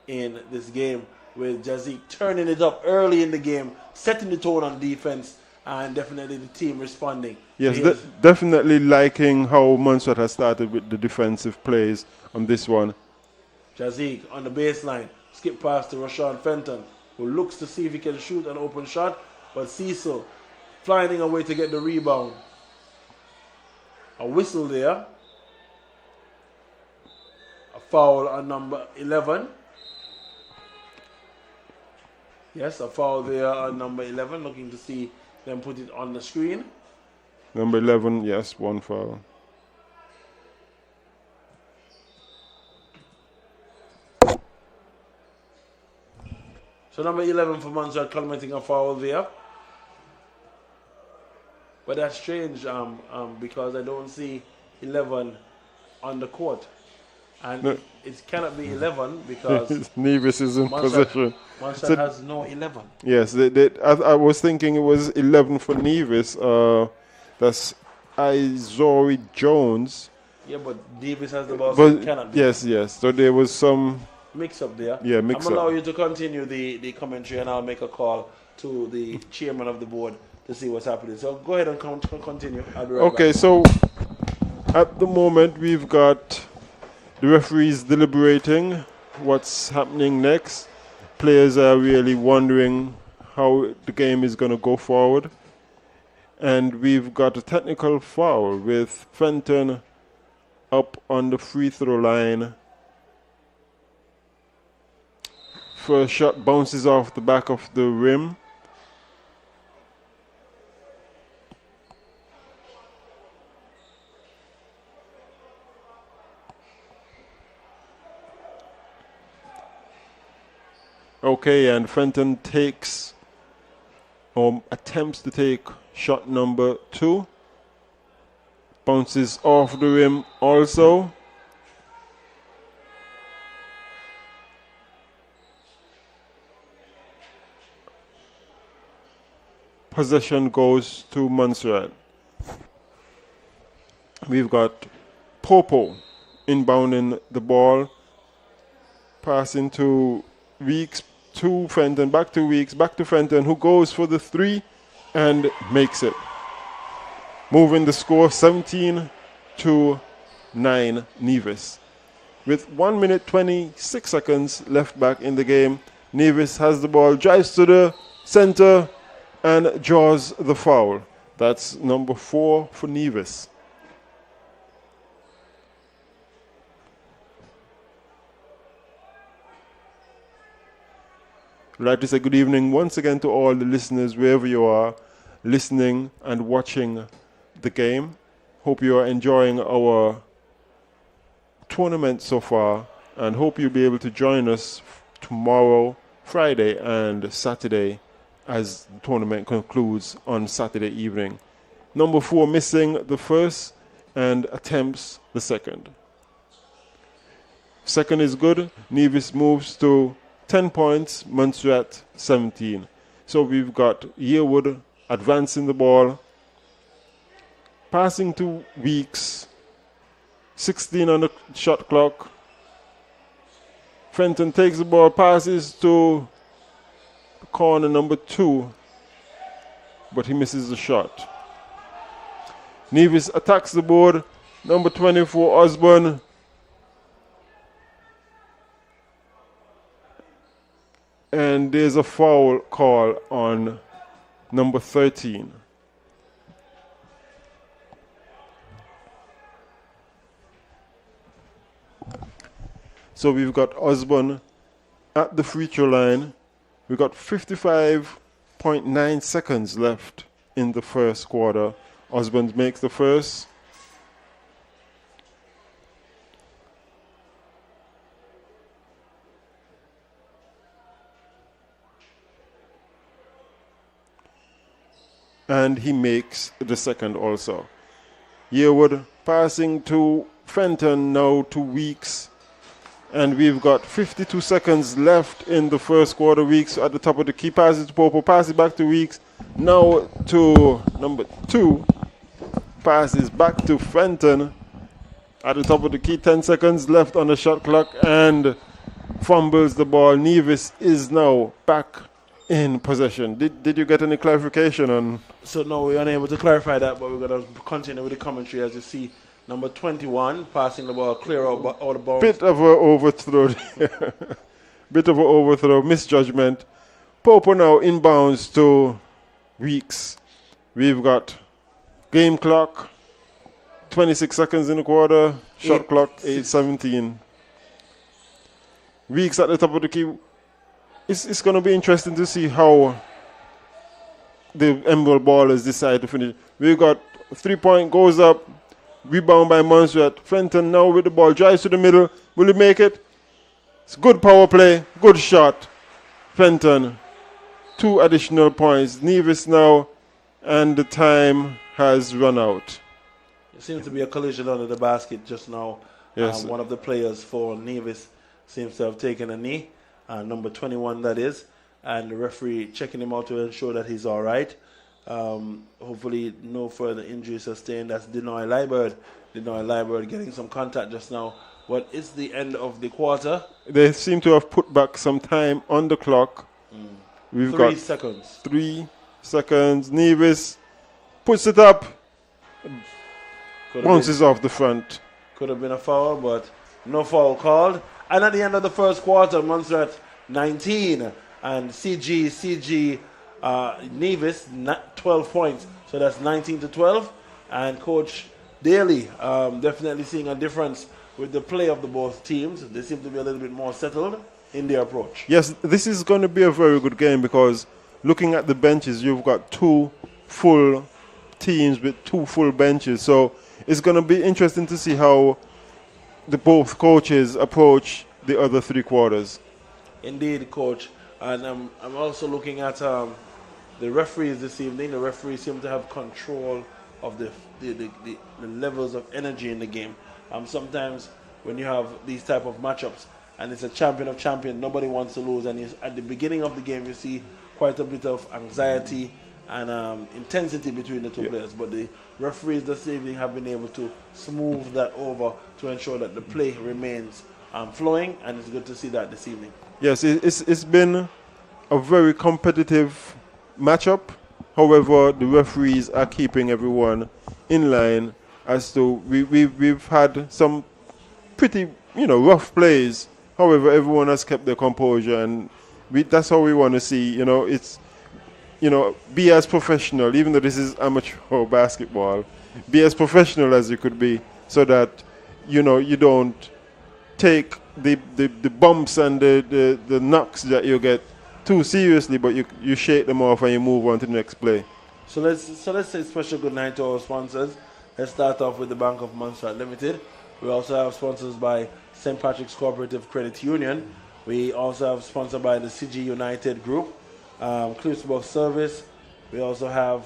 C: in this game with Jazik turning it up early in the game, setting the tone on defense, and definitely the team responding.
D: Yes, definitely liking how Montserrat has started with the defensive plays on this one.
C: Jazik on the baseline, skip pass to Rashawn Fenton, who looks to see if he can shoot an open shot, but Cecil flying away to get the rebound. A whistle there. A foul on number 11. Yes, a foul there on number 11. Looking to see them put it on the screen.
D: Number 11, yes, one foul.
C: So number 11 for Montserrat committing a foul there. But that's strange because I don't see 11 on the court. And
D: No.
C: it cannot be 11 because
D: Nevis is in possession.
C: Montserrat has no 11.
D: Yes, I was thinking it was 11 for Nevis. That's Izori Jones.
C: Yeah, but Davis has the ball, so it cannot be.
D: Yes. So there was some
C: Mix up there.
D: Yeah, mix
C: I'm
D: up.
C: allow you to continue the commentary, and I'll make a call to the chairman of the board to see what's happening. So go ahead and continue. I'll be right
D: Okay,
C: back.
D: so at the moment we've got the referees deliberating what's happening next. Players are really wondering how the game is going to go forward. And we've got a technical foul with Fenton up on the free throw line. First shot bounces off the back of the rim. Okay, and Fenton takes or attempts to take shot number 2. Bounces off the rim also. Possession goes to Montserrat. We've got Popo inbounding the ball. Passing to Weeks, to Fenton, back to Weeks, back to Fenton, who goes for the 3 and makes it. Moving the score 17-9 Nevis. With 1 minute 26 seconds left back in the game, Nevis has the ball, drives to the center, and draws the foul. That's number 4 for Nevis. I'd like to say good evening once again to all the listeners wherever you are listening and watching the game. Hope you are enjoying our tournament so far, and hope you'll be able to join us tomorrow, Friday and Saturday as the tournament concludes on Saturday evening. Number 4 missing the first and attempts the second. Second is good. Nevis moves to 10 points, Montserrat 17. So we've got Yearwood advancing the ball, passing to Weeks, 16 on the shot clock. Fenton takes the ball, passes to corner number 2, but he misses the shot. Nevis attacks the board. Number 24, Osborne, And there's a foul call on number 13. So we've got Osborne at the free throw line. We've got 55.9 seconds left in the first quarter. Osborne makes the first. And he makes the second also. Yearwood passing to Fenton, now to Weeks. And we've got 52 seconds left in the first quarter. Weeks at the top of the key, passes to Popo, passes back to Weeks. Now to number 2, passes back to Fenton. At the top of the key, 10 seconds left on the shot clock and fumbles the ball. Nevis is now back in possession. Did you get any clarification on?
C: So no, we're unable to clarify that, but we're going to continue with the commentary. As you see, number 21 passing the ball clear out of bounds.
D: Bit of an overthrow there. Bit of an overthrow, misjudgment. Popo now inbounds to Weeks. We've got game clock, 26 seconds in the quarter, shot clock, 8:17. Weeks at the top of the key. It's going to be interesting to see how the Emerald Ballers decide to finish. We've got 3-point, goes up, rebound by Montserrat. Fenton now with the ball, drives to the middle. Will he make it? It's good power play, good shot. Fenton, 2 additional points. Nevis now, and the time has run out.
C: It seems to be a collision under the basket just now.
D: Yes.
C: One of the players for Nevis seems to have taken a knee. Number 21, that is. And the referee checking him out to ensure that he's all right. Hopefully no further injuries sustained. That's Denoy Liebert. Denoy Liebert getting some contact just now. What is the end of the quarter?
D: They seem to have put back some time on the clock. We've
C: 3
D: got
C: seconds.
D: 3 seconds. Nevis puts it up, bounces off the front.
C: Could have been a foul, but no foul called. And at the end of the first quarter, Montserrat 19 and CG Nevis 12 points. So that's 19-12. And Coach Daly definitely seeing a difference with the play of the both teams. They seem to be a little bit more settled in their approach.
D: Yes, this is going to be a very good game because looking at the benches, you've got 2 full teams with 2 full benches. So it's going to be interesting to see how the both coaches approach the other 3 quarters.
C: Indeed, Coach. And I'm also looking at the referees this evening. The referees seem to have control of the levels of energy in the game. Sometimes when you have these type of matchups and it's a champion of champions, nobody wants to lose. And at the beginning of the game, you see quite a bit of anxiety and intensity between the 2 players. But the referees this evening have been able to smooth that over to ensure that the play remains flowing, and it's good to see that this evening.
D: Yes, it's been a very competitive matchup. However, the referees are keeping everyone in line as to we've had some pretty rough plays. However, everyone has kept their composure, and that's how we want to see. It's be as professional, even though this is amateur basketball. Be as professional as you could be, so that you don't take the bumps and the knocks that you get too seriously, but you shake them off and you move on to the next play.
C: So let's say special good night to our sponsors. Let's start off with the Bank of Montserrat Limited. We also have sponsors by St. Patrick's Cooperative Credit Union. We also have sponsored by the CG United Group, Cleveland Service. We also have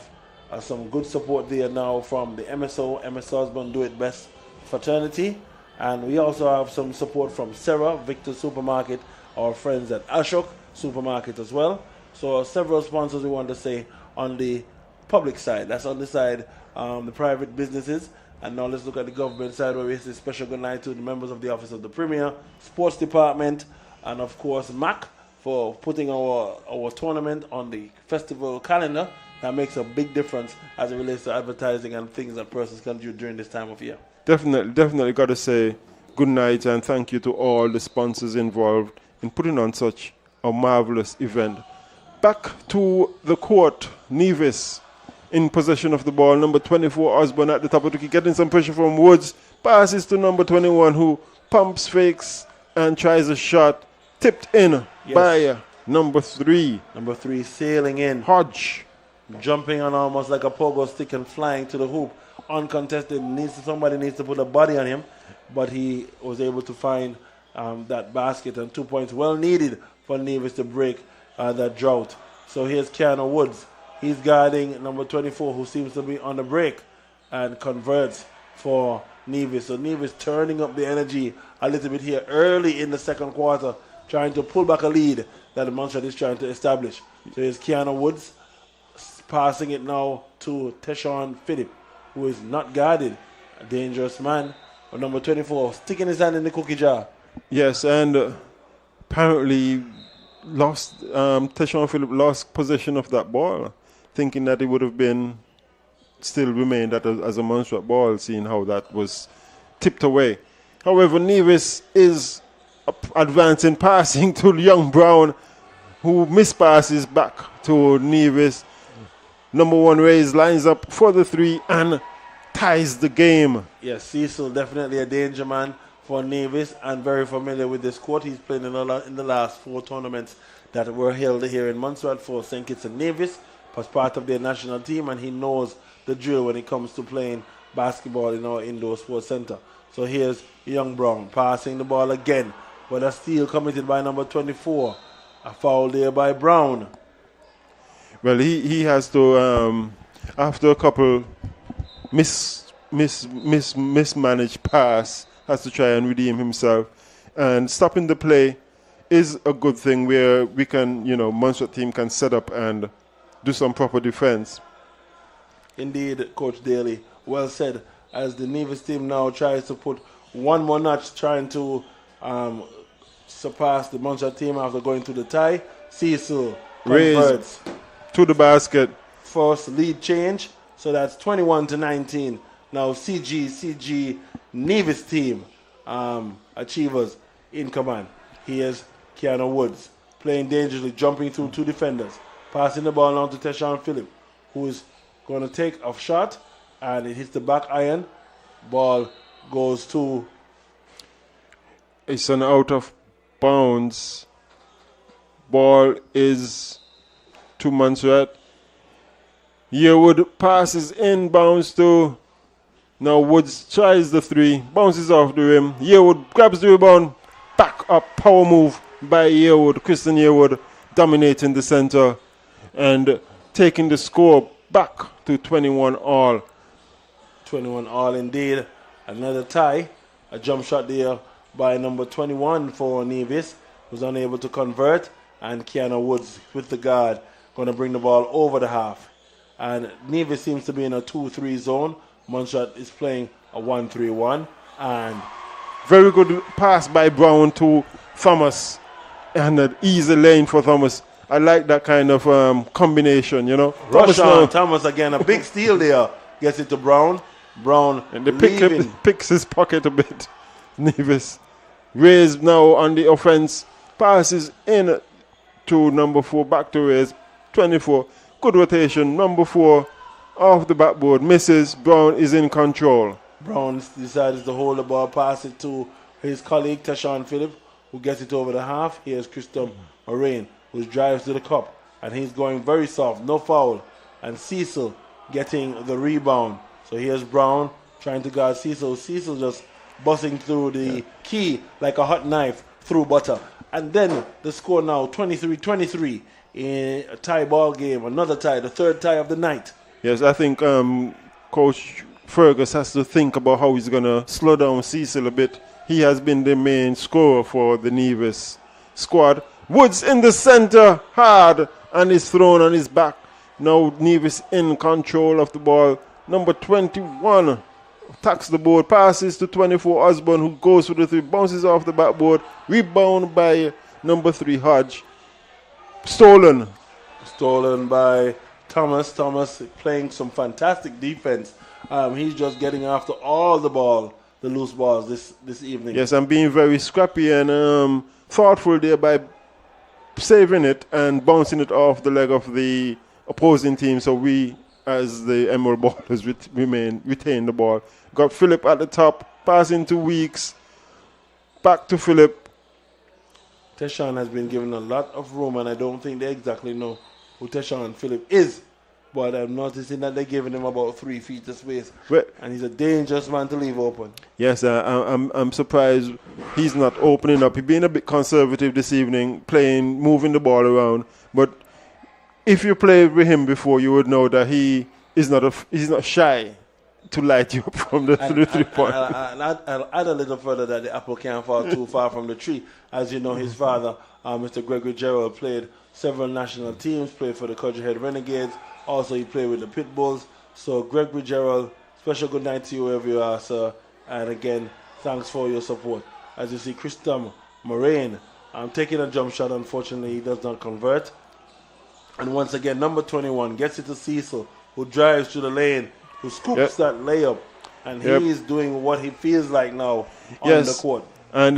C: some good support there now from the MSO, MS Husband Do It Best Fraternity. And we also have some support from Sarah, Victor Supermarket, our friends at Ashok Supermarket as well. So several sponsors we want to say on the public side. That's on the side, the private businesses. And now let's look at the government side, where we say special good night to the members of the Office of the Premier, Sports Department, and of course MAC for putting our tournament on the festival calendar. That makes a big difference as it relates to advertising and things that persons can do during this time of year.
D: Definitely got to say good night and thank you to all the sponsors involved in putting on such a marvelous event. Back to the court, Nevis in possession of the ball. Number 24, Osborne at the top of the key, getting some pressure from Woods. Passes to number 21, who pumps, fakes, and tries a shot. Tipped in by number 3.
C: Number 3 sailing in.
D: Hodge.
C: Jumping on almost like a pogo stick and flying to the hoop. Uncontested. Somebody needs to put a body on him. But he was able to find that basket, and 2 points well needed for Nevis to break that drought. So here's Keanu Woods. He's guarding number 24, who seems to be on the break, and converts for Nevis. So Nevis turning up the energy a little bit here early in the second quarter, trying to pull back a lead that Montserrat is trying to establish. So here's Keanu Woods passing it now to Teshawn Phillip, who is not guarded. A dangerous man. But number 24 sticking his hand in the cookie jar.
D: Yes, and apparently Teshawn Phillip lost possession of that ball, thinking that it would have been still remained as a Montserrat ball, seeing how that was tipped away. However, Nevis is advancing, passing to Young Brown, who mispasses back to Nevis. Number 1 Rays lines up for the 3 and ties the game.
C: Yes, Cecil definitely a danger man for Nevis and very familiar with this court. He's played in the last 4 tournaments that were held here in Montserrat for St. Kitts and Nevis, was part of their national team, and he knows the drill when it comes to playing basketball in our indoor sports center. So here's Young Brown passing the ball again, but a steal committed by number 24. A foul there by Brown.
D: Well, he has to, after a couple mismanaged pass, has to try and redeem himself. And stopping the play is a good thing where we can, Montserrat team can set up and do some proper defense.
C: Indeed, Coach Daly, well said, as the Nevis team now tries to put one more notch, trying to surpass the Montserrat team after going to the tie. Cecil converts
D: to the basket.
C: First lead change, so that's 21-19. Now CG Nevis team achievers in command. Here's Keanu Woods playing dangerously, jumping through 2 defenders, passing the ball on to Teshawn Phillip, who is going to take a shot, and it hits the back iron. Ball goes to...
D: It's an out of bounds. Ball is to Montserrat. Yearwood passes in, bounce to... Now Woods tries the 3, bounces off the rim. Yearwood grabs the rebound, back up, power move by Yearwood. Christian Yearwood dominating the center and taking the score back to 21 all.
C: 21 all indeed. Another tie. A jump shot there by number 21 for Nevis, who's unable to convert. And Keanu Woods with the guard going to bring the ball over the half. And Nevis seems to be in a 2-3 zone. Montserrat is playing a 1-3-1. And
D: very good pass by Brown to Thomas. And an easy lane for Thomas. I like that kind of combination,
C: Rush on Thomas again. A big steal there. Gets it to Brown. Brown
D: and they picks his pocket a bit. Nevis. Reyes now on the offense. Passes in to number 4. Back to Reyes. 24. Good rotation. Number 4 off the backboard. Misses. Brown is in control.
C: Brown decides to hold the ball. Pass it to his colleague Teshawn Phillip, who gets it over the half. Here's Christophe Moraine, who drives to the cup. And he's going very soft. No foul. And Cecil getting the rebound. So here's Brown trying to guard Cecil. Cecil just busting through the key like a hot knife through butter. And then the score now 23-23 in a tie ball game. Another tie, the 3rd tie of the night.
D: Yes, I think Coach Fergus has to think about how he's going to slow down Cecil a bit. He has been the main scorer for the Nevis squad. Woods in the center, hard, and is thrown on his back. Now Nevis in control of the ball. Number 21 attacks the board, passes to 24 Osborne, who goes for the 3, bounces off the backboard. Rebound by number 3 Hodge. Stolen
C: by Thomas. Thomas playing some fantastic defense. He's just getting after all the loose balls this evening.
D: Yes, I'm being very scrappy and thoughtful there by saving it and bouncing it off the leg of the opposing team. So we, as the Emerald Ballers, retain the ball. Got Philip at the top, passing to Weeks, back to Philip.
C: Teshawn has been given a lot of room, and I don't think they exactly know who Teshawn Philip is. But I'm noticing that they're giving him about 3 feet of space. And he's a dangerous man to leave open.
D: Yes, I'm surprised he's not opening up. He's being a bit conservative this evening, playing, moving the ball around. But if you played with him before, you would know that he's not shy to light you up from the 3-point.
C: I'll add a little further that the apple can't fall too far from the tree. As you know, his father, Mr. Gregory Gerald, played several national teams, played for the Country Head Renegades. Also, he played with the Pit Bulls. So, Gregory Gerald, special good night to you wherever you are, sir. And again, thanks for your support. As you see, Christian Moraine, taking a jump shot. Unfortunately, he does not convert. And once again, number 21 gets it to Cecil, who drives to the lane, who scoops that layup. And he is doing what he feels like now on the court.
D: And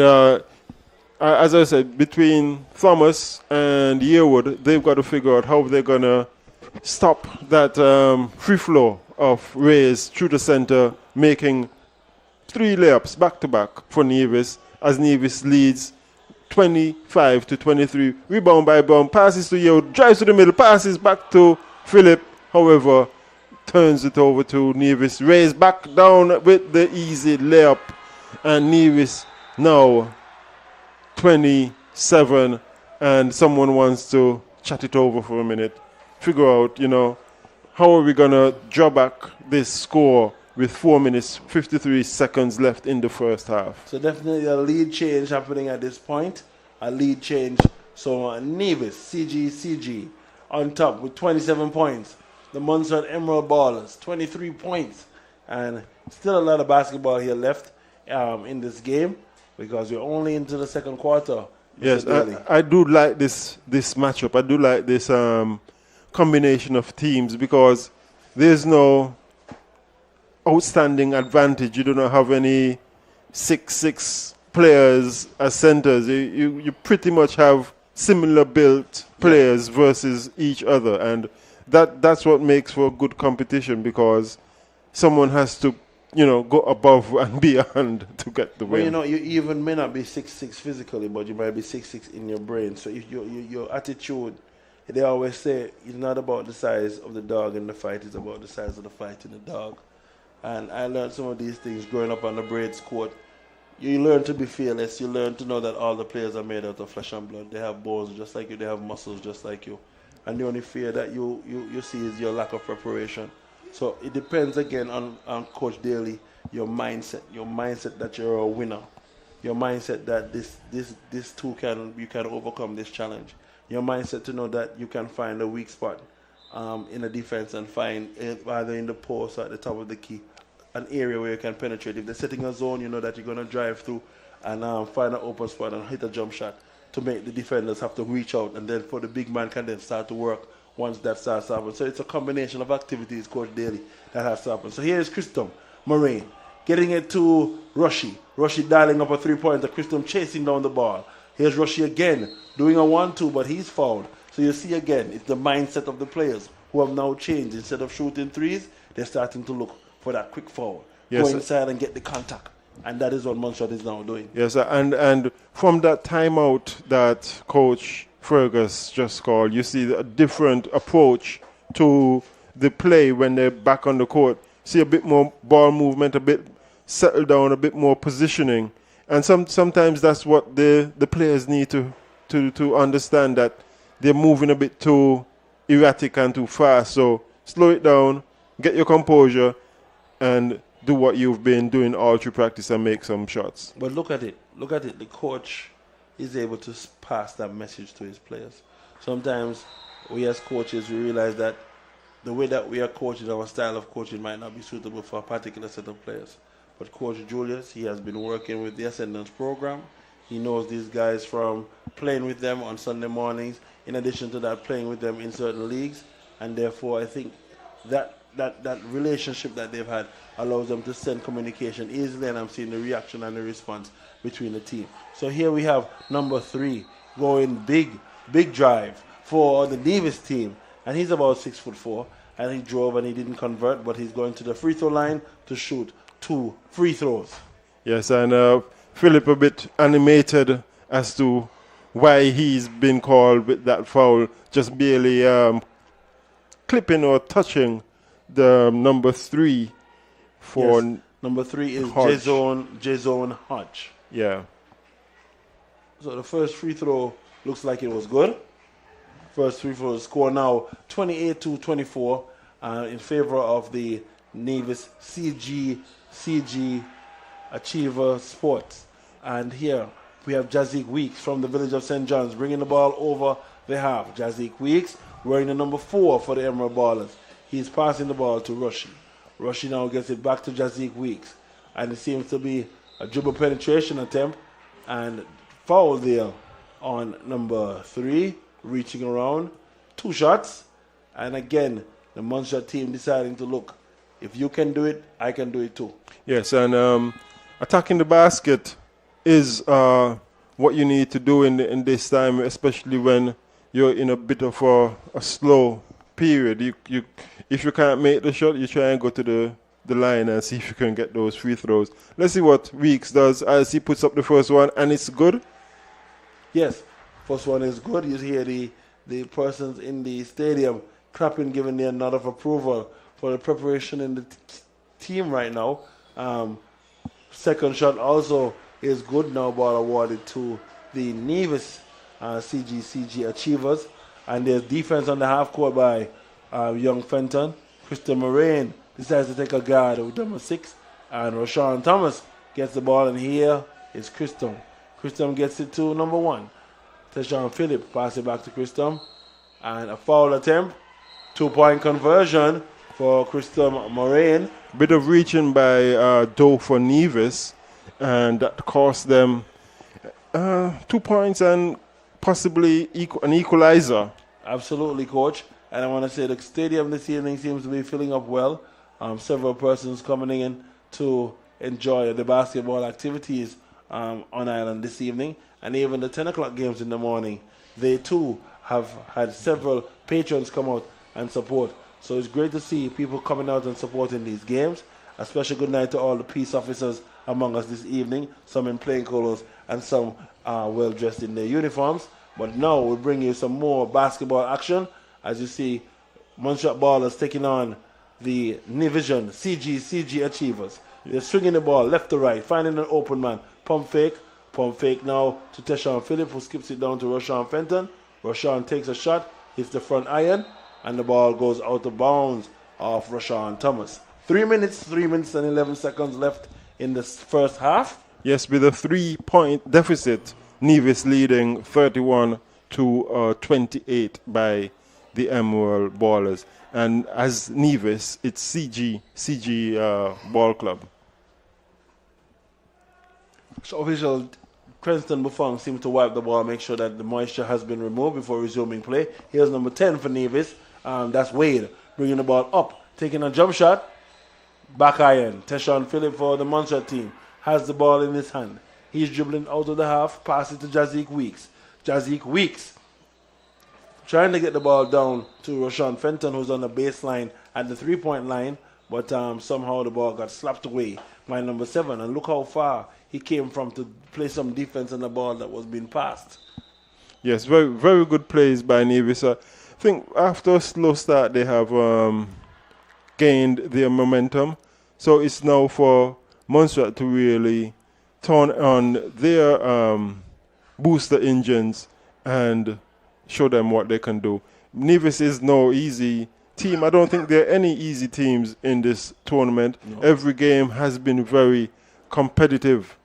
D: as I said, between Thomas and Yearwood, they've got to figure out how they're going to stop that free flow of Rays through the center, making 3 layups back-to-back for Nevis, as Nevis leads 25-23. Rebound by Brown, passes to Yearwood, drives to the middle, passes back to Philip. However, turns it over to Nevis. Rays back down with the easy layup. And Nevis now 27. And someone wants to chat it over for a minute. Figure out, how are we going to draw back this score with 4 minutes, 53 seconds left in the first half.
C: So definitely a lead change happening at this point. A lead change. So Nevis, CG, on top with 27 points. The Montserrat Emerald Ballers, 23 points. And still a lot of basketball here left in this game because we're only into the second quarter.
D: Yes, I do like this matchup. I do like this combination of teams because there's no outstanding advantage. You do not have any 6'6" players as centers. You pretty much have similar built players versus each other, and that's what makes for good competition because someone has to go above and beyond to get the win.
C: Well, you even may not be 6'6" physically, but you might be 6'6" in your brain. So if your attitude, they always say it's not about the size of the dog in the fight, it's about the size of the fight in the dog. And I learned some of these things growing up on the Braids court. You learn to be fearless. You learn to know that all the players are made out of flesh and blood. They have bones just like you. They have muscles just like you. And the only fear that you see is your lack of preparation. So it depends again on Coach Daly, your mindset that you're a winner, your mindset that this too you can overcome this challenge, your mindset to know that you can find a weak spot in a defense and find either in the post or at the top of the key an area where you can penetrate. If they're setting a zone, you know that you're going to drive through and find an open spot and hit a jump shot to make the defenders have to reach out, and then for the big man can then start to work once that starts to happen. So it's a combination of activities, Coach Daly, that has to happen. So here's Christum Moraine getting it to Rushy. Rushy dialing up a three-pointer. Christum chasing down the ball. Here's Rushy again doing a 1-2, but he's fouled. So you see again, it's the mindset of the players who have now changed. Instead of shooting threes, they're starting to look for that quick foul. Go inside and get the contact. And that is what Montserrat is now doing.
D: Yes, and from that timeout that Coach Fergus just called, you see a different approach to the play when they're back on the court. See a bit more ball movement, a bit settle down, a bit more positioning. And sometimes that's what the players need to understand, that they're moving a bit too erratic and too fast. So slow it down, get your composure, and do what you've been doing all through practice and make some shots.
C: But look at it. The coach is able to pass that message to his players. Sometimes we as coaches, we realize that the way that we are coaching, our style of coaching might not be suitable for a particular set of players. But Coach Julius, he has been working with the Ascendance program. He knows these guys from playing with them on Sunday mornings, in addition to that, playing with them in certain leagues. And therefore, I think that relationship that they've had allows them to send communication easily, and I'm seeing the reaction and the response between the team. So here we have number 3 going big big drive for the Davis team, and he's about 6'4", and he drove and he didn't convert, but he's going to the free throw line to shoot 2 free throws.
D: Yes, and Philip a bit animated as to why he's been called with that foul, just barely clipping or touching the number 3 for
C: Yes, number 3 is
D: Hodge.
C: Jason Hodge.
D: Yeah.
C: So the first free throw looks like it was good. First free throw score now 28-24 in favor of the Nevis CG Achiever Sports. And here we have Jazik Weeks from the village of St. John's bringing the ball over the half. Jazik Weeks wearing the number 4 for the Emerald Ballers. He's passing the ball to Rushy. Rushy now gets it back to Jazik Weeks. And it seems to be a dribble penetration attempt and foul there on number 3, reaching around. 2 shots. And again, the Montserrat team deciding to look, if you can do it, I can do it too.
D: Yes, and attacking the basket is what you need to do in this time, especially when you're in a bit of a slow period. If you can't make the shot, you try and go to the line and see if you can get those free throws. Let's see what Weeks does as he puts up the first one, and it's good.
C: Yes, first one is good. You hear the persons in the stadium clapping, giving their nod of approval for the preparation in the team right now. Second shot also is good. Now ball awarded to the Nevis CG Achievers. And there's defense on the half court by young Fenton. Christian Moraine decides to take a guard with number 6. And Rashawn Thomas gets the ball, and here is Christian. Christian gets it to number 1. Teshawn Phillip passes it back to Christian. And a foul attempt. 2-point conversion for Christian Moraine.
D: Bit of reaching by Doe for Nevis, and that cost them 2 points and possibly an equalizer.
C: Absolutely, Coach. And I want to say the stadium this evening seems to be filling up well. Several persons coming in to enjoy the basketball activities on island this evening. And even the 10 o'clock games in the morning, they too have had several patrons come out and support. So it's great to see people coming out and supporting these games. A special good night to all the peace officers among us this evening, some in plain colors and some well dressed in their uniforms. But now we'll bring you some more basketball action. As you see, Montserrat Ballers taking on the Nivision CG Achievers. They're swinging the ball left to right, finding an open man. Pump fake now to Teshawn Phillip, who skips it down to Rashawn Fenton. Rashawn takes a shot, hits the front iron, and the ball goes out of bounds off Rashawn Thomas. 3 minutes and 11 seconds left in the first half.
D: Yes, with a 3-point deficit, Nevis leading 31-28 by the Emerald Ballers. And as Nevis, it's CG Ball Club.
C: So official Cranston Buffon seemed to wipe the ball, make sure that the moisture has been removed before resuming play. Here's number 10 for Nevis. That's Wade bringing the ball up, taking a jump shot. Back iron. Teshawn Phillip for the Montserrat team has the ball in his hand. He's dribbling out of the half, passes to Jazik Weeks. Jazik Weeks trying to get the ball down to Rashawn Fenton, who's on the baseline at the 3-point line, but somehow the ball got slapped away by number 7. And look how far he came from to play some defense on the ball that was being passed.
D: Yes, very, very good plays by Nevis. I think after a slow start, they have gained their momentum. So it's now for Montserrat to really turn on their booster engines and show them what they can do. Nevis is no easy team. I don't think there are any easy teams in this tournament. No. Every game has been very competitive.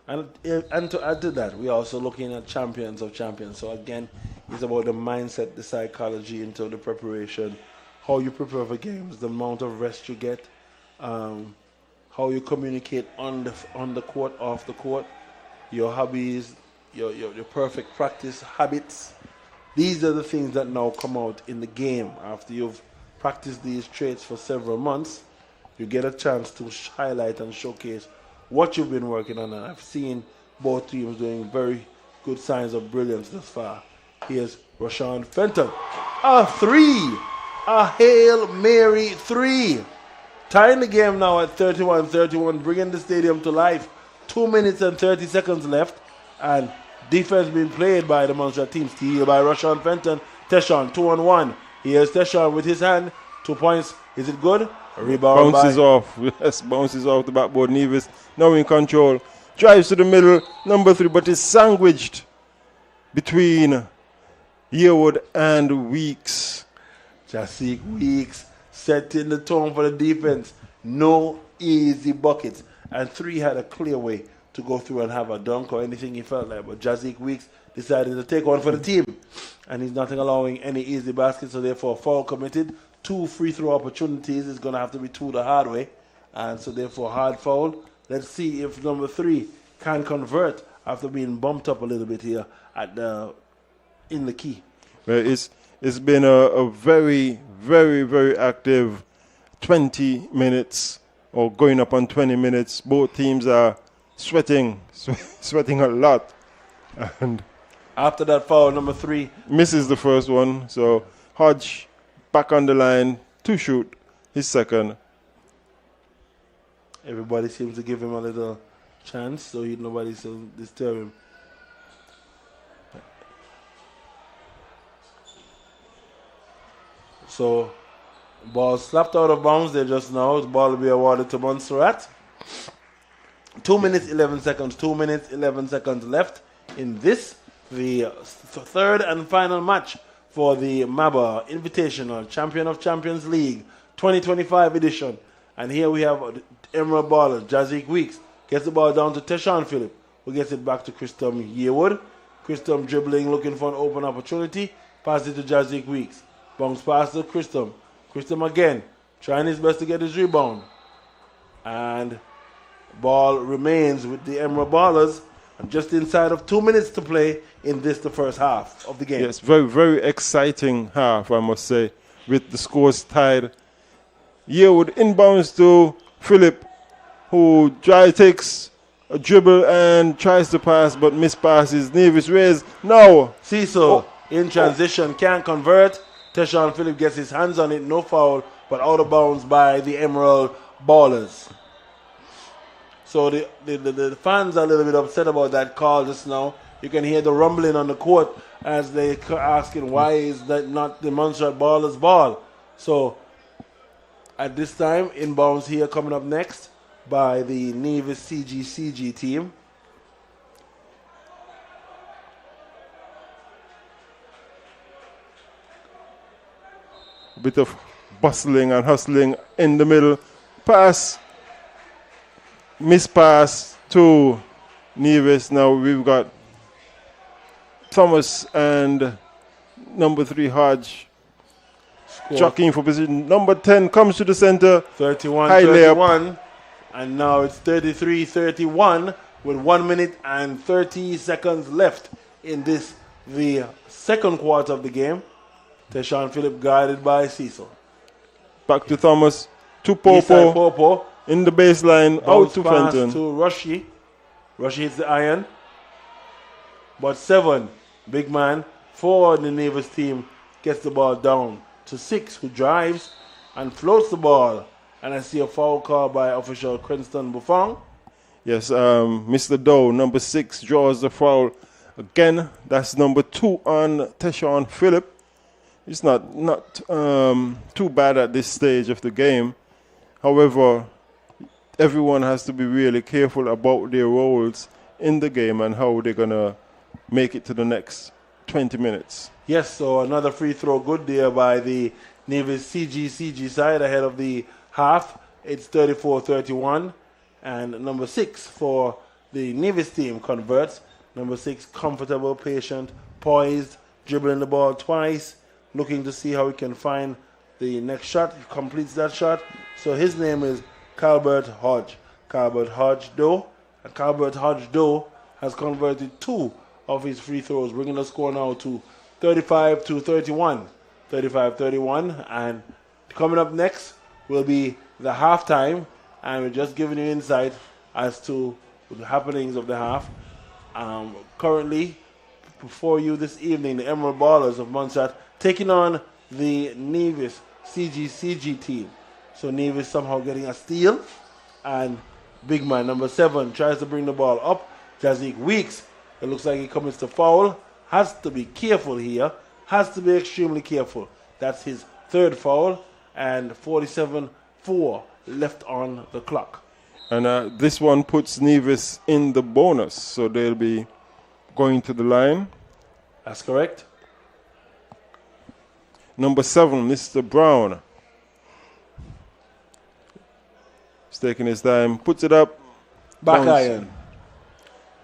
C: And to add to that, we're also looking at champions of champions. So again, it's about the mindset, the psychology into the preparation, how you prepare for games, the amount of rest you get, how you communicate on the court, off the court, your hobbies, your perfect practice habits. These are the things that now come out in the game. After you've practiced these traits for several months, you get a chance to highlight and showcase what you've been working on. And I've seen both teams doing very good signs of brilliance thus far. Here's Rashawn Fenton. A three. A Hail Mary three. Tying the game now at 31-31, bringing the stadium to life. 2 minutes and 30 seconds left. And defense being played by the Montserrat team. Steal by Rashawn Fenton. Teshawn 2-on-1. Here's Teshawn with his hand. 2 points. Is it good? A rebound
D: Bounces off. Yes, bounces off the backboard. Nevis now in control. Drives to the middle. Number 3, but is sandwiched between Yearwood and Weeks.
C: Jasik Weeks setting the tone for the defense. No easy buckets. And 3 had a clear way to go through and have a dunk or anything he felt like. But Jasik Weeks decided to take one for the team. And he's not allowing any easy baskets, so therefore foul committed. 2 free throw opportunities is going to have to be 2 the hard way. And so therefore hard foul. Let's see if number 3 can convert after being bumped up a little bit here at in the key.
D: Well, it's been a very, very, very active 20 minutes or going up on 20 minutes. Both teams are sweating a lot. And
C: after that foul, number 3
D: misses the first one. So Hodge back on the line to shoot his second.
C: Everybody seems to give him a little chance, so nobody will disturb him. So, ball slapped out of bounds there just now. The ball will be awarded to Montserrat. 2 minutes, 11 seconds. 2 minutes, 11 seconds left in this, the third and final match for the MABA Invitational Champion of Champions League 2025 edition. And here we have Emerald Baller, Jasik Weeks. Gets the ball down to Teshawn Phillip, who gets it back to Christom Yearwood. Christom dribbling, looking for an open opportunity. Pass it to Jasik Weeks. Bounce pass to Christom. Christom again, trying his best to get his rebound. And ball remains with the Emerald Ballers. And just inside of 2 minutes to play in this, the first half of the game.
D: Yes, very, very exciting half, I must say, with the scores tied. Yearwood inbounds to Phillip, who takes a dribble and tries to pass, but mispasses. Nevis raised. Now.
C: Cecil in transition, can't convert. Teshawn Phillip gets his hands on it, no foul, but out of bounds by the Emerald Ballers. So the fans are a little bit upset about that call just now. You can hear the rumbling on the court as they asking why is that not the Montserrat Ballers' ball. So at this time, inbounds here coming up next by the Nevis CG team.
D: A bit of bustling and hustling in the middle. Pass. Mispass to Nevis. Now we've got Thomas and number 3 Hodge jockeying for position. Number 10 comes to the center.
C: 31-31. And now it's 33-31 with 1 minute and 30 seconds left in this, the second quarter of the game. Teshawn Phillip guided by Cecil.
D: Back to Thomas. To Popo.
C: Popo.
D: In the baseline, out to
C: pass
D: Fenton.
C: to Rushy. Rushy hits the iron. But 7, big man, for the Nevis team, gets the ball down to 6, who drives and floats the ball. And I see a foul call by official Cranston Buffon.
D: Yes, Mr. Doe, number 6, draws the foul. Again, that's number 2 on Teshawn Phillip. It's not too bad at this stage of the game. However, everyone has to be really careful about their roles in the game and how they're going to make it to the next 20 minutes.
C: Yes, so another free throw good there by the Nevis CG side ahead of the half. It's 34-31. And number 6 for the Nevis team converts. Number 6, comfortable, patient, poised, dribbling the ball twice, looking to see how he can find the next shot. He completes that shot. So his name is Calbert Hodge. Calbert Hodge Doe. And Calbert Hodge Doe has converted 2 of his free throws, bringing the score now to 35-31. 35-31. And coming up next will be the halftime. And we're just giving you insight as to the happenings of the half. Currently, for you this evening, the Emerald Ballers of Montserrat taking on the Nevis CGCG team. So Nevis somehow getting a steal, and big man number 7 tries to bring the ball up. Jazik Weeks, it looks like he commits to foul. Has to be careful here. Has to be extremely careful. That's his 3rd foul, and 47-4 left on the clock.
D: And this one puts Nevis in the bonus, so they'll be going to the line.
C: That's correct.
D: Number 7, Mr. Brown. He's taking his time, puts it up.
C: Back iron.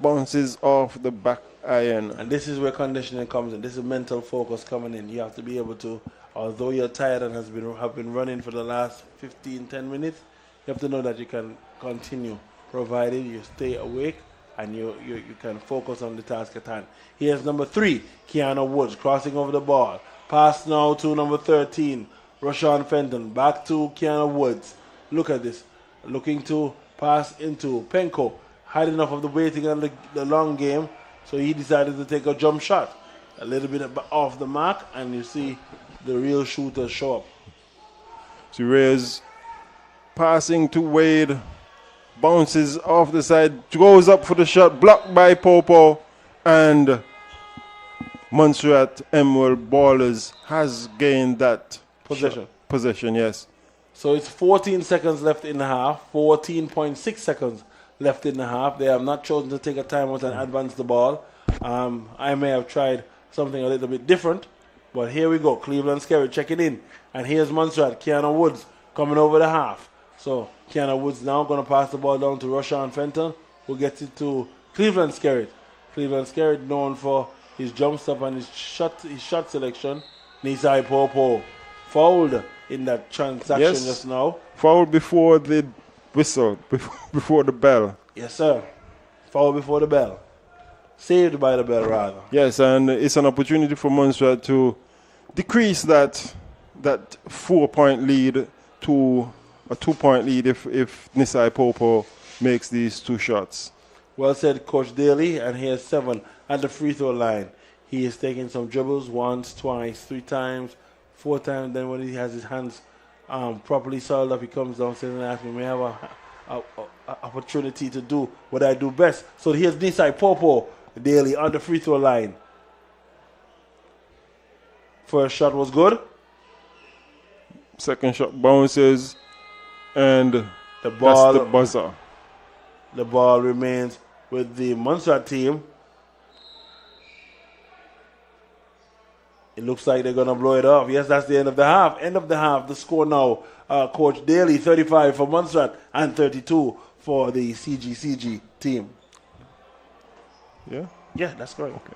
D: Bounces off the back iron.
C: And this is where conditioning comes in. This is mental focus coming in. You have to be able to, although you're tired and have been running for the last 10 minutes, you have to know that you can continue, provided you stay awake and you can focus on the task at hand. Here's number 3, Keanu Woods, crossing over the ball. Pass now to number 13, Rashawn Fenton. Back to Keanu Woods. Look at this. Looking to pass into Penko. Had enough of the waiting on the long game, so he decided to take a jump shot. A little bit off the mark, and you see the real shooter show up.
D: So Reyes passing to Wade. Bounces off the side, goes up for the shot, blocked by Popo, and Montserrat Emerald Ballers has gained that possession, yes.
C: So it's 14 seconds left in the half, 14.6 seconds left in the half. They have not chosen to take a timeout and advance the ball. I may have tried something a little bit different, but here we go. Cleveland Scary checking in, and here's Montserrat, Keanu Woods coming over the half. So Keanu Woods now going to pass the ball down to Rashawn Fenton, who gets it to Cleveland Scarrett. Cleveland Scarrett known for his jump stop and his shot selection. Nisai Popo fouled in that transaction just now.
D: Fouled before the whistle, before the bell.
C: Yes, sir. Foul before the bell. Saved by the bell, rather.
D: Yes, and it's an opportunity for Montserrat to decrease that 4-point lead to a 2-point lead if Nisai Popo makes these 2 shots.
C: Well said, Coach Daly, and here's 7 at the free throw line. He is taking some dribbles once, twice, 3 times, 4 times. Then when he has his hands properly soiled up, he comes downstairs and asks me, may I have an opportunity to do what I do best? So here's Nisai Popo Daly on the free throw line. First shot was good.
D: Second shot bounces, and
C: the ball,
D: that's the buzzer.
C: The ball remains with the Montserrat team. It looks like they're going to blow it off. Yes, that's the end of the half. End of the half. The score now, Coach Daly, 35 for Montserrat and 32 for the CGCG team.
D: Yeah?
C: Yeah, that's correct. Okay.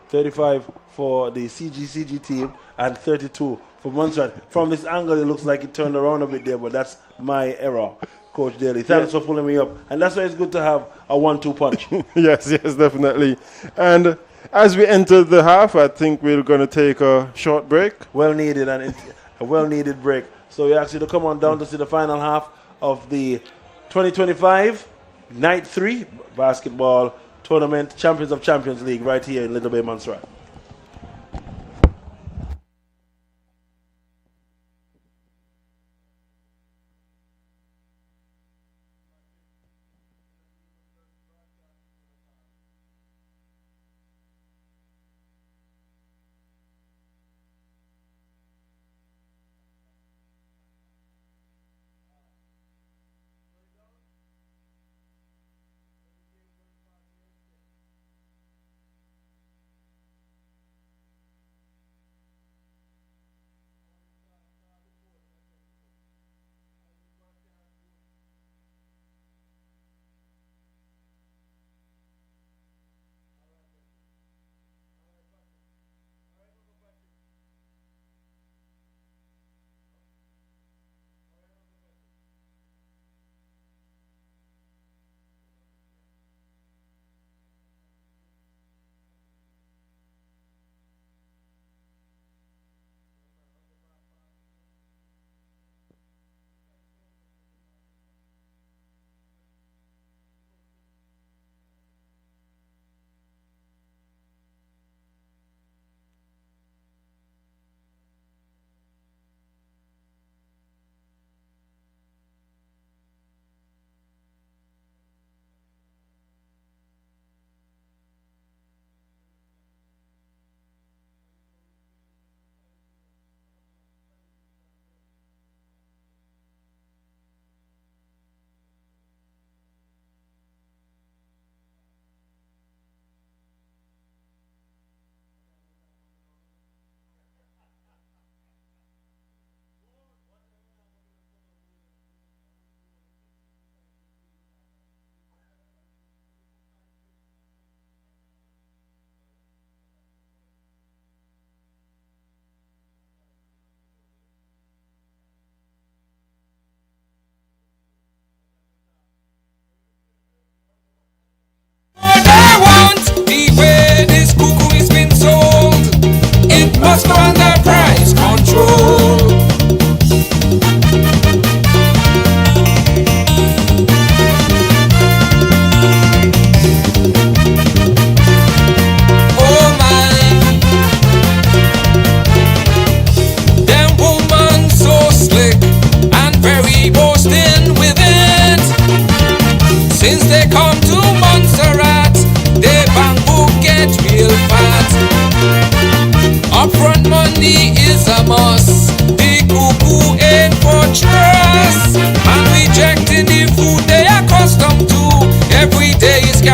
C: 35 for the CGCG team and 32 for Montserrat. From this angle, it looks like it turned around a bit there, but that's my error, Coach Daly. Thanks for pulling me up. And that's why it's good to have a 1-2 punch.
D: yes, definitely. And as we enter the half, I think we're going to take a short break.
C: Well needed, and a well-needed break. So we ask you to come on down to see the final half of the 2025 Night 3 basketball tournament, Champions of Champions League, right here in Little Bay, Montserrat.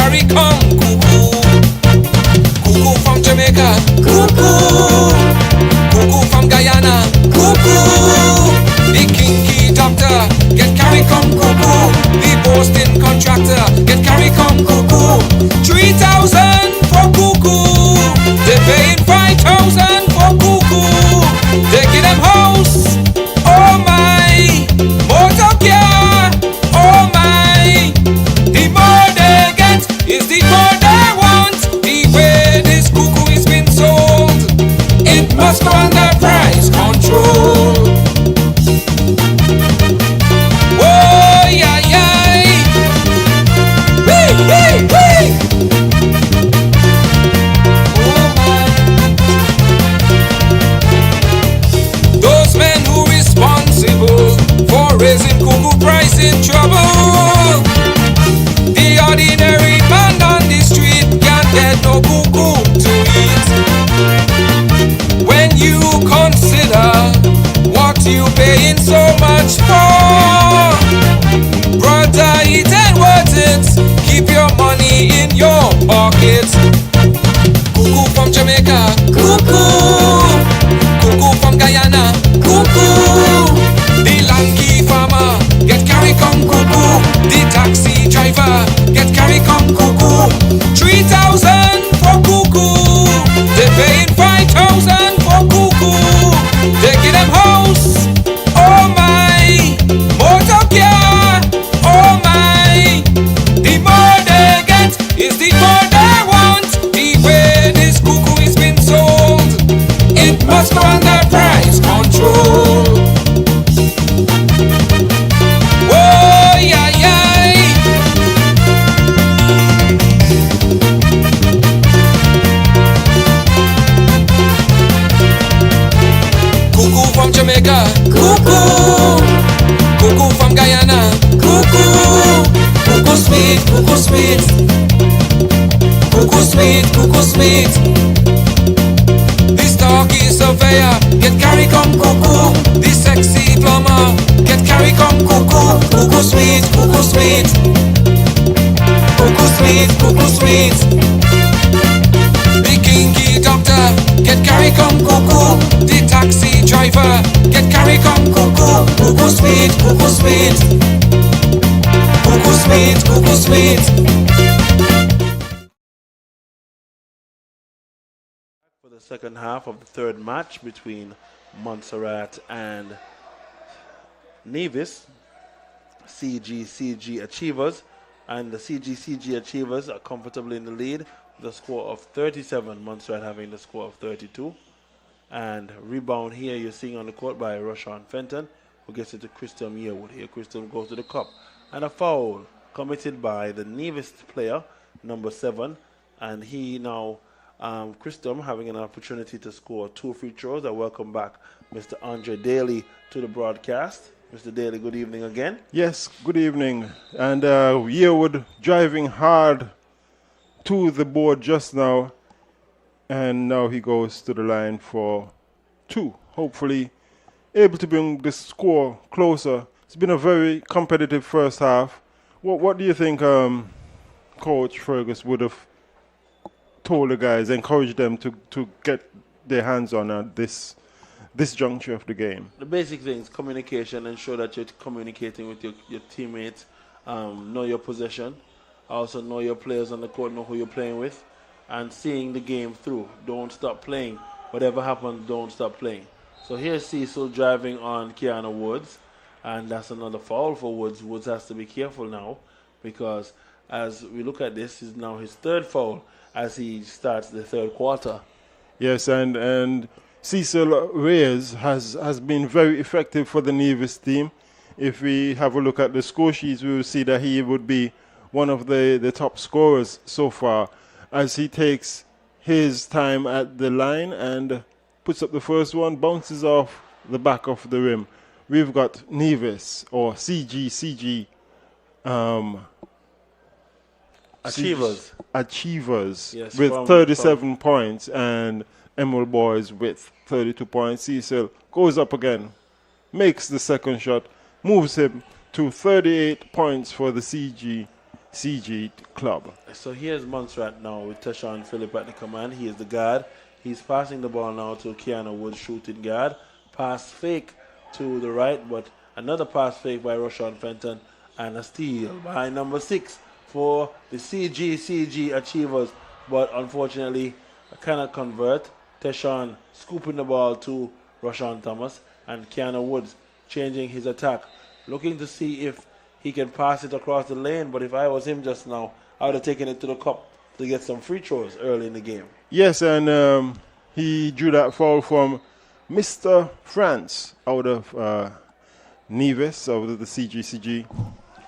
E: carry come cuckoo. Cuckoo from Jamaica, cuckoo. Cuckoo from Guyana, cuckoo. The kinky doctor, get carry come cuckoo. The Boston contractor, get carry come cuckoo. 3,000 for cuckoo. They paying 5,000 for cuckoo. They give them house, oh my. Motor car, oh my. The more they get is the more they want. The way this cuckoo is been sold, it must go under price control. Oh yeah yeah. Wee wee wee. Oh my. Those men who responsible for raising cuckoo price in trouble. The ordinary man on the street can't get no cuckoo to eat. When you consider what you paying so much for, brother, it ain't worth it. Keep your money in your pocket. Cuckoo from Jamaica, cuckoo. Cuckoo from Guyana, cuckoo. The lanky farmer, get carry come cuckoo. The taxi driver, get carry come cuckoo. 3,000 for cuckoo. They paying 5,000 for cuckoo. They give them house, oh my. Motor car, oh my. The more they get is the more they want. The way this cuckoo is been sold, it must go under price control. Oh yeah yeah. Cuckoo from Jamaica, cuckoo. Cuckoo from Guyana, cuckoo. Cuckoo sweet, cuckoo sweet. Cuckoo sweet, cuckoo sweet. The stocky surveyor, get carry come cuckoo. The sexy plumber, get carry come cuckoo. Cuckoo sweet, cuckoo sweet. Cuckoo sweet, cuckoo sweet. The kinky doctor, get carry come cuckoo. The taxi driver, get carry come cuckoo. Cuckoo sweet, cuckoo sweet. Cuckoo sweet, cuckoo sweet.
C: For the second half of the third match between Montserrat and Nevis, CG Achievers, and the CG Achievers are comfortably in the lead with a score of 37, Montserrat having the score of 32. And rebound here you're seeing on the court by Roshan Fenton, who gets it to Christian Yearwood. Here Christian goes to the cup. And a foul committed by the Nevis player, number 7, and he now Christom having an opportunity to score 2 free throws. I welcome back Mr. Andre Daly to the broadcast. Mr. Daly, good evening again.
D: Yes, good evening. And Yearwood driving hard to the board just now. And now he goes to the line for 2. Hopefully able to bring the score closer. It's been a very competitive first half. What do you think Coach Fergus would have told the guys, encouraged them to get their hands on this juncture of the game?
C: The basic things, communication, ensure that you're communicating with your teammates, know your possession, also know your players on the court, know who you're playing with, and seeing the game through. Don't stop playing. Whatever happens, don't stop playing. So here's Cecil driving on Keanu Woods, and that's another foul for Woods. Woods has to be careful now, because as we look at this, is now his 3rd foul as he starts the 3rd quarter.
D: Yes, and Cecil Reyes has been very effective for the Nevis team. If we have a look at the score sheets, we will see that he would be one of the top scorers so far, as he takes his time at the line and puts up the first one, bounces off the back of the rim. We've got Nevis, or CG Achievers
C: yes,
D: with 37 points, and Emerald Boys with 32 points. Cecil goes up again, makes the second shot, moves him to 38 points for the CG CG club.
C: So here's Montserrat now with Tashawn Phillip at the command. He is the guard. He's passing the ball now to Keanu Woods, shooting guard. Pass fake to the right, but another pass fake by Rashawn Fenton, and a steal by number 6 for the CG Achievers, but unfortunately cannot convert. Tashawn scooping the ball to Rashawn Thomas, and Keanu Woods changing his attack, looking to see if he can pass it across the lane, but if I was him just now, I would have taken it to the cup to get some free throws early in the game.
D: Yes, and he drew that foul from Mr. France out of Nevis, out of the CGCG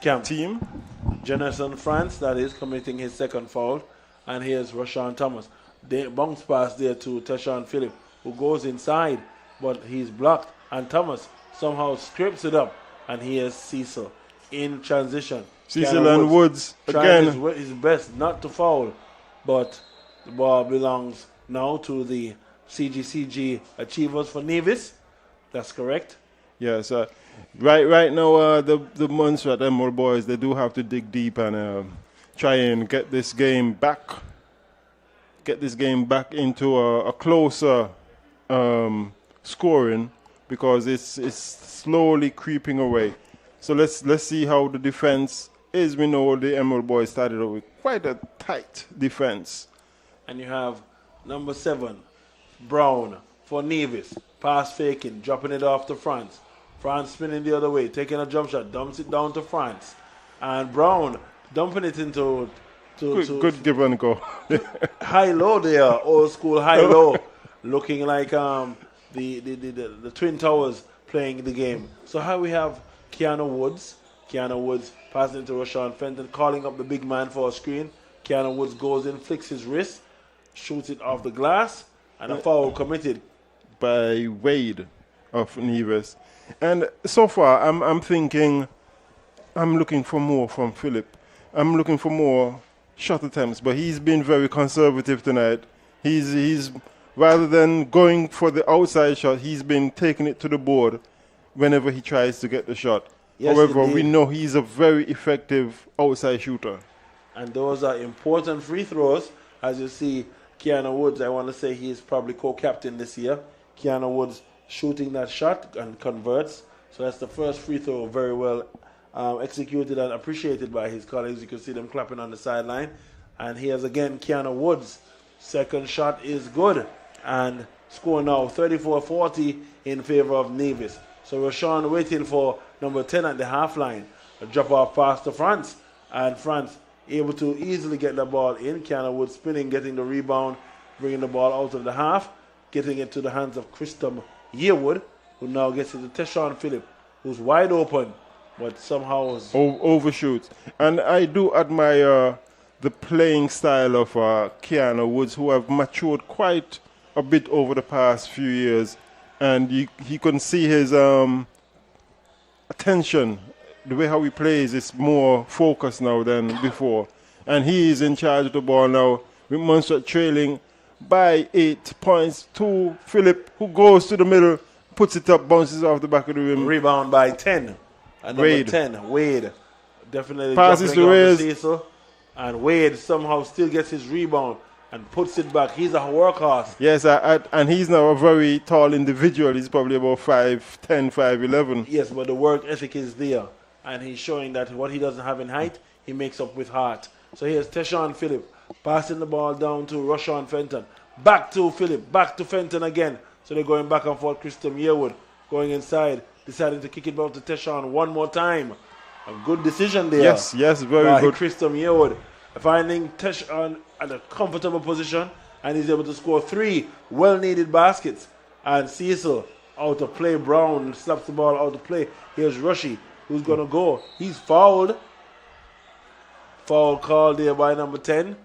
C: Camp
D: team.
C: Jenison France, that is, committing his second foul. And here's Rashawn Thomas. They bounce pass there to Tashawn Phillip, who goes inside, but he's blocked. And Thomas somehow scrapes it up. And here's Cecil in transition.
D: Cecil and Woods
C: trying
D: again.
C: his best not to foul, but the ball belongs now to the CGCG Achievers for Nevis. That's correct.
D: Yes, right now the Montserrat Emerald boys, they do have to dig deep and try and get this game back into a closer scoring, because it's slowly creeping away. So let's see how the defense is. We know the Emerald boys started out with quite a tight defense.
C: And you have number 7, Brown for Nevis. Pass faking, dropping it off to France. France spinning the other way, taking a jump shot, dumps it down to France. And Brown dumping it into
D: Good give and go.
C: high-low there, old school high-low, looking like the Twin Towers playing the game. So how we have Keanu Woods passing it to Rashawn Fenton, calling up the big man for a screen. Keanu Woods goes in, flicks his wrist, shoots it off the glass, and a foul committed
D: by Wade of Nevis. And so far, I'm thinking, I'm looking for more from Philip. I'm looking for more shot attempts, but he's been very conservative tonight. He's rather than going for the outside shot, he's been taking it to the board whenever he tries to get the shot.
C: Yes,
D: however,
C: indeed.
D: we know he's a very effective outside shooter.
C: And those are important free throws. As you see, Keanu Woods, I want to say he's probably co-captain this year. Keanu Woods shooting that shot and converts. So that's the first free throw, very well executed and appreciated by his colleagues. You can see them clapping on the sideline. And here's again Keanu Woods. Second shot is good. And score now 34-40 in favor of Nevis. So Rashawn waiting for number 10 at the half line. A drop off pass to France. And France able to easily get the ball in. Keanu Woods spinning, getting the rebound, bringing the ball out of the half, getting it to the hands of Christom Yearwood, who now gets it to Tashawn Phillip, who's wide open, but somehow
D: overshoots. And I do admire the playing style of Keanu Woods, who have matured quite a bit over the past few years. And you can see his attention, the way how he plays is more focused now than before. And he is in charge of the ball now, with Montserrat trailing by 8 points to Phillip, who goes to the middle, puts it up, bounces off the back of the rim.
C: Rebound by 10. And
D: Wade.
C: number 10, Wade. Definitely
D: Passes to Reyes.
C: And Wade somehow still gets his rebound and puts it back. He's a workhorse.
D: Yes, and he's now a very tall individual. He's probably about 5'10", 5'11".
C: Yes, but the work ethic is there. And he's showing that what he doesn't have in height, he makes up with heart. So here's Tashawn Phillip passing the ball down to Rashawn Fenton. Back to Phillip, back to Fenton again. So they're going back and forth. Christom Yearwood going inside, deciding to kick it back to Tashawn one more time. A good decision there.
D: Yes, very good.
C: Christom Yearwood finding Tashawn at a comfortable position, and he's able to score 3 well-needed baskets. And Cecil out of play. Brown slaps the ball out of play. Here's Rushy, who's going to go. He's fouled. Foul called there by number 10.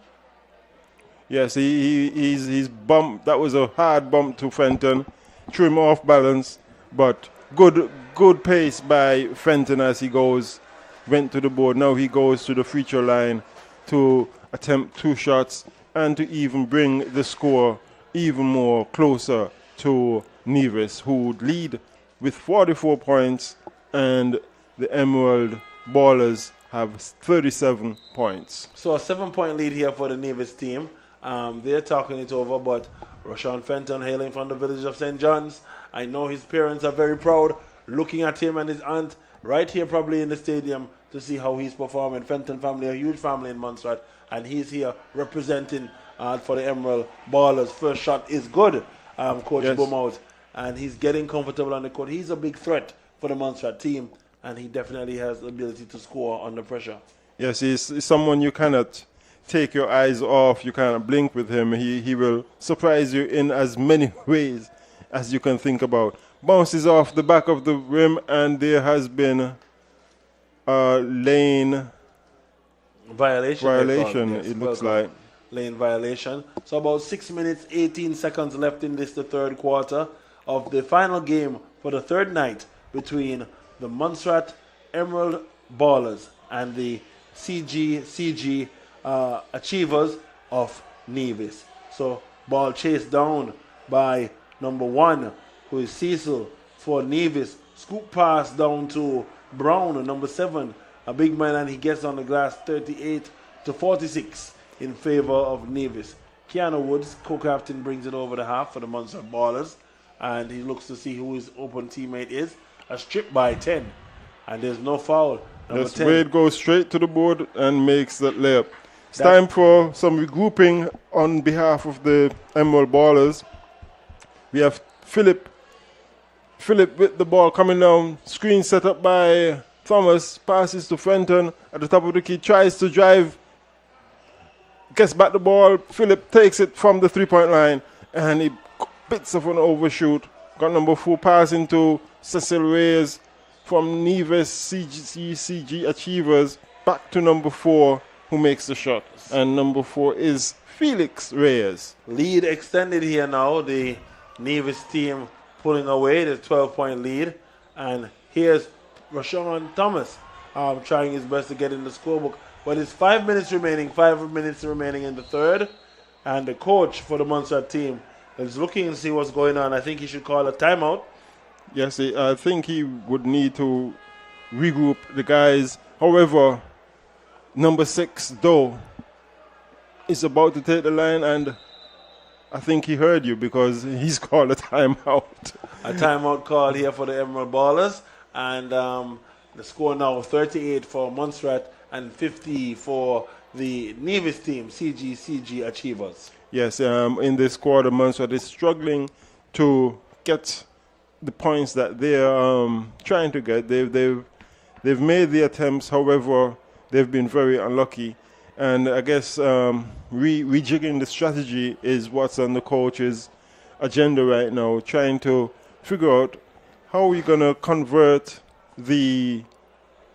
D: Yes, he's bumped. That was a hard bump to Fenton. Threw him off balance, but good pace by Fenton as he went to the board. Now he goes to the free throw line to attempt 2 shots and to even bring the score even more closer to Nevis, who would lead with 44 points, and the Emerald Ballers have 37 points.
C: So a 7-point lead here for the Nevis team. They're talking it over, but Rashawn Fenton, hailing from the village of St. John's, I know his parents are very proud, looking at him and his aunt right here probably in the stadium to see how he's performing. Fenton family, a huge family in Montserrat, and he's here representing for the Emerald Ballers. First shot is good, Coach Beaumont, and he's getting comfortable on the court. He's a big threat for the Montserrat team, and he definitely has the ability to score under pressure.
D: Yes, he's someone you cannot take your eyes off. You cannot blink with him. He will surprise you in as many ways as you can think about. Bounces off the back of the rim, and there has been a lane violation.
C: Yes,
D: it looks like
C: lane violation. So about 6 minutes, 18 seconds left in the third quarter of the final game for the third night between the Montserrat Emerald Ballers and the CG Achievers of Nevis. So ball chased down by number 1, who is Cecil for Nevis. Scoop pass down to Brown, number 7, a big man, and he gets on the glass 38-46 in favor of Nevis. Keanu Woods, co-captain, brings it over the half for the Montserrat Ballers, and he looks to see who his open teammate is. A strip by 10, and there's no foul. Number 10.
D: Wade goes straight to the board and makes that layup. It's time for some regrouping on behalf of the Emerald Ballers. We have Philip with the ball coming down. Screen set up by Thomas. Passes to Fenton at the top of the key. Tries to drive. Gets back the ball. Philip takes it from the 3-point line. And he bits of an overshoot. Got number 4 passing to Cecil Reyes from Nevis CG Achievers. Back to number 4, who makes the shot. And number 4 is Felix Reyes.
C: Lead extended here now. The Nevis team pulling away the 12-point lead. And here's Rashawn Thomas trying his best to get in the scorebook. But it's 5 minutes remaining in the third. And the coach for the Montserrat team is looking to see what's going on. I think he should call a timeout.
D: Yes, I think he would need to regroup the guys. However, number 6, though, is about to take the line, and I think he heard you because he's called a timeout.
C: A timeout call here for the Emerald Ballers, and the score now 38 for Montserrat and 50 for the Nevis team, CG Achievers.
D: Yes, in this quarter, Montserrat is struggling to get the points that they're trying to get. They've made the attempts, however, they've been very unlucky. And I guess rejigging the strategy is what's on the coach's agenda right now, trying to figure out how we're going to convert the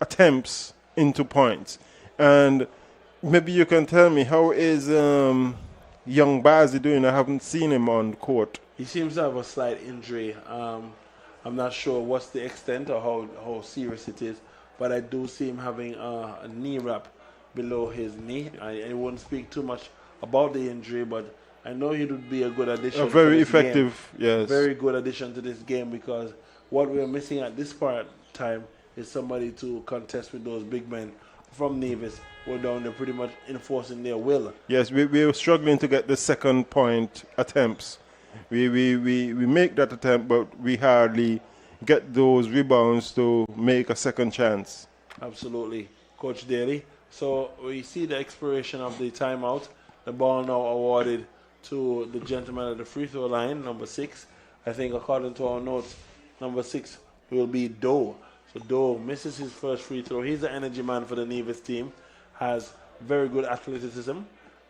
D: attempts into points. And maybe you can tell me, how is young Bazzi doing? I haven't seen him on court.
C: He seems to have a slight injury. I'm not sure what's the extent or how serious it is, but I do see him having a knee wrap below his knee. I won't speak too much about the injury, but I know he would be a good addition.
D: A very effective, yes.
C: Very good addition to this game, because what we're missing at this part time is somebody to contest with those big men from Nevis who are down there pretty much enforcing their will.
D: Yes, we're struggling to get the second point attempts. We make that attempt, but we hardly get those rebounds to make a second chance.
C: Absolutely, Coach Daly. So we see the expiration of the timeout. The ball now awarded to the gentleman at the free throw line, number 6. I think according to our notes, number 6 will be Doe. So Doe misses his first free throw. He's the energy man for the Nevis team, has very good athleticism,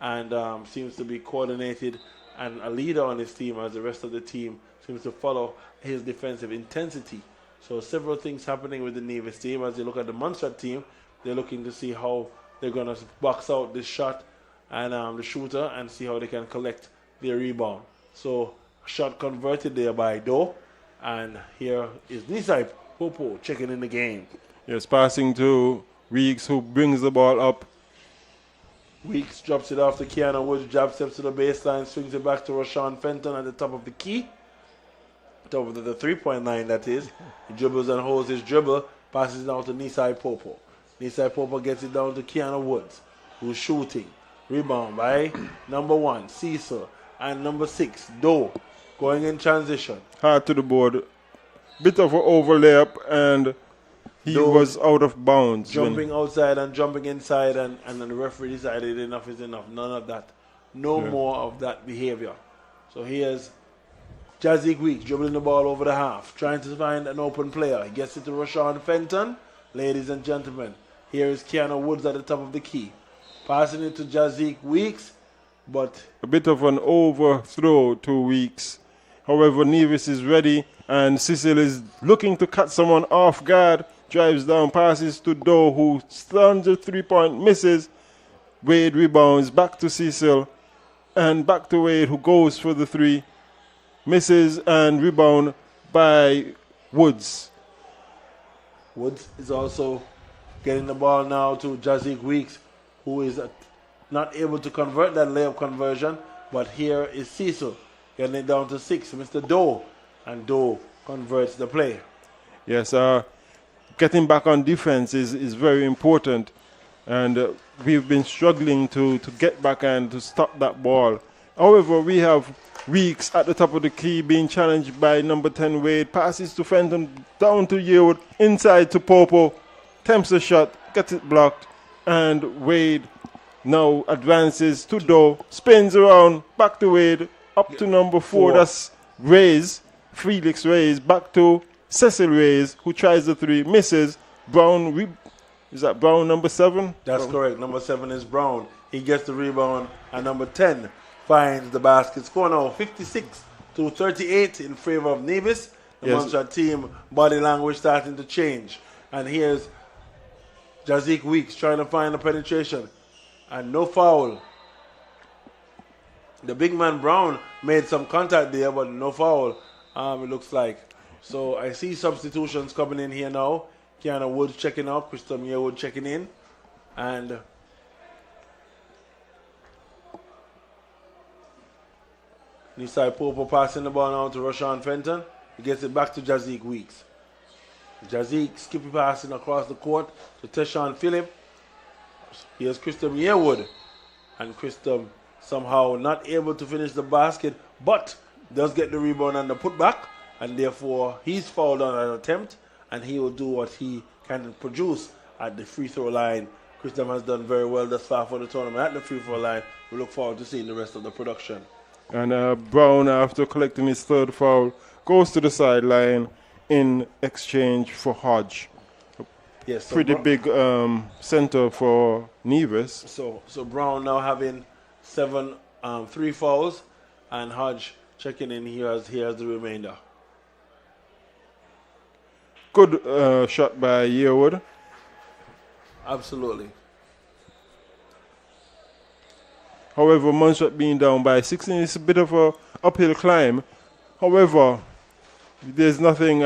C: and seems to be coordinated and a leader on his team, as the rest of the team seems to follow his defensive intensity. So several things happening with the Nevis team. As you look at the Montserrat team, they're looking to see how they're going to box out this shot and the shooter and see how they can collect their rebound. So shot converted there by Doe. And here is Nisai Popo checking in the game.
D: Yes, passing to Weeks, who brings the ball up.
C: Weeks drops it off to Keanu Woods, jab steps to the baseline, swings it back to Rashawn Fenton at the top of the key. Top of the 3-point line, that is. He dribbles and holds his dribble, passes it out to Nisai Popo. Nisai Popa gets it down to Keanu Woods, who's shooting. Rebound by number 1, Cecil, and number 6, Doe, going in transition.
D: Hard to the board. Bit of an overlap, and he
C: Doe
D: was out of bounds.
C: Jumping outside and jumping inside, and then the referee decided enough is enough. None of that. No more of that behavior. So here's Jazik Weeks dribbling the ball over the half, trying to find an open player. He gets it to Rashawn Fenton. Ladies and gentlemen, here is Keanu Woods at the top of the key. Passing it to Jazik Weeks, but
D: a bit of an overthrow to Weeks. However, Nevis is ready, and Cecil is looking to cut someone off guard. Drives down, passes to Doe, who stuns a 3-point, misses. Wade rebounds, back to Cecil, and back to Wade, who goes for the 3. Misses, and rebound by Woods.
C: Woods is also getting the ball now to Jazik Weeks, who is not able to convert that layup conversion. But here is Cecil getting it down to 6, Mr. Doe, and Doe converts the play.
D: Yes, getting back on defense is very important, and we've been struggling to get back and to stop that ball. However, we have Weeks at the top of the key being challenged by number 10 Wade. Passes to Fenton, down to Yearwood, inside to Popo. Attempts a shot, gets it blocked, and Wade now advances to Doe, spins around, back to Wade, up to number 4. That's Reyes, Felix Reyes, back to Cecil Reyes, who tries the 3, misses. Brown, is that Brown number 7?
C: That's correct. Number 7 is Brown. He gets the rebound, and number 10 finds the basket. Score now 56-38 in favor of Nevis. The Montserrat team body language starting to change. And here's Jazik Weeks trying to find a penetration. And no foul. The big man Brown made some contact there, but no foul, it looks like. So I see substitutions coming in here now. Keanu Woods checking out, Krista Yearwood checking in. And Nisai Popo passing the ball now to Rashawn Fenton. He gets it back to Jazik Weeks. Jazik skippy passing across the court to Teshawn Phillip. Here's Krista Yearwood. And Krista somehow not able to finish the basket, but does get the rebound and the putback. And therefore, he's fouled on an attempt, and he will do what he can produce at the free throw line. Krista has done very well thus far for the tournament at the free throw line. We look forward to seeing the rest of the production.
D: And Brown, after collecting his 3rd foul, goes to the sideline in exchange for Hodge.
C: Yes, so
D: pretty big center for Nevis.
C: So Brown now having 7 3 fouls, and Hodge checking in here as the remainder.
D: Good shot by Yearwood.
C: Absolutely.
D: However, Montserrat being down by 16 is a bit of a uphill climb. However, there's nothing,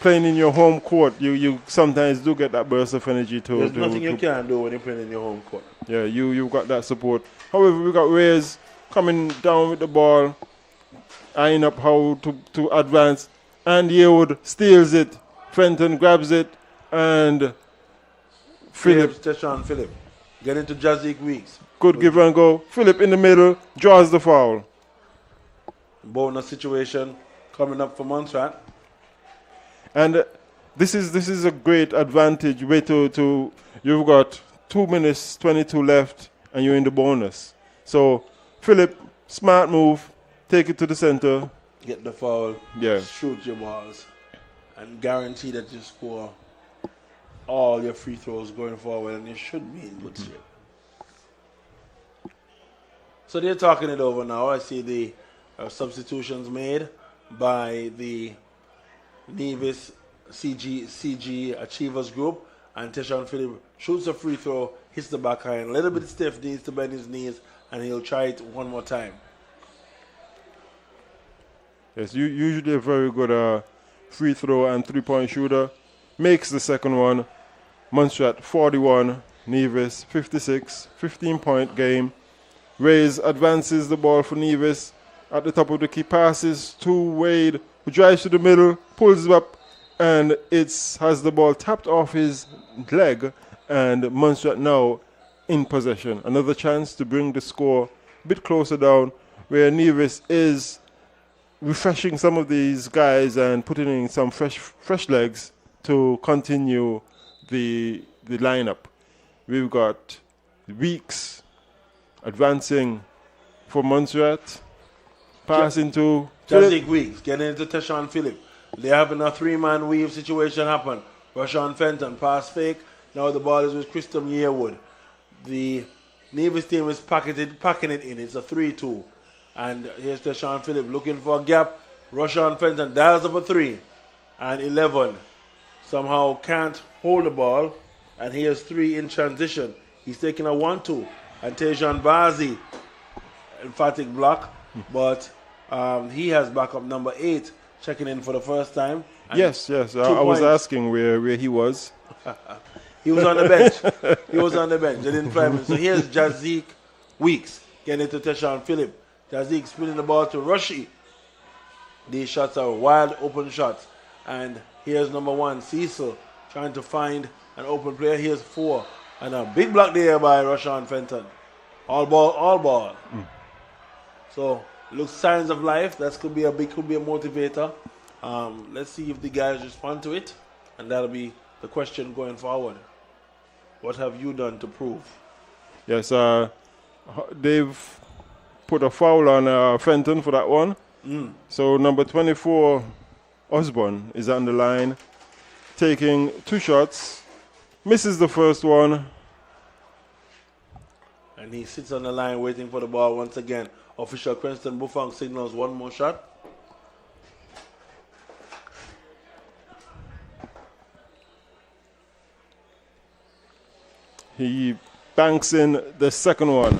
D: playing in your home court, you sometimes do get that burst of energy to...
C: There's nothing you can do when you're playing in your home court.
D: Yeah, you've got that support. However, we got Reyes coming down with the ball, eyeing up how to advance, and Yearwood steals it. Fenton grabs it, and
C: Teshawn Phillip. Get into Jazik Weeks.
D: Good give and go. Phillip in the middle, draws the foul.
C: Bonus situation coming up for Montserrat.
D: And this is a great advantage. Way to you've got 2 minutes 22 left, and you're in the bonus. So Phillip, smart move, take it to the center.
C: Get the foul.
D: Yeah.
C: Shoot your balls. And guarantee that you score all your free throws going forward, and you should be in good shape. So they're talking it over now. I see the substitutions made by the Nevis CG Achievers group, and Teshawn Phillip shoots a free throw, hits the backhand, a little bit stiff, needs to bend his knees, and he'll try it one more time.
D: Yes, usually a very good free throw and 3-point shooter. Makes the second one. Montserrat 41, Nevis 56, 15-point game. Reyes advances the ball for Nevis. At the top of the key, passes to Wade, who drives to the middle, pulls it up, and has the ball tapped off his leg, and Montserrat now in possession. Another chance to bring the score a bit closer down, where Nevis is refreshing some of these guys and putting in some fresh legs to continue the lineup. We've got Weeks advancing for Montserrat, passing to
C: Jazik Weeks, getting into Teshawn Phillip. They're having a three-man weave situation happen. Rashawn Fenton, pass fake. Now the ball is with Christom Yearwood. The Nevis team is packing it in. It's a 3-2. And here's Teshawn Phillip looking for a gap. Rashawn Fenton dials up a 3. And 11 somehow can't hold the ball. And here's 3 in transition. He's taking a 1-2. And Tejan Bazi, emphatic block. But he has backup number 8 checking in for the first time. And
D: yes. I was asking where he was.
C: He was on the bench. They didn't play him. So here's Jazik Weeks getting into Teshawn Phillip. Jazik spinning the ball to Rushy. These shots are wide open shots. And here's number 1, Cecil, trying to find an open player. Here's 4. And a big block there by Rashawn Fenton. All ball. So looks signs of life. That could be a motivator. Let's see if the guys respond to it. And that'll be the question going forward. What have you done to prove?
D: Yes, they've put a foul on Fenton for that one. So number 24, Osborne, is on the line, taking 2 shots, misses the first one.
C: And he sits on the line waiting for the ball once again. Official Cranston Bufang signals 1 more shot.
D: He banks in the second one.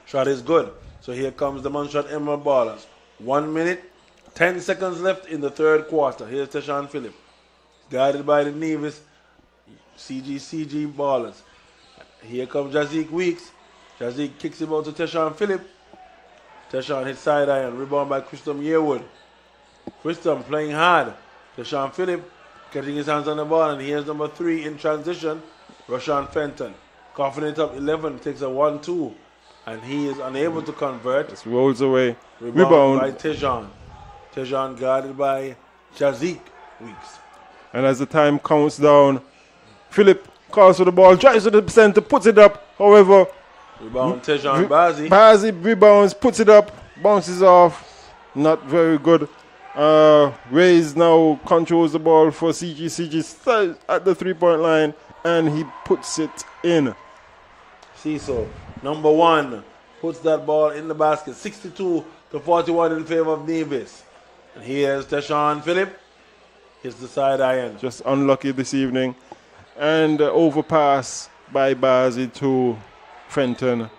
C: Shot is good. So here comes the Montserrat Emerald Ballers. 1 minute, 10 seconds left in the third quarter. Here's Teshawn Phillip. Guided by the Nevis CG Ballers. Here comes Jazik Weeks. Jazik kicks him out to Teshawn Phillip. Teshawn hits side iron. Rebound by Christom Yearwood. Christom playing hard. Teshawn Phillip getting his hands on the ball. And here's number 3 in transition, Rashawn Fenton. Coughing it up, 11 takes a 1-2. And he is unable to convert.
D: Just rolls away.
C: Rebound by Tejan. Tejan guarded by Jazik Weeks.
D: And as the time counts down, Phillip calls for the ball, drives to the center, puts it up. However,
C: rebound Tejan Bazi.
D: Bazi rebounds, puts it up, bounces off. Not very good. Reyes now controls the ball for CG. CG still at the 3-point line, and he puts it in.
C: Cecil, number 1, puts that ball in the basket. 62-41 in favor of Nevis. And here's Teshawn Phillip. Hits the side iron.
D: Just unlucky this evening. And overpass by Bazi to Fenton.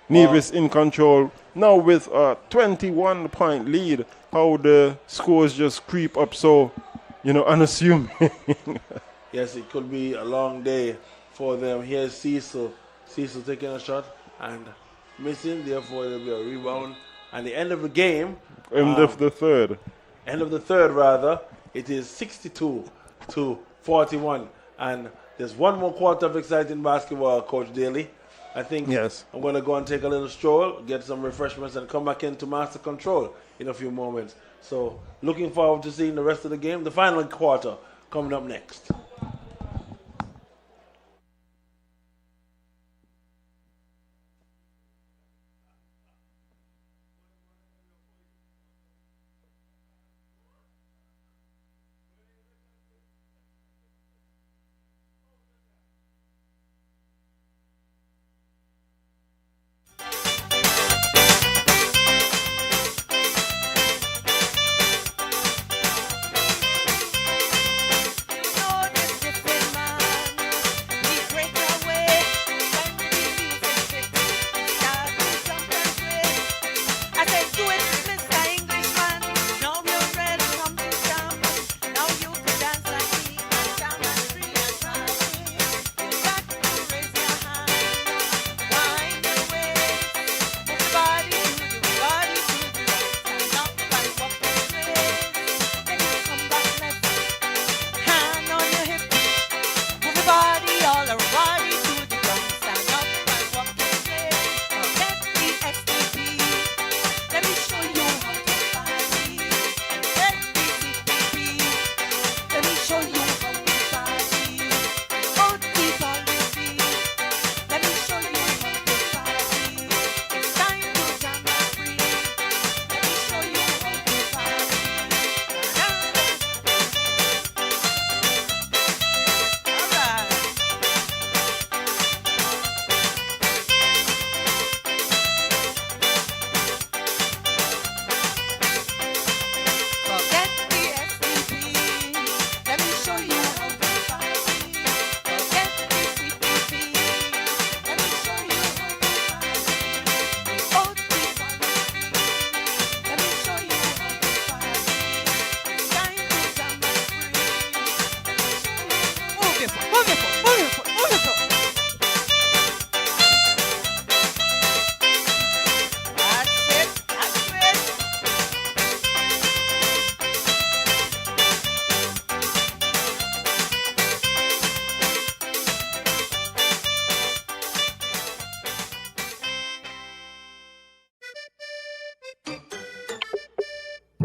D: Nevis in control. Now with a 21-point lead. How the scores just creep up so, unassuming.
C: Yes, it could be a long day for them. Here's Cecil. Cecil taking a shot and missing. Therefore, there'll be a rebound. And the end of the game.
D: End of the third.
C: End of the third, rather. It is 62-41. And there's one more quarter of exciting basketball, Coach Daly. I think
D: yes.
C: I'm going to go and take a little stroll, get some refreshments, and come back into Master Control in a few moments. So looking forward to seeing the rest of the game. The final quarter coming up next.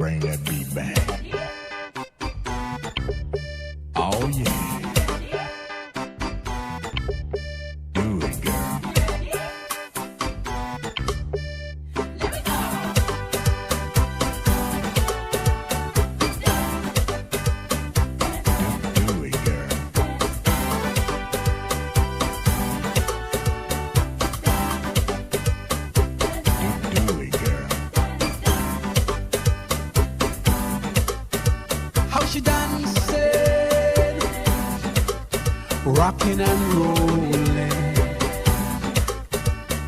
I: Bring that beat back. Oh yeah. Do it, girl. Do it, girl. Do it, girl.
H: How she dancing, rocking and rolling.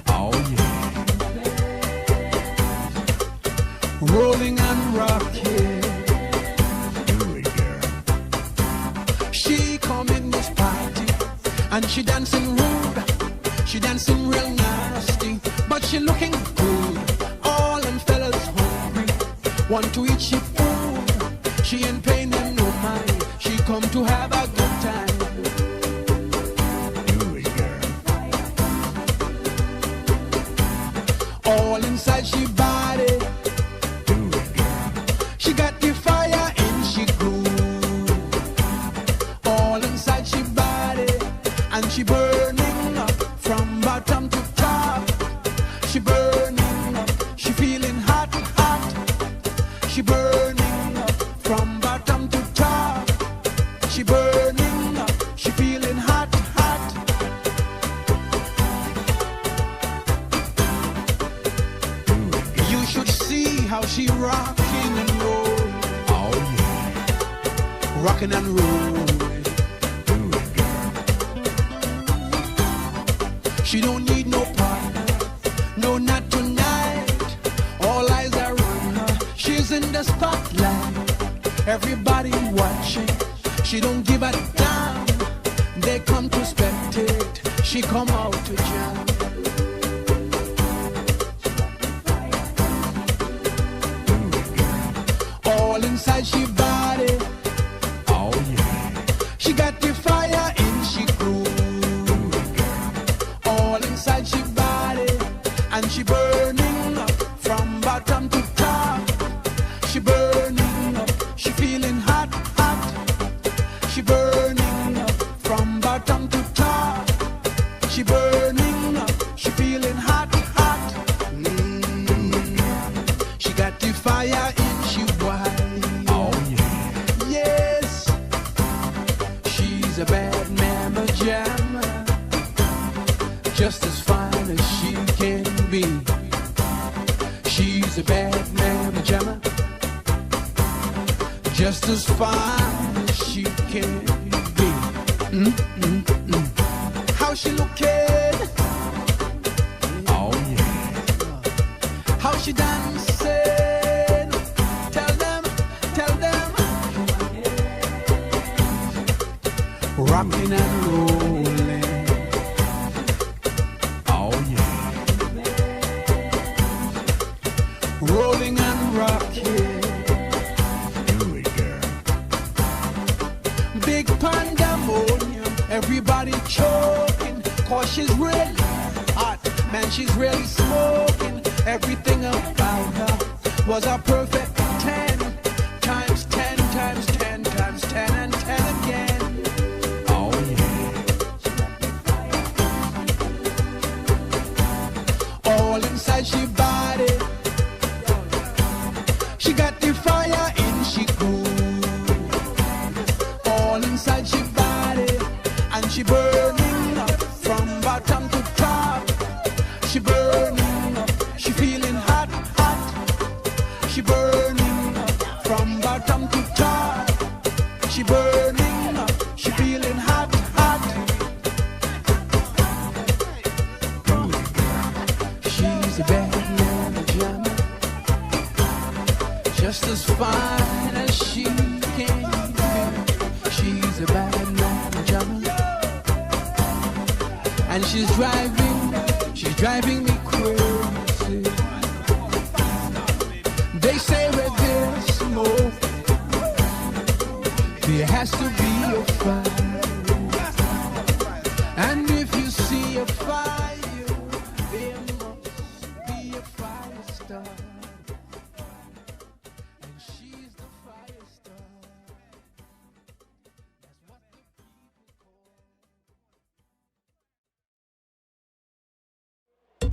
I: Oh yeah.
H: Rolling and rocking.
I: Do it, girl.
H: She come in this party and she dancing rude. She dancing real nasty, but she looking good. All them fellas hungry, want to eat she food. She ain't paying them no mind. She come to have a good time.
I: Do it, girl.
H: All inside she body.
I: Do it, girl.
H: She got the fire in she groove. All inside she body, and she burning up from bottom to top. She burning up, she feeling hot, hot. She burning up from bottom to top. She burning up, she feeling hot, hot. You should see how she rocking and rolling.
I: Oh yeah.
H: Rocking and rolling.
I: Do it, girl.
H: She don't need no partner, no, not tonight. All eyes are on her, she's in the spotlight. Everybody watching, she don't give a damn. They come to spectate, she come out to jam. All inside she body,
I: Oh yeah.
H: she got the fire in she groove. All inside she body, and she burning up from bottom to top. She burning up, she feeling hot, hot. She burning up from bottom to top. She burning up, she feeling hot, hot. She got the fire in she white.
I: Oh yeah.
H: Yes, she's a bad mama jammer, just as fine as she can be. She's a bad mama jammer, just as fine as she can be. How she looking?
I: Oh yeah.
H: How she dancing? Tell them, tell them. Rocking and rolling.
I: Oh yeah.
H: Rolling and rocking.
I: Do it, girl.
H: Big pandemonium. Everybody choking. Cause she's really hot. Man, she's really smoking. Everything about her was a perfect 10 times 10 times 10 times 10 and 10 again.
I: Oh yeah.
H: All inside she body. She got the fire in she groove. All inside she body, and she burning up from bottom to top. She burning up, she feeling hot, hot. She burning up from bottom to top. She burning up, she feeling hot, hot. She's a bad mama jammer, just as fine as she can be. She's a bad mama jammer, and she's driving me crazy. They say where there's smoke, there has to be a fire. And if you see a fire, there must be a fire starter. And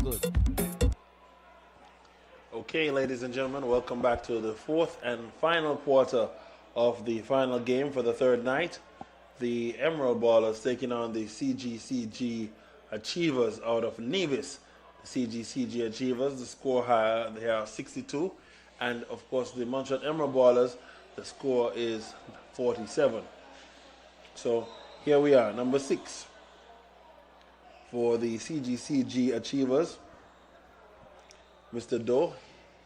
E: Good.
C: Okay, ladies and gentlemen, welcome back to the fourth and final quarter of the final game for the third night. The Emerald Ballers taking on the CGCG Achievers out of Nevis. The CGCG Achievers, the score higher, they are 62. And of course, the Montserrat Emerald Ballers, the score is 47. So here we are, number 6 for the CGCG Achievers. Mr. Doe,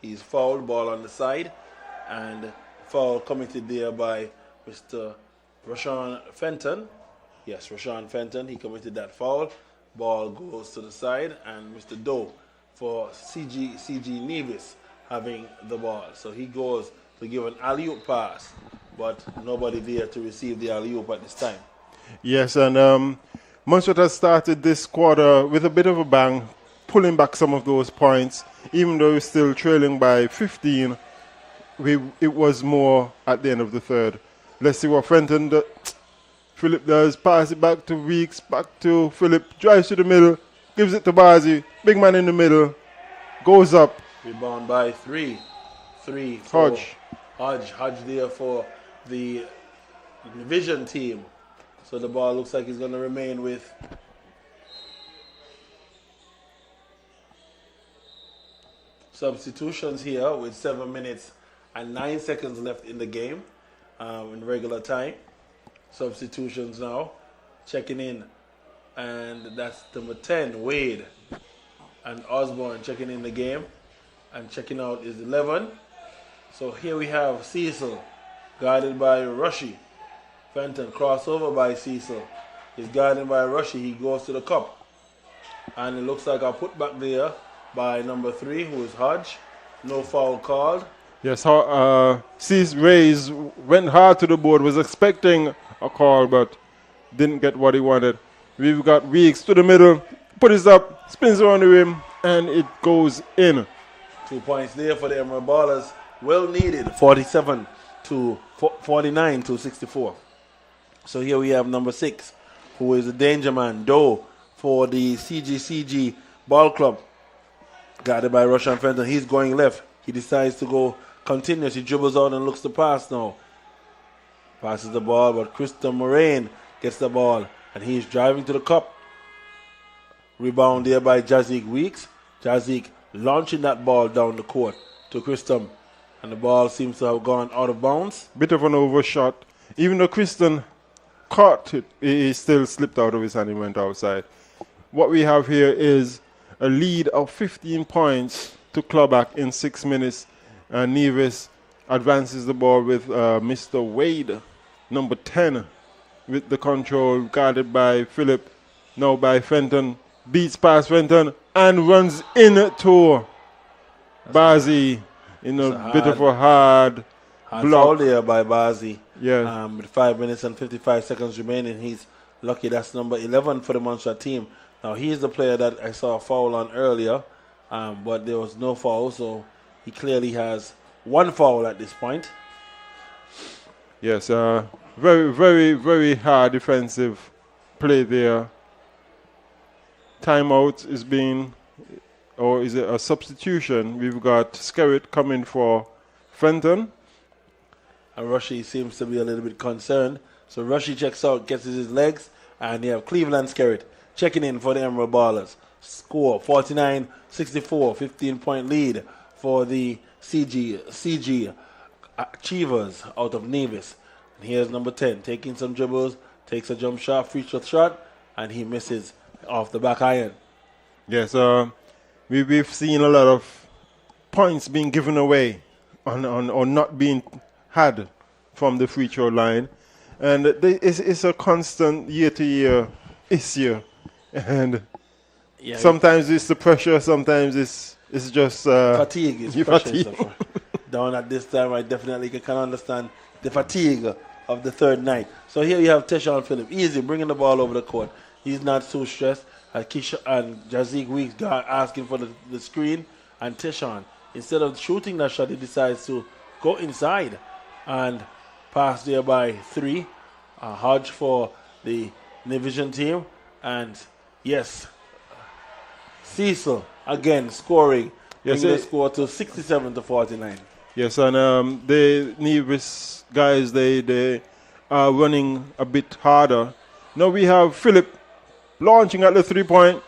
C: he's fouled, ball on the side, and foul committed there by Mr. Rashawn Fenton. Yes, Rashawn Fenton, he committed that foul. Ball goes to the side, and Mr. Doe for CG Nevis having the ball. So he goes to give an alley-oop pass, but nobody there to receive the alley-oop at this time.
D: Yes, and Montserrat has started this quarter with a bit of a bang, pulling back some of those points. Even though we're still trailing by 15, it was more at the end of the third. Let's see what Fenton Philip does. Pass it back to Weeks, back to Philip, drives to the middle, gives it to Bazi. Big man in the middle, goes up.
C: Rebound by 3. 3 for
D: Hodge.
C: Hodge there for the Vision team. So the ball looks like it's going to remain with substitutions here with 7 minutes and 9 seconds left in the game in regular time. Substitutions now. Checking in. And that's number 10, Wade. And Osborne checking in the game. And checking out is 11. So here we have Cecil, guarded by Rushy. Fenton, crossover by Cecil. He's guarded by Rushy. He goes to the cup. And it looks like a putback there by number 3, who is Hodge. No foul called.
D: Yes, Cecil Reyes went hard to the board, was expecting a call, but didn't get what he wanted. We've got Weeks to the middle, put it up, spins around the rim, and it goes in.
C: 2 points there for the Emerald Ballers. Well needed. 47 to 49 to 64. So here we have number 6, who is the danger man, Doe, for the CGCG Ball Club. Guarded by Russian Fenton. He's going left. He decides to go continuous. He dribbles out and looks to pass now. Passes the ball, but Krista Moraine gets the ball, and he's driving to the cup. Rebound there by Jazik Weeks. Jazik launching that ball down the court to Kristen, and the ball seems to have gone out of bounds.
D: Bit of an overshot. Even though Kristen caught it, he still slipped out of his hand and went outside. What we have here is a lead of 15 points to claw back in 6 minutes. Nevis advances the ball with Mr. Wade, number 10, with the control, guarded by Philip, now by Fenton, beats past Fenton, and runs into Bazi in a bit of a hard block.
C: Foul there by Bazi.
D: Yeah.
C: With 5 minutes and 55 seconds remaining, he's lucky. That's number 11 for the Montserrat team. Now, he's the player that I saw a foul on earlier, but there was no foul, so he clearly has 1 foul at this point.
D: Yes, very, very, very hard defensive play there. Timeout is being, or is it a substitution? We've got Skerritt coming for Fenton.
C: And Rushy seems to be a little bit concerned. So Rushy checks out, gets his legs, and you have Cleveland Skerritt checking in for the Emerald Ballers. Score 49-64, 15-point lead for the CG Achievers out of Nevis. And here's number 10, taking some dribbles, takes a jump shot, free throw shot, and he misses off the back iron.
D: Yes, we've seen a lot of points being given away or not being had from the free throw line. And it's a constant year-to-year issue. And sometimes it's the pressure, sometimes it's just
C: fatigue. It's
D: fatigue.
C: Down at this time, I definitely can understand the fatigue of the third night. So here you have Teshawn Phillip, easy, bringing the ball over the court. He's not too stressed. Keisha and Jazik Weeks asking for the screen, and Teshawn, instead of shooting that shot, he decides to go inside and pass there by 3. Hodge for the Division team, and yes, Cecil again scoring.
D: Yes,
C: Bringing the score to 67-49.
D: Yes, and the Nevis guys, they are running a bit harder. Now we have Philip launching at the 3-point,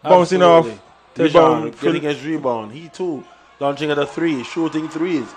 D: bouncing
C: Absolutely.
D: off.
C: Tejan
D: Rebound.
C: getting his rebound. He too launching at a 3, shooting threes.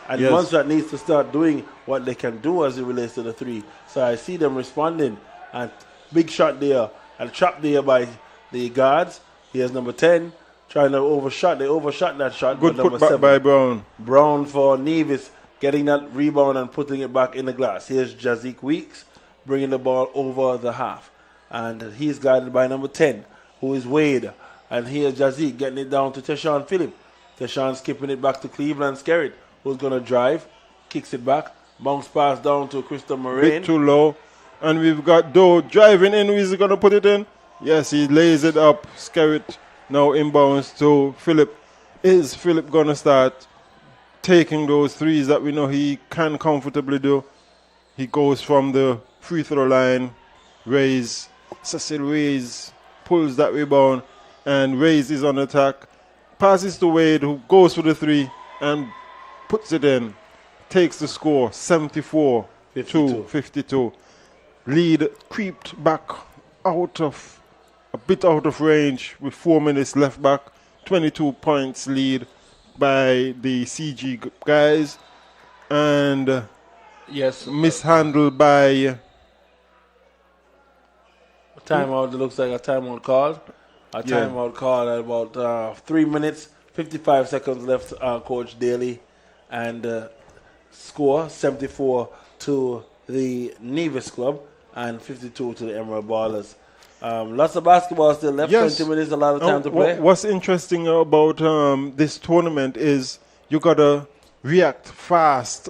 C: And
D: Yes.
C: Montserrat needs to start doing what they can do as it relates to the 3. So I see them responding. And big shot there. And trap there by the guards. Here's number 10 trying to overshot. They overshot that shot.
D: Good
C: but number
D: put back
C: 7.
D: by Brown.
C: Brown for Nevis getting that rebound and putting it back in the glass. Here's Jazik Weeks bringing the ball over the half. And he's guided by number 10, who is Wade. And here's Jazik getting it down to Teshawn Phillip. Teshawn skipping it back to Cleveland Skerritt, who's going to drive, kicks it back, bounce pass down to Krista Moraine.
D: Bit too low. And we've got Doe driving in. Is he going to put it in? Yes, he lays it up. Skerritt now inbounds to Philip. Is Philip going to start taking those threes that we know he can comfortably do? He goes from the free throw line. Cecil Reyes pulls that rebound. And Reyes is on attack. Passes to Wade, who goes for the 3 and puts it in. Takes the score, 74-52. Lead creeped back a bit out of range with 4 minutes left back. 22 points lead by the CG guys. And
C: Yes.
D: mishandled by...
C: Timeout. It looks like a timeout called. A
D: Yeah.
C: timeout called at about 3 minutes, 55 seconds left, Coach Daly. And score 74 to the Nevis Club and 52 to the Emerald Ballers. Lots of basketball still left.
D: Yes.
C: 20 minutes, a lot of time to play.
D: What's interesting about this tournament is you gotta react fast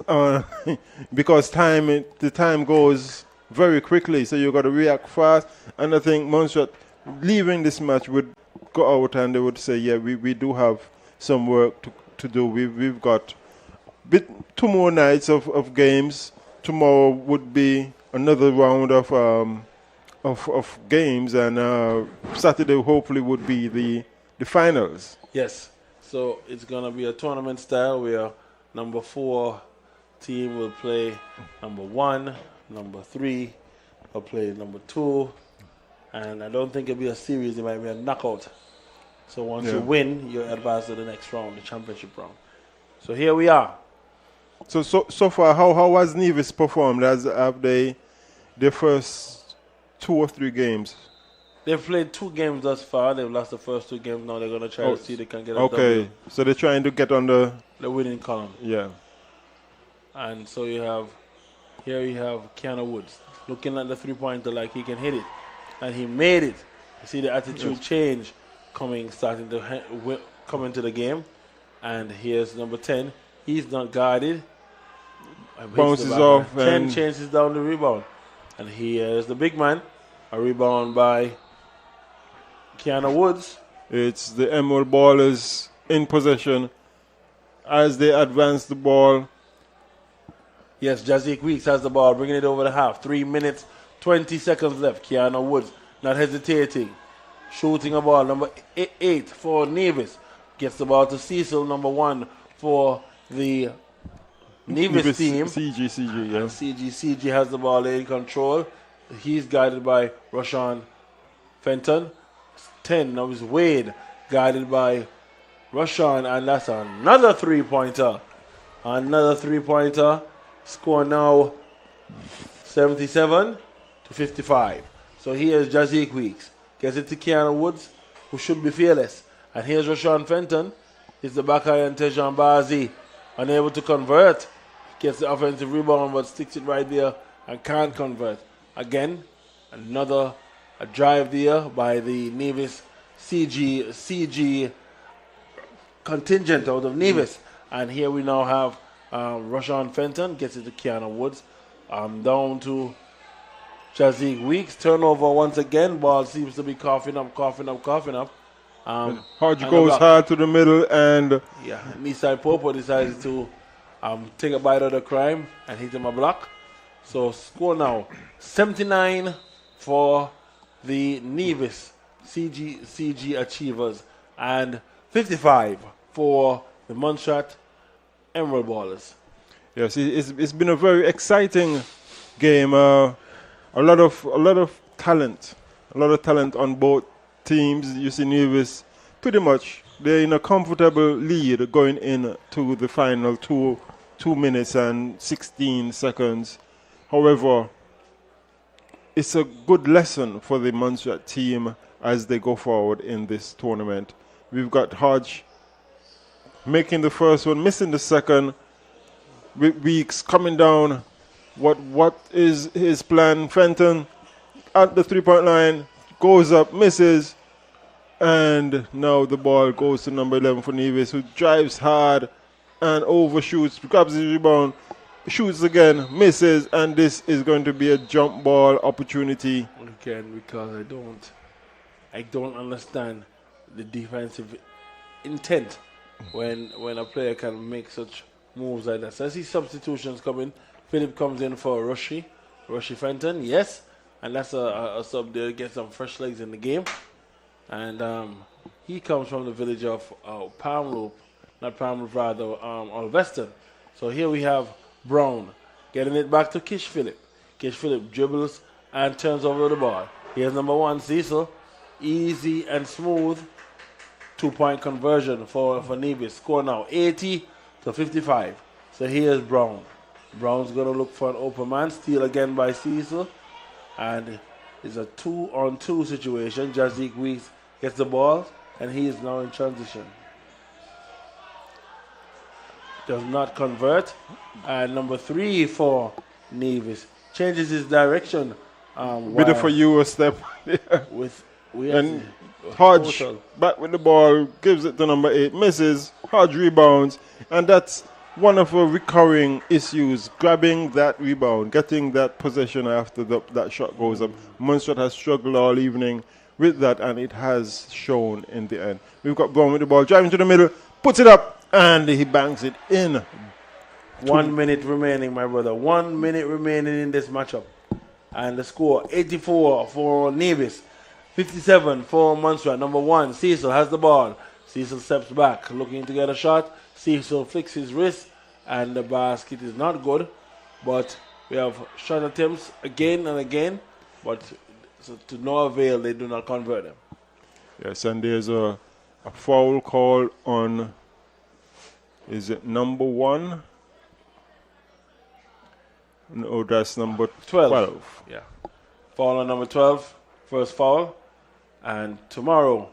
D: because the time goes very quickly, so you gotta react fast. And I think Montserrat leaving this match would go out and they would say, yeah, we do have some work to do. We've got 2 more nights of games. Tomorrow would be another round of games, and Saturday hopefully would be the finals.
C: Yes. So it's going to be a tournament style where number 4 team will play number 1, number 3 will play number 2. And I don't think it'll be a series. It might be a knockout. So once you win, you advance to the next round, the championship round. So here we are.
D: So far, how has Nevis performed? Have they their first 2 or 3 games?
C: They've played 2 games thus far. They've lost the first 2 games. Now they're going to try to see if they can get a
D: okay. So they're trying to get on the
C: winning column.
D: Yeah.
C: And so you have Keanu Woods looking at the 3-pointer like he can hit it. And he made it. You see the attitude change starting to come into the game. And here's number 10. He's not guarded.
D: Bounces off.
C: 10 chases down the rebound. And here's the big man. A rebound by Keanu Woods.
D: It's the Emerald Ballers in possession as they advance the ball.
C: Yes, Jazik Weeks has the ball, bringing it over the half. 3 minutes, 20 seconds left. Keanu Woods not hesitating. Shooting a ball, number 8 for Nevis. Gets the ball to Cecil, number 1 for the Nevis team.
D: CG, yeah.
C: CG has the ball in control. He's guided by Rashawn Fenton. 10, now is Wade, guided by Rashawn, and that's another 3-pointer. Another 3-pointer. Score now 77-55. So here's Jazik Weeks. Gets it to Keanu Woods, who should be fearless. And here's Rashawn Fenton. It's the back iron Tejan Bazi. Unable to convert. Gets the offensive rebound, but sticks it right there and can't convert. Again, another drive there by the Nevis CG contingent out of Nevis. And here we now have Rashawn Fenton gets it to Keanu Woods. Down to Jazik Weeks. Turnover once again. Ball seems to be coughing up.
D: Hodge goes hard to the middle, and
C: Nisai Popo decides to take a bite of the crime and hit him a block. So score now 79 for the Nevis CG Achievers and 55 for the Montserrat Emerald Ballers.
D: Yes, it's been a very exciting game. A lot of talent on both teams. You see, Nevis pretty much they're in a comfortable lead going into the final 2 minutes and 16 seconds. However, it's a good lesson for the Montserrat team as they go forward in this tournament. We've got Hodge making the first one, missing the second. Weeks coming down. What is his plan? Fenton at the 3-point line goes up, misses, and now the ball goes to number 11 for Nevis, who drives hard and overshoots, grabs his rebound, shoots again, misses, and this is going to be a jump ball opportunity.
C: Again, because I don't understand the defensive intent when a player can make such moves like that. So I see substitutions coming. Philip comes in for Rushy Fenton, yes, and that's a sub there to get some fresh legs in the game. And he comes from the village of Alveston. So here we have Brown getting it back to Kish Philip. Kish Philip dribbles and turns over the ball. Here's number 1, Cecil. Easy and smooth 2-point conversion for Nevis. Score now 80-55. So here's Brown. Brown's going to look for an open man. Steal again by Cecil. And it's a 2-on-2 situation. Jazik Weeks gets the ball, and he is now in transition. Does not convert. And number 3 for Nevis changes his direction.
D: Bit for you a step there. And Hodge back with the ball, gives it to number 8, misses. Hodge rebounds, and that's one of our recurring issues, grabbing that rebound, getting that possession after that shot goes up. Montserrat has struggled all evening with that, and it has shown in the end. We've got Brown with the ball, driving to the middle, puts it up, and he bangs it in.
C: 1 minute remaining, my brother. 1 minute remaining in this matchup. And the score, 84 for Nevis, 57 for Montserrat. Number 1, Cecil has the ball. Cecil steps back, looking to get a shot. Cecil flicks his wrist, and the basket is not good. But we have shot attempts again and again, but to no avail, they do not convert them.
D: Yes, and there's a foul call on, is it number 1? No, that's number 12.
C: Yeah. Foul on number 12, first foul. And tomorrow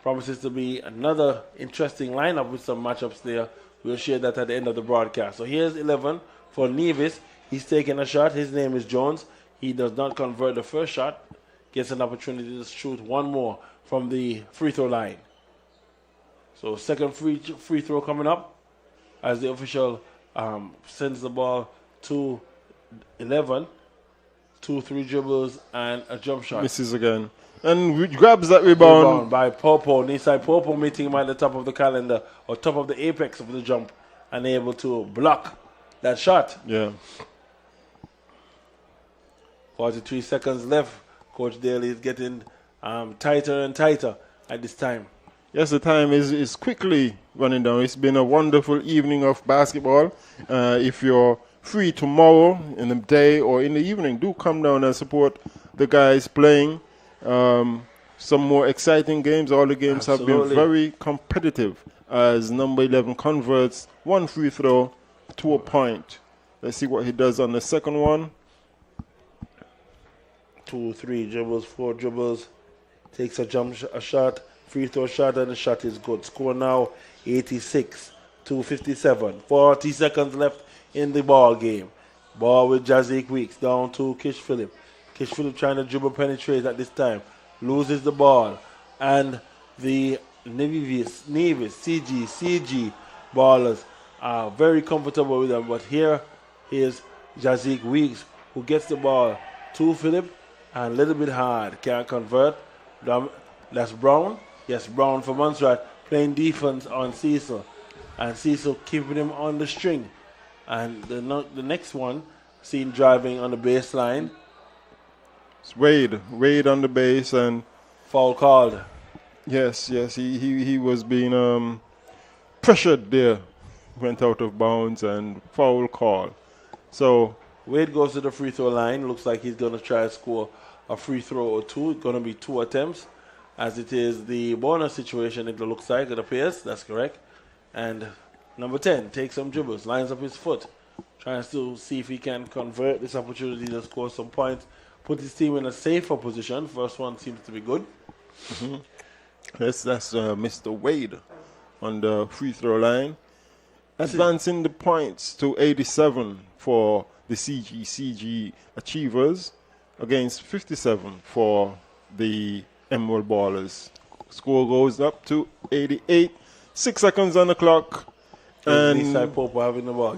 C: promises to be another interesting lineup with some matchups there. We'll share that at the end of the broadcast. So here's 11 for Nevis. He's taking a shot. His name is Jones. He does not convert the first shot. Gets an opportunity to shoot one more from the free throw line. So second free throw coming up as the official sends the ball to 11. 2-3 dribbles and a jump shot.
D: Misses again. And grabs that rebound.
C: By Popo. Nisai Popo meeting him at the top of the calendar or top of the apex of the jump and able to block that shot.
D: Yeah.
C: 43 seconds left. Coach Daly is getting tighter and tighter at this time.
D: Yes, the time is quickly running down. It's been a wonderful evening of basketball. If you're free tomorrow in the day or in the evening, do come down and support the guys playing. Some more exciting games. All the games have been very competitive as number 11 converts one free throw to a point. Let's see what he does on the second one.
C: 2-3 dribbles, 4 dribbles, takes a shot, free throw shot, and the shot is good. Score now 86-57. 40 seconds left in the ball game. Ball with Jazik Weeks down to Kish Philip. Kish Philip trying to dribble penetrate at this time. Loses the ball. And the Nevis, CG ballers are very comfortable with them. But here is Jazik Weeks who gets the ball to Philip and a little bit hard. Can't convert. That's Brown. Yes, Brown for Montserrat playing defense on Cecil. And Cecil keeping him on the string. And the next one, seen driving on the baseline.
D: It's Wade on the base and
C: foul called.
D: Yes, he was being pressured there, went out of bounds and foul call. So
C: Wade goes to the free throw line. Looks like he's going to try to score a free throw or two. It's going to be 2 attempts, as it is the bonus situation, it looks like, it appears. That's correct. And number 10 takes some dribbles, lines up his foot, tries to see if he can convert this opportunity to score some points, put his team in a safer position. First one seems to be good.
D: yes, that's Mr. Wade on the free throw line. Advancing the points to 87 for the CG Achievers against 57 for the Emerald Ballers. Score goes up to 88. 6 seconds on the clock. And I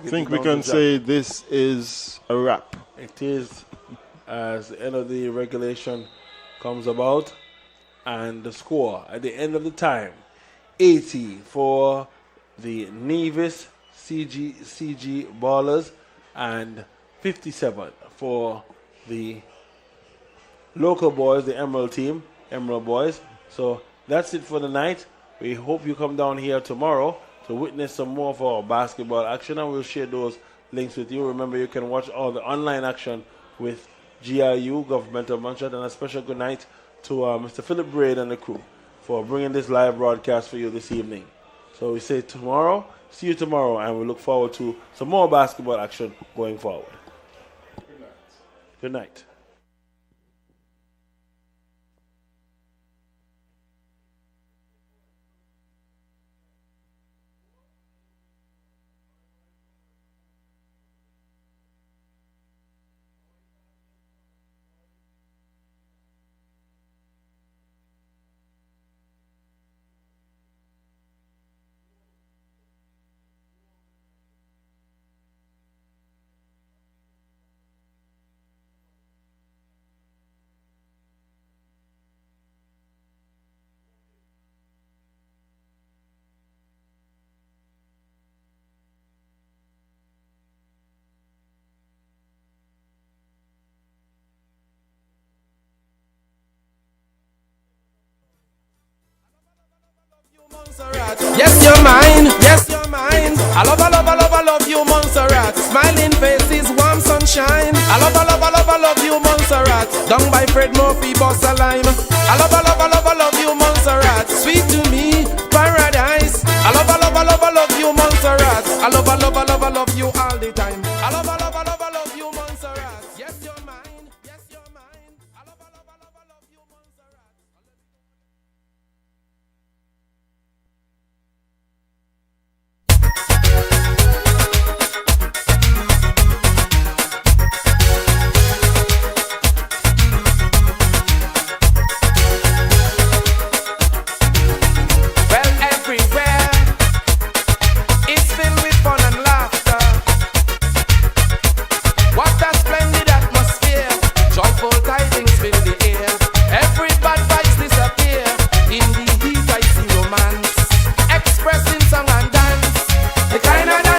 D: think we can say this is a wrap.
C: It is, as the end of the regulation comes about. And the score at the end of the time, 80 for the Nevis CG Ballers and 57 for the local boys, the Emerald team, Emerald Boys. So that's it for the night. We hope you come down here tomorrow to witness some more of our basketball action, and we'll share those links with you. Remember, you can watch all the online action with GIU, Government of Montserrat, and a special good night to Mr. Philip Braid and the crew for bringing this live broadcast for you this evening. So we say tomorrow, see you tomorrow, and we look forward to some more basketball action going forward. Good night. Good night.
H: Yes, you're mine. Yes, you're mine. I love you, Montserrat. Smiling faces, warm sunshine. I love you, Montserrat. Down by Fred Murphy, boss a lime. I love you, Montserrat. Sweet